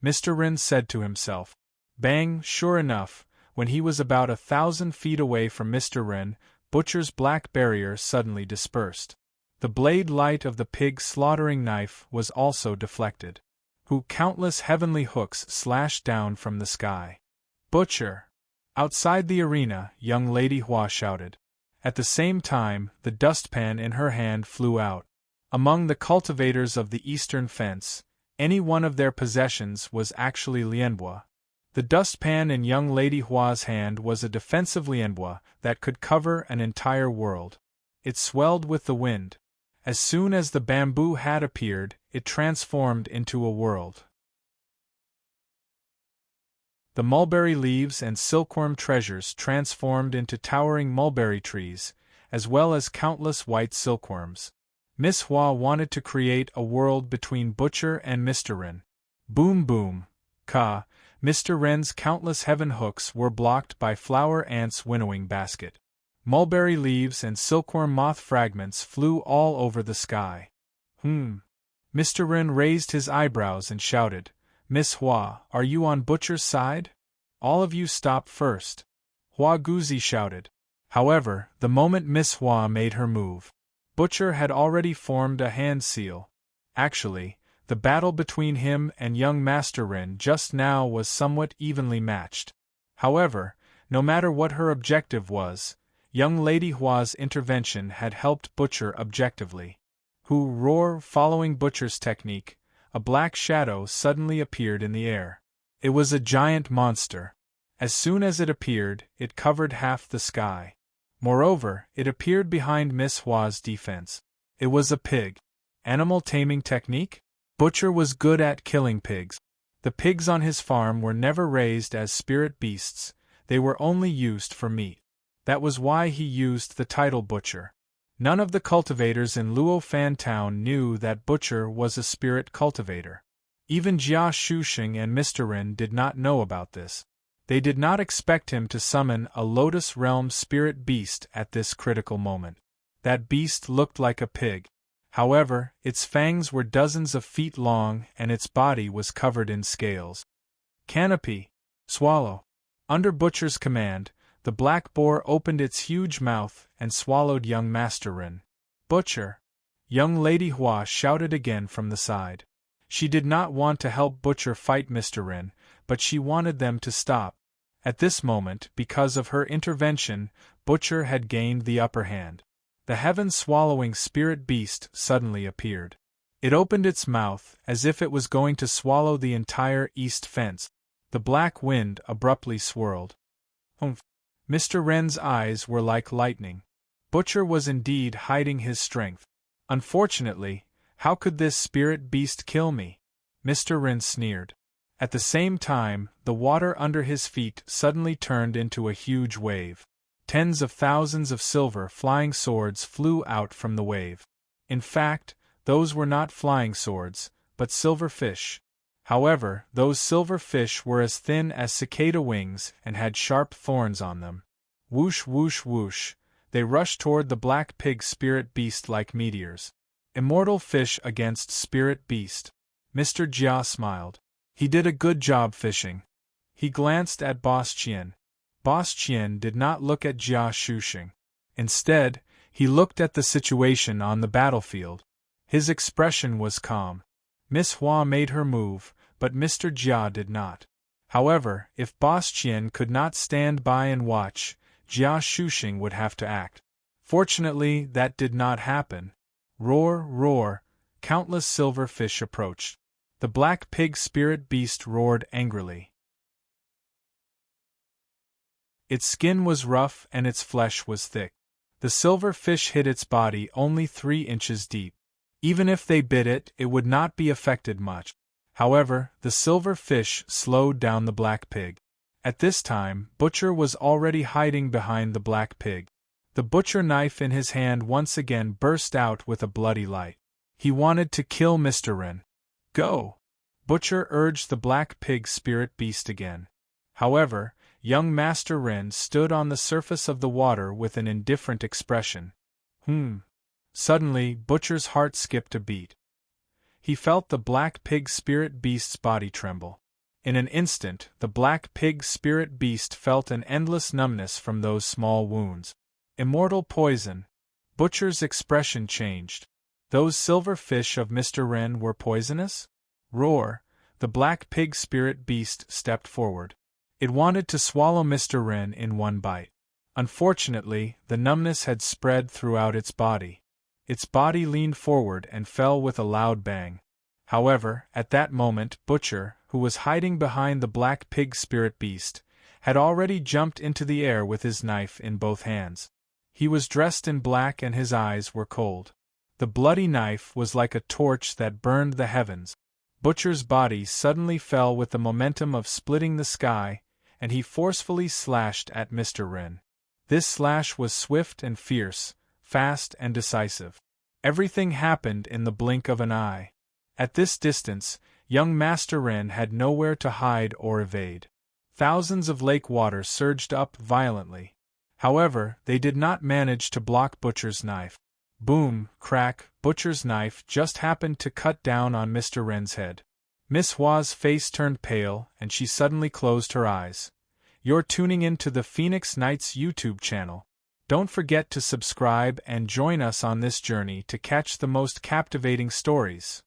Mr. Wren said to himself. Bang, sure enough, when he was about 1,000 feet away from Mr. Wren, Butcher's black barrier suddenly dispersed. The blade light of the pig slaughtering knife was also deflected. Countless heavenly hooks slashed down from the sky. Butcher! Outside the arena, young Lady Hua shouted. At the same time, the dustpan in her hand flew out. Among the cultivators of the eastern fence, any one of their possessions was actually lianhua. The dustpan in young Lady Hua's hand was a defensive lianhua that could cover an entire world. It swelled with the wind. As soon as the bamboo hat appeared, it transformed into a world. The mulberry leaves and silkworm treasures transformed into towering mulberry trees, as well as countless white silkworms. Miss Hua wanted to create a world between Butcher and Mr. Wren. Boom boom, ka, Mr. Wren's countless heaven hooks were blocked by flower ants' winnowing basket. Mulberry leaves and silkworm moth fragments flew all over the sky. Mr. Wren raised his eyebrows and shouted, Miss Hua, are you on Butcher's side? All of you stop first. Hua Guzi shouted. However, the moment Miss Hua made her move, Butcher had already formed a hand seal. Actually, the battle between him and young Master Wren just now was somewhat evenly matched. However, no matter what her objective was, young Lady Hua's intervention had helped Butcher objectively. Roar, following Butcher's technique, a black shadow suddenly appeared in the air. It was a giant monster. As soon as it appeared, it covered half the sky. Moreover, it appeared behind Miss Hua's defense. It was a pig. Animal taming technique? Butcher was good at killing pigs. The pigs on his farm were never raised as spirit beasts, they were only used for meat. That was why he used the title Butcher. None of the cultivators in Luofan town knew that Butcher was a spirit cultivator. Even Jia Shuxing and Mr. Wren did not know about this. They did not expect him to summon a Lotus Realm spirit beast at this critical moment. That beast looked like a pig. However, its fangs were dozens of feet long and its body was covered in scales. Canopy! Swallow! Under Butcher's command, the black boar opened its huge mouth and swallowed young Master Rin. Butcher! Young Lady Hua shouted again from the side. She did not want to help Butcher fight Mr. Rin, but she wanted them to stop. At this moment, because of her intervention, Butcher had gained the upper hand. The heaven-swallowing spirit beast suddenly appeared. It opened its mouth as if it was going to swallow the entire east fence. The black wind abruptly swirled. Humph! Mr. Wren's eyes were like lightning. Butcher was indeed hiding his strength. Unfortunately, how could this spirit beast kill me? Mr. Wren sneered. At the same time, the water under his feet suddenly turned into a huge wave. Tens of thousands of silver flying swords flew out from the wave. In fact, those were not flying swords, but silver fish. However, those silver fish were as thin as cicada wings and had sharp thorns on them. Whoosh whoosh whoosh, they rushed toward the black pig spirit beast like meteors. Immortal fish against spirit beast. Mr. Jia smiled. He did a good job fishing. He glanced at Boss Qian. Boss Qian did not look at Jia Shuxing. Instead, he looked at the situation on the battlefield. His expression was calm. Miss Hua made her move, but Mr. Jia did not. However, if Boss Qian could not stand by and watch, Jia Shuxing would have to act. Fortunately, that did not happen. Roar, roar, countless silver fish approached. The black pig spirit beast roared angrily. Its skin was rough and its flesh was thick. The silver fish hid its body only 3 inches deep. Even if they bit it, it would not be affected much. However, the silver fish slowed down the black pig. At this time, Butcher was already hiding behind the black pig. The butcher knife in his hand once again burst out with a bloody light. He wanted to kill Mr. Rin. Go! Butcher urged the black pig spirit beast again. However, young Master Rin stood on the surface of the water with an indifferent expression. Suddenly, Butcher's heart skipped a beat. He felt the black pig spirit beast's body tremble. In an instant, the black pig spirit beast felt an endless numbness from those small wounds. Immortal poison. Butcher's expression changed. Those silver fish of Mr. Rin were poisonous? Roar! The black pig spirit beast stepped forward. It wanted to swallow Mr. Rin in one bite. Unfortunately, the numbness had spread throughout its body. Its body leaned forward and fell with a loud bang. However, at that moment, Butcher, who was hiding behind the black pig spirit beast, had already jumped into the air with his knife in both hands. He was dressed in black and his eyes were cold. The bloody knife was like a torch that burned the heavens. Butcher's body suddenly fell with the momentum of splitting the sky, and he forcefully slashed at Mr. Rin. This slash was swift and fierce, fast and decisive. Everything happened in the blink of an eye. At this distance, young Master Rin had nowhere to hide or evade. Thousands of lake water surged up violently. However, they did not manage to block Butcher's knife. Boom, crack, Butcher's knife just happened to cut down on Mr. Ren's head. Miss Hua's face turned pale and she suddenly closed her eyes. You're tuning in to the Phoenix Knights YouTube channel. Don't forget to subscribe and join us on this journey to catch the most captivating stories.